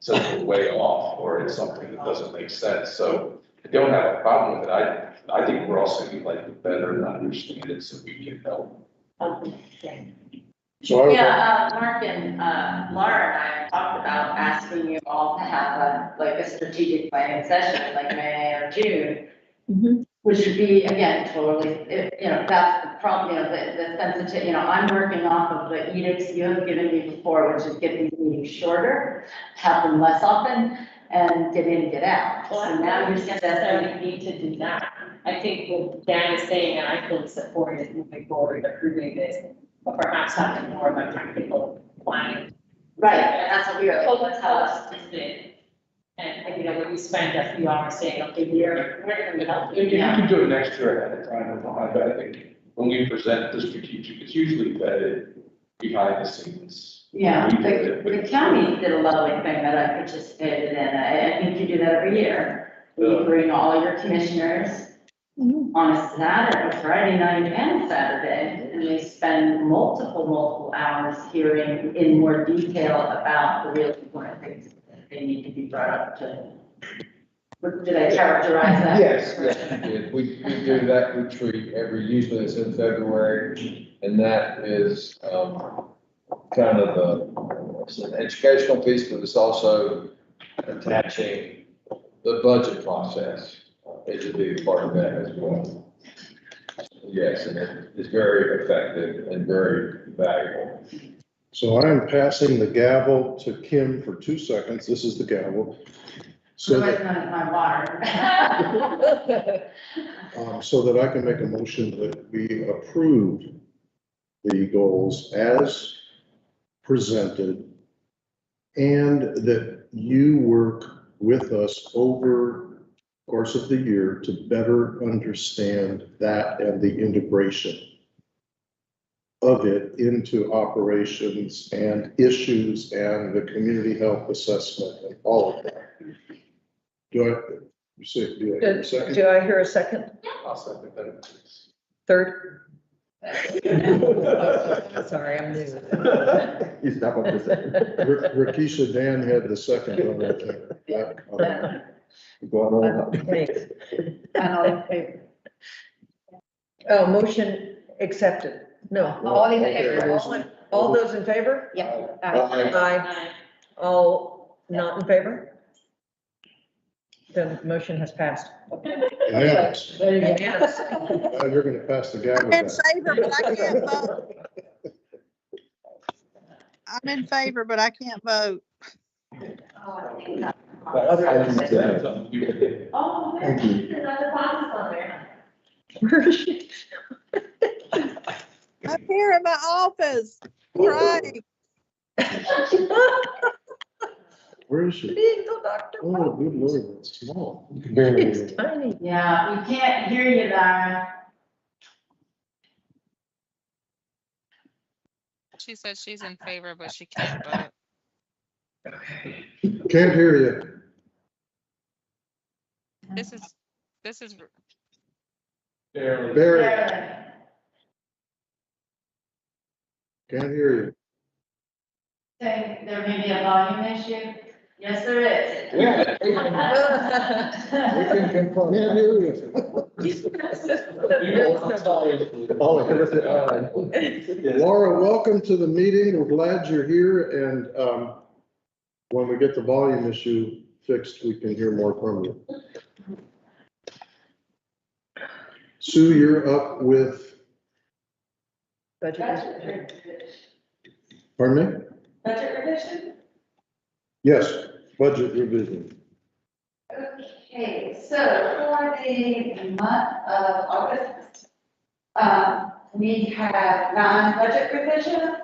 so way off, or it's something that doesn't make sense, so I don't have a problem with it. I think we're also gonna like to better understand it so we can help. So Mark and, Laura and I talked about asking you all to have a strategic planning session, like May or June. Which would be, again, totally, that's the problem, the sensitivity, I'm working off of the edicts you have given me before, which is get these meetings shorter, have them less often, and get in, get out. Well, So now now we you're necessarily need to do that. I think what Dan is saying, and I fully support it moving forward, approving this, but perhaps having more of a tactical planning. right, and that's what we were told to tell us. And, when we spend a few hours saying, okay, we're going to help you. You can do it next year ahead of time, but I think when we present the strategic, it's usually vetted behind the scenes. Yeah, We do it, but- the county did a lovely thing that I participated in. I think you do that every year. You bring all your commissioners on a Saturday, Friday night and Saturday, and they spend multiple hours hearing in more detail about the real important things that they need to be brought up to. Did I characterize that? Yes, you did. We do that retreat usually it's in February, and that is, kind of it's an educational piece, but it's also attaching the budget process. It should be part of that as well. Yes, and it is very effective and very valuable. So I am passing the gavel to Kim for 2 seconds. This is the gavel. So Otherwise that, known as my water. so that I can make a motion that we approve the goals as presented, and that you work with us over the course of the year to better understand that and the integration of it into operations and issues and the community health assessment and all of that. Do I hear a second? Do I hear a second? I'll second that. Third? Sorry, I'm new. You stop on the second. Rakisha, Dan had the second one, I think. Yeah. Go on out. Thanks. And all in favor? Oh, motion accepted. No. All in Okay, favor? All those in favor? Yeah. Aye. All not in favor? The motion has passed. Unanimous. Unanimous. Now you're gonna pass the gavel I'm in back. favor, but I can't vote. I'm in favor, but I can't vote. Oh, Thank you. there's another process on there. Where is she? I'm here in my office, crying. Where is she? Legal Dr. Oh, good Lord, it's small. It's tiny. Yeah, we can't hear you, Dara. She said she's in favor, but she can't vote. Can't hear you. This is Barely. Barry, can't hear you. Saying there may be a volume issue? Yes, there is. Yeah. We can confirm. Yeah, there is. Oh, I said aye. Laura, welcome to the meeting. We're glad you're here, and when we get the volume issue fixed, we can hear more from you. Sue, you're up with, Budget. pardon me? Budget revision? Yes, budget revision. Okay, so for the month of August, we have 9 budget revisions.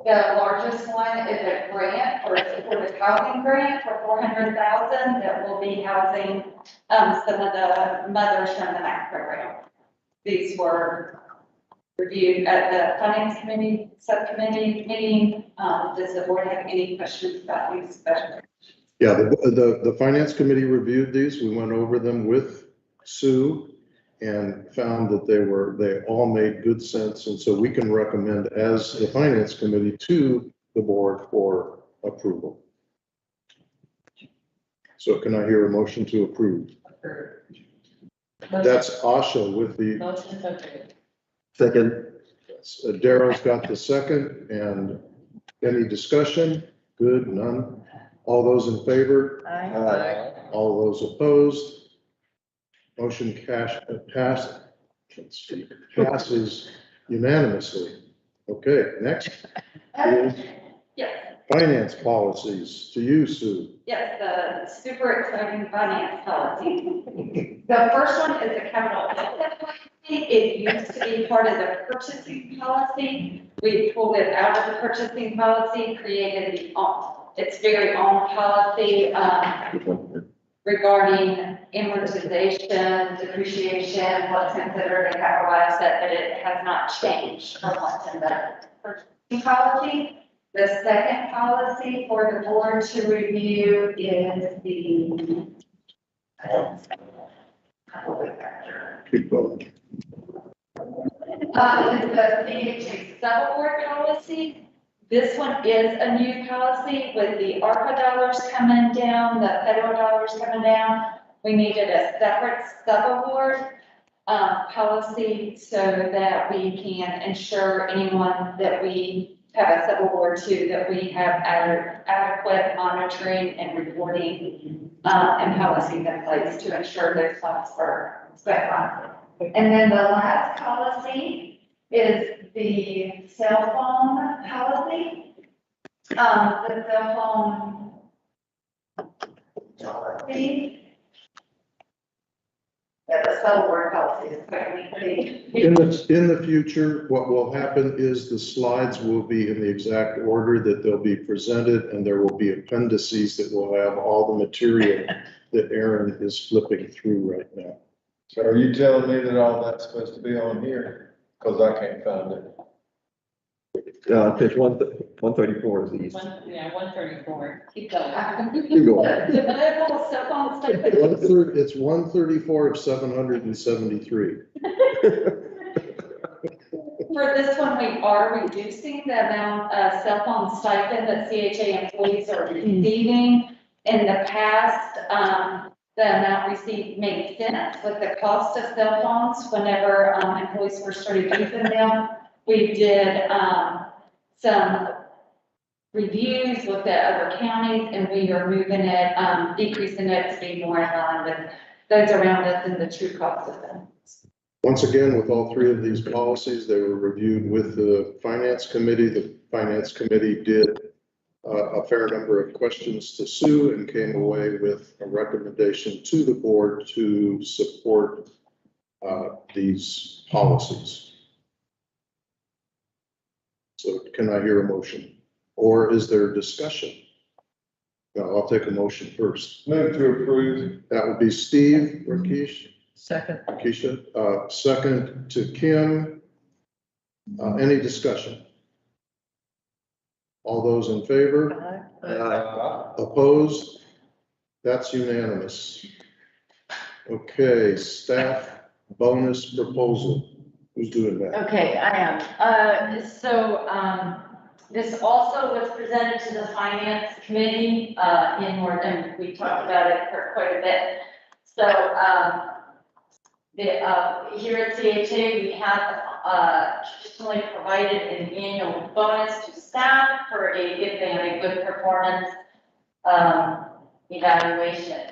The largest one is a grant or a supported housing grant for 400,000 that will be housing, some of the mothers from the MAC program. These were reviewed at the finance committee, subcommittee meeting. Does the board have any questions about these budget? Yeah, the finance committee reviewed these. We went over them with Sue and found that they all made good sense. And so we can recommend as the finance committee to the board for approval. So can I hear a motion to approve? That's Asha with the, Motion is okay. Second, Darrell's got the second, and any discussion? Good, none. All those in favor? aye. All those opposed? Motion passes unanimously. Okay, next is Yes. finance policies. To you, Sue. Yes, the super exciting finance policy. The first one is the capital asset policy. It used to be part of the purchasing policy. We pulled it out of the purchasing policy, created its very own policy, regarding amortization, depreciation, what's considered a capital asset, but it has not changed from what's in the purchasing policy. The second policy for the board to review is the Keep going. is the CHA subaward policy. This one is a new policy with the ARPA dollars coming down, the federal dollars coming down. We needed a separate subaward policy so that we can ensure anyone that we have a subaward to, that we have adequate monitoring and reporting and policies in place to ensure those funds are spent on. And then the last policy is the cell phone policy. The cell phone policy. Yeah, the subaward policy is currently. In the future, what will happen is the slides will be in the exact order that they'll be presented, and there will be appendices that will have all the material that Aaron is flipping through right now. So are you telling me that all that's supposed to be on here? Cause I can't find it. Page 134 is the east. 134, keep going. Keep going. The medical cell phone stuff. It's 134 of 773. For this one, we are reducing the amount of cell phone stipend that CHA employees are receiving. In the past, the amount received made sense with the cost of cell phones whenever employees first started using them. We did some reviews, looked at other counties, and we are moving it, decreasing it to be more in line with those around us and the true cost of them. Once again, with all three of these policies, they were reviewed with the finance committee. The finance committee did a fair number of questions to Sue and came away with a recommendation to the board to support these policies. So can I hear a motion? Or is there discussion? No, I'll take a motion first. Move to approve. That would be Steve, Rakesh, Second. Keisha, second to Kim. Any discussion? All those in favor? Opposed? That's unanimous. Okay, staff bonus proposal. Who's doing that? Okay, I am. This also was presented to the finance committee, in more than, we talked about it for quite a bit. So, here at CHA, we have, traditionally provided an annual bonus to staff if they have a good performance, evaluation.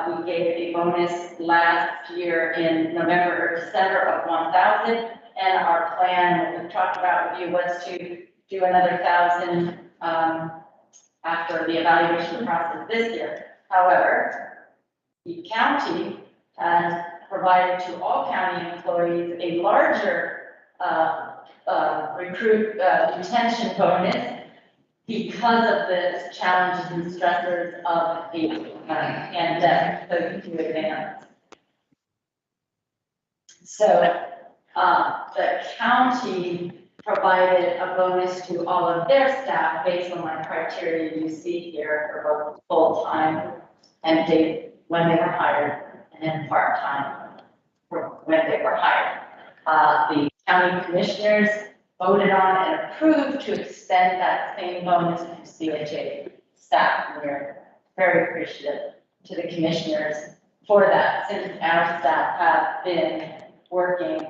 We gave a bonus last year in November or December of 1,000, and our plan, what we talked about with you, was to do another 1,000 after the evaluation process this year. However, the county has provided to all county employees a larger retention bonus because of the challenges and stressors of the pandemic, so to advance. So the county provided a bonus to all of their staff based on my criteria you see here for both full-time and when they were hired, and then part-time for when they were hired. The county commissioners voted on and approved to extend that same bonus to CHA staff. We're very appreciative to the commissioners for that, since our staff have been working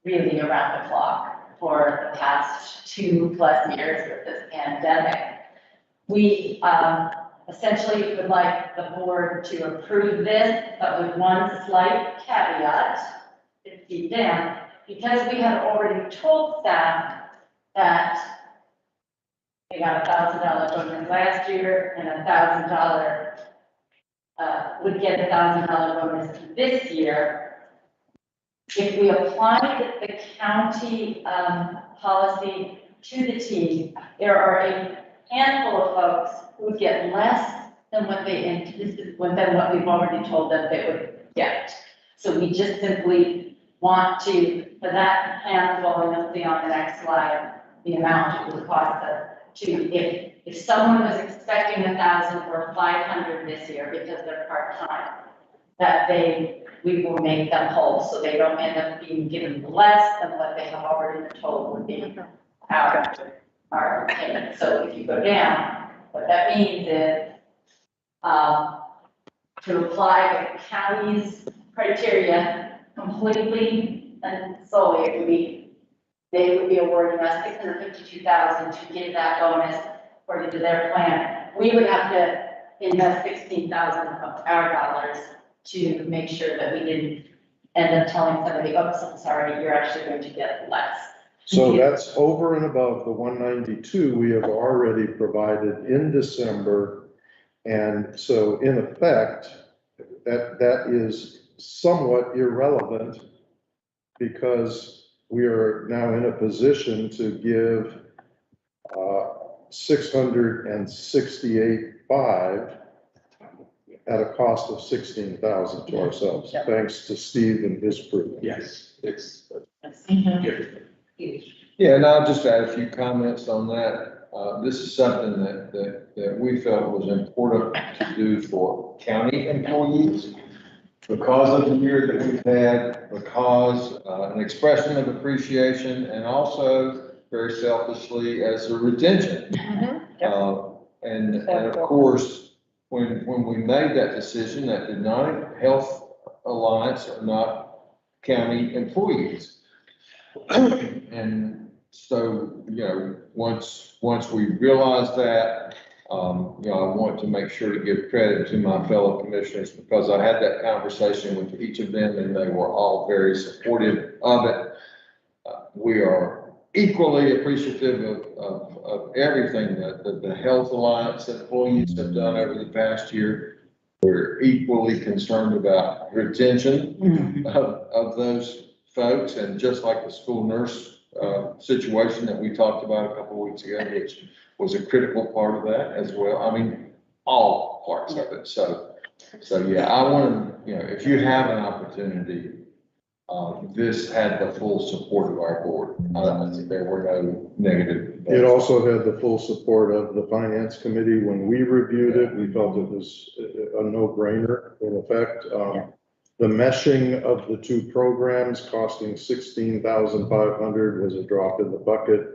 really around the clock for the past 2+ years with this pandemic. We essentially would like the board to approve this, but with one slight caveat, because we had already told staff that they got $1,000 bonus last year and $1,000 would get $1,000 bonus this year. If we applied the county policy to the T, there are a handful of folks who would get less than what what we've already told them they would get. So we just simply want to, for that handful, and you'll see on the next slide, the amount it would cost us if someone was expecting 1,000 or 500 this year because they're part-time, that we will make them whole, so they don't end up being given less than what they have already been told would be our payment. So if you go down, what that means is, to apply the county's criteria completely and solely, they would be awarding us $652,000 to give that bonus according to their plan. We would have to invest $16,000 of our dollars to make sure that we didn't end up telling somebody, oops, I'm sorry, you're actually going to get less. So that's over and above the 192 we have already provided in December. And so in effect, that is somewhat irrelevant because we are now in a position to give $668,500 at a cost of $16,000 to ourselves, thanks to Steve and his crew. Yes, it's Huge. Yeah, and I'll just add a few comments on that. This is something that we felt was important to do for county employees because of the year that we've had, because an expression of appreciation, and also very selfishly as a retention. And of course, when we made that decision, that the non-health alliance are not county employees. And so, once we realized that, I want to make sure to give credit to my fellow commissioners because I had that conversation with each of them and they were all very supportive of it. We are equally appreciative of everything that the Health Alliance employees have done over the past year. We're equally concerned about retention of those folks, and just like the school nurse situation that we talked about a couple of weeks ago, which was a critical part of that as well. I mean, all parts of it. So yeah, I want to, if you have an opportunity, this had the full support of our board. There were no negative. It also had the full support of the finance committee. When we reviewed it, we felt it was a no-brainer in effect. The meshing of the two programs costing $16,500 was a drop in the bucket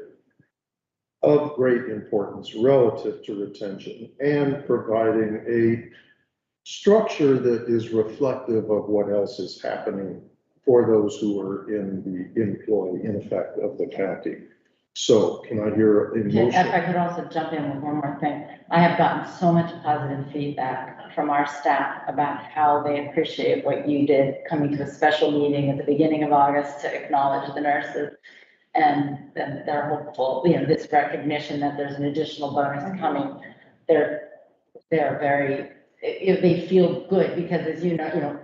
of great importance relative to retention and providing a structure that is reflective of what else is happening for those who are in the employ, in effect, of the county. So can I hear a If motion? I could also jump in with one more thing. I have gotten so much positive feedback from our staff about how they appreciate what you did coming to a special meeting at the beginning of August to acknowledge the nurses. And then they're hopeful, this recognition that there's an additional bonus coming. They're very, they feel good because as you know,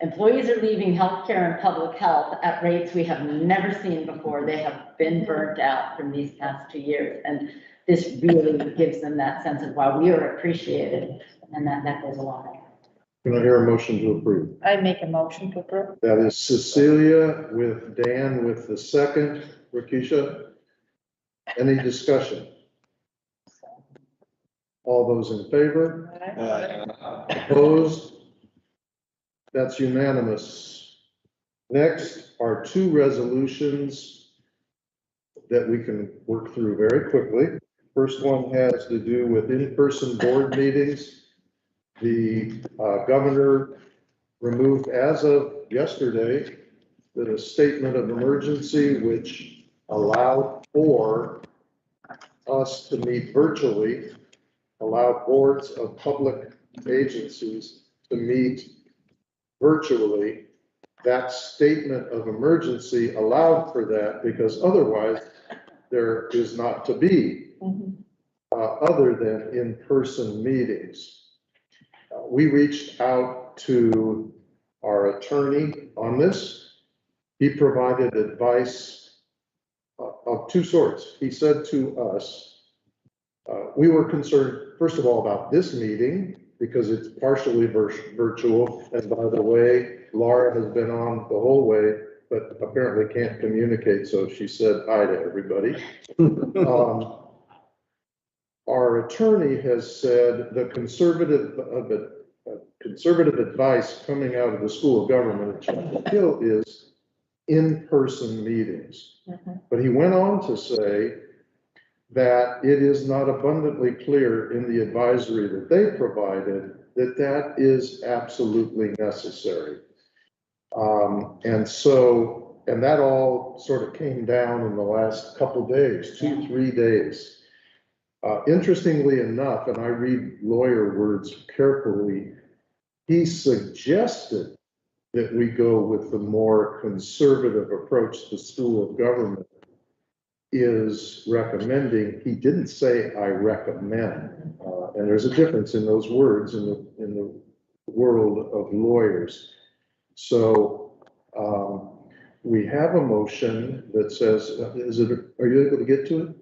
employees are leaving healthcare and public health at rates we have never seen before. They have been burnt out from these past 2 years. And this really gives them that sense of, wow, we are appreciated. And that goes a long way. Can I hear a motion to approve? I make a motion to approve. That is Cecilia with Dan with the second. Rakisha, any discussion? All those in favor? Opposed? That's unanimous. Next are two resolutions that we can work through very quickly. First one has to do with in-person board meetings. The governor removed, as of yesterday, the statement of emergency, which allowed for us to meet virtually, allowed boards of public agencies to meet virtually. That statement of emergency allowed for that because otherwise there is not to be other than in-person meetings. We reached out to our attorney on this. He provided advice of two sorts. He said to us, we were concerned, first of all, about this meeting because it's partially virtual. And by the way, Laura has been on the whole way, but apparently can't communicate. So she said hi to everybody. Our attorney has said the conservative advice coming out of the School of Government at Chapel Hill is in-person meetings. But he went on to say that it is not abundantly clear in the advisory that they provided that that is absolutely necessary. And that all sort of came down in the last couple days, 2-3 days. Interestingly enough, and I read lawyer words carefully, he suggested that we go with the more conservative approach the School of Government is recommending. He didn't say I recommend, and there's a difference in those words in the world of lawyers. So we have a motion that says, are you able to get to it?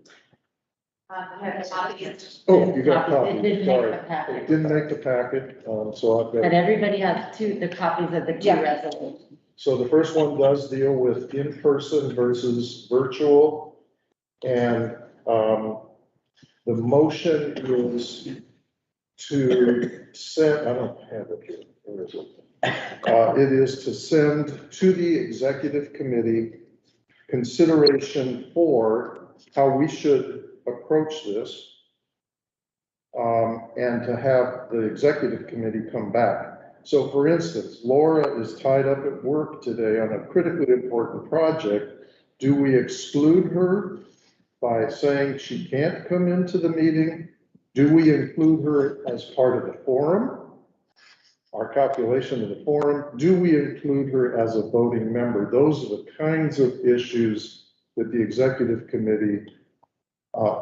Oh, you got copies. It didn't Sorry. make the packet. It didn't make the packet, so I've got. But everybody has the copies of the two resolutions. So the first one does deal with in-person versus virtual. And the motion is to send, I don't have it here. Where is it? It is to send to the executive committee consideration for how we should approach this, and to have the executive committee come back. So for instance, Laura is tied up at work today on a critically important project. Do we exclude her by saying she can't come into the meeting? Do we include her as part of the forum? Our calculation of the forum? Do we include her as a voting member? Those are the kinds of issues that the executive committee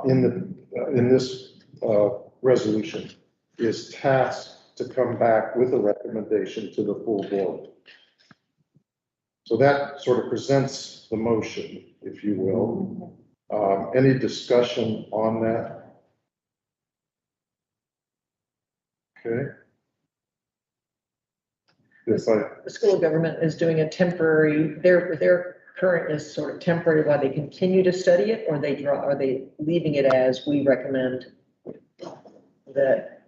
in this resolution is tasked to come back with a recommendation to the full board. So that sort of presents the motion, if you will. Any discussion on that? Okay. The School of Government is doing a temporary, their current is sort of temporary while they continue to study it, or are they leaving it as we recommend that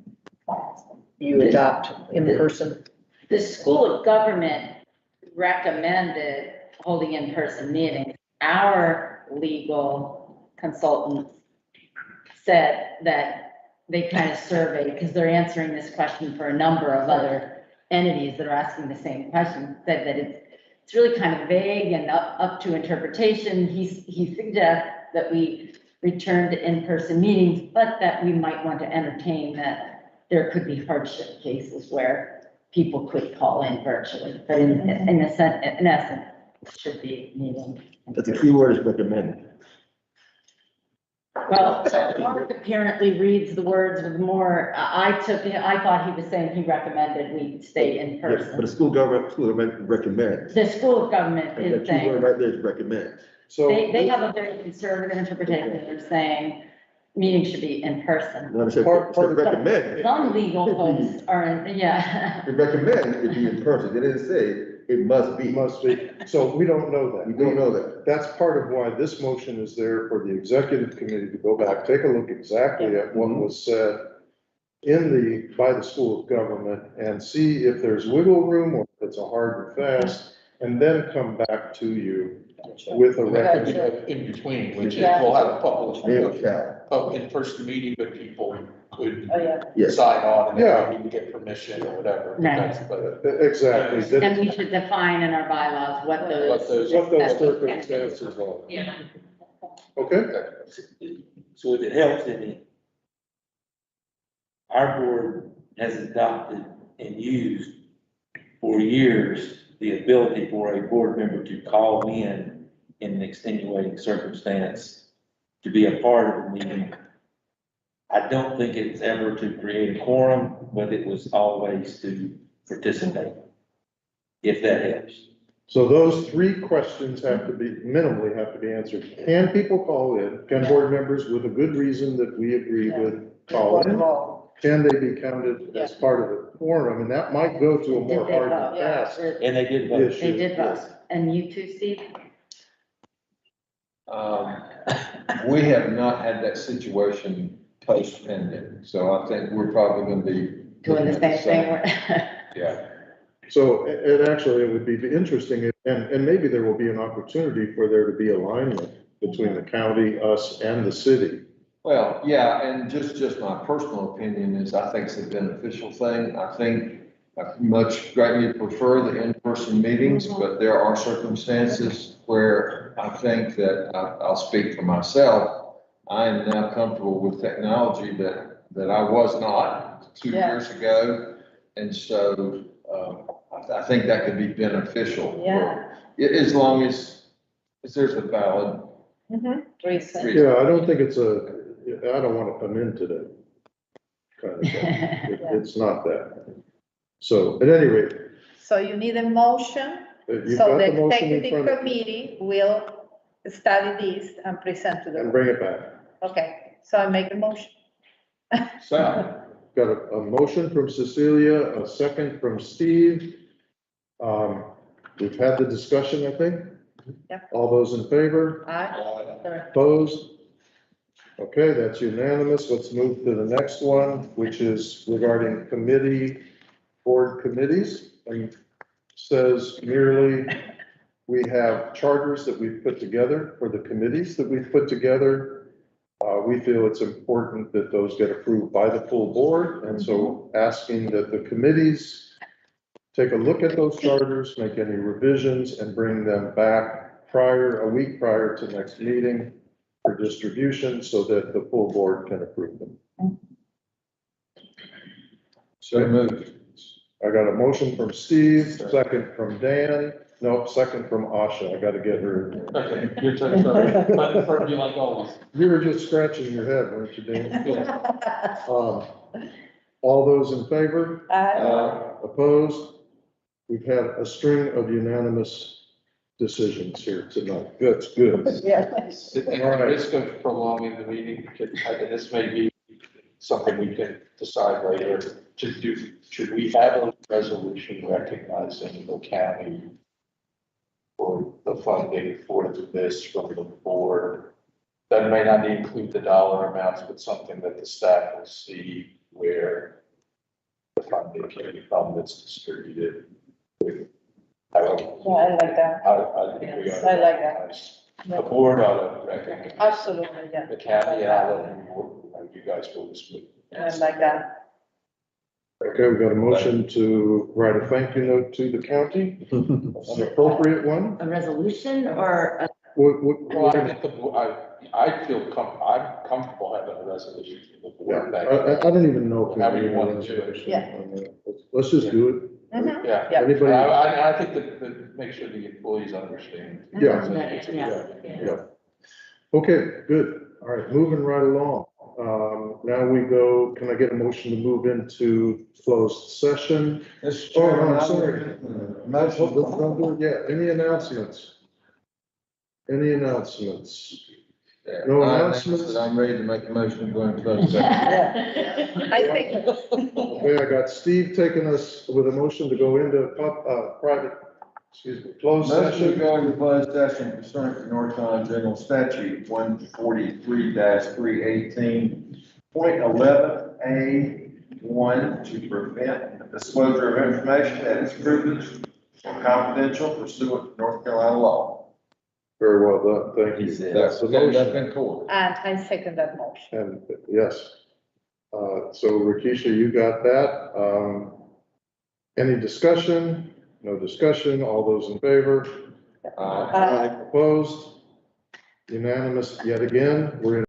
you adopt in person? The school of government recommended holding in-person meetings. Our legal consultants said that they kind of surveyed, because they're answering this question for a number of other entities that are asking the same question, said that it's really kind of vague and up to interpretation. He suggests that we return to in-person meetings, but that we might want to entertain that there could be hardship cases where people could call in virtually, but in essence, it should be meeting. But the key word is recommend. Well, Mark apparently reads the words with more, I thought he was saying he recommended we stay in Yes, but the person. school government recommends. The school of government And the is key word saying, right there is recommend. So. they have a very conservative interpretation. They're saying meetings should be in person. No, I said, Part of- recommend. Some legal folks are, yeah. It recommend it be in person. They didn't say it must be. Must be, so we don't know that. We don't know that. That's part of why this motion is there for the executive committee to go back, take a look exactly at what was said by the school of government and see if there's wiggle room or if it's a hard and fast, and then come back to you with a You recommendation. know, in between, which is Yeah. we'll have a public, Mail shall. in-person meeting, but people could Oh, yeah. Yes. sign on and Yeah. they need to get permission or whatever. Right. But Exactly. And we should define in our bylaws what those. What those circumstances are. Yeah. Okay? So if it helps any, our board has adopted and used for years the ability for a board member to call in an extenuating circumstance to be a part of the meeting. I don't think it's ever to create a quorum, but it was always to participate, if that helps. So those three questions minimally have to be answered. Can people call in? Can board members with a good reason that we agree with call in? Can they be counted as part of the quorum? And that might go to a more Did they hard vote? and fast And they did vote. issue. They did vote. And you too, Steve? We have not had that situation post-pandemic, so I think we're probably gonna be. Doing the same thing. Yeah. So it would be interesting, and maybe there will be an opportunity for there to be alignment between the county, us, and the city. Well, yeah, and just my personal opinion is I think it's a beneficial thing. I think I much greatly prefer the in-person meetings, but there are circumstances where I think that I'll speak for myself. I am now comfortable with technology that I was not 2 years ago. And so, I think that could be beneficial. As long as there's a valid reason. Yeah, I don't think I don't want to come in today. Kind of thing. It's not that. So at any rate, So you need a motion, you've so got the the motion in executive front of you committee will study this and present to and the, bring it back. okay, so I make a motion. So, Got a motion from Cecilia, a second from Steve. We've had the discussion, I think. Yep. All those in favor? Aye. Opposed? Okay, that's unanimous. Let's move to the next one, which is regarding board committees. And says merely, we have charters that we've put together for the committees that we've put together. We feel it's important that those get approved by the full board, and so asking that the committees take a look at those charters, make any revisions, and bring them back a week prior to next meeting for distribution so that the full board can approve them. so moved. I got a motion from Steve, second from Dan, nope, second from Asha. I gotta get her. Okay, your turn, sorry. But for you like always. You were just scratching your head, weren't you, Dan? All those in favor? Opposed? We've had a string of unanimous decisions here tonight. Good, good. At the risk of prolonging the meeting, and this may be something we can decide later, should we have a resolution recognizing the county for the funding for this from the board? That may not include the dollar amounts, but something that the staff will see where the time they carry from that's distributed. I don't, Yeah, I like that. I think we ought to I like that. recognize, the board ought to recognize. Absolutely, yeah. The county, and I'll let you guys go this week. I like that. Okay, we got a motion to write a thank you note to the county, an appropriate one. A resolution or a Well, I think I feel I'm comfortable having a resolution from the Yeah, board. I don't even know if we However you need a want to do it. resolution Yeah. on that. Let's just do it. Mhm. Yeah. Yeah. Anybody? I think that make sure the employees understand. Yeah. Yeah. Okay, good. All right, moving right along. Now we go, can I get a motion to move into closed session? Mr. Oh, Chairman, I'm I sorry. would- Let's Motion. don't do it yet. Any announcements? Any announcements? No announcements? I'm ready to make a motion to go into closed session. I think, Okay, I got Steve taking us with a motion to go into closed Motion to session. go into closed session pursuant to North Carolina General Statute 143-318.11A1 to prevent disclosure of information that is privileged or confidential pursuant to North Carolina law. Very well done, thank you. That's the motion. in court. and I second that motion. And yes. So Rakisha, you got that. Any discussion? No discussion. All those in favor? Opposed? Unanimous yet again. We're in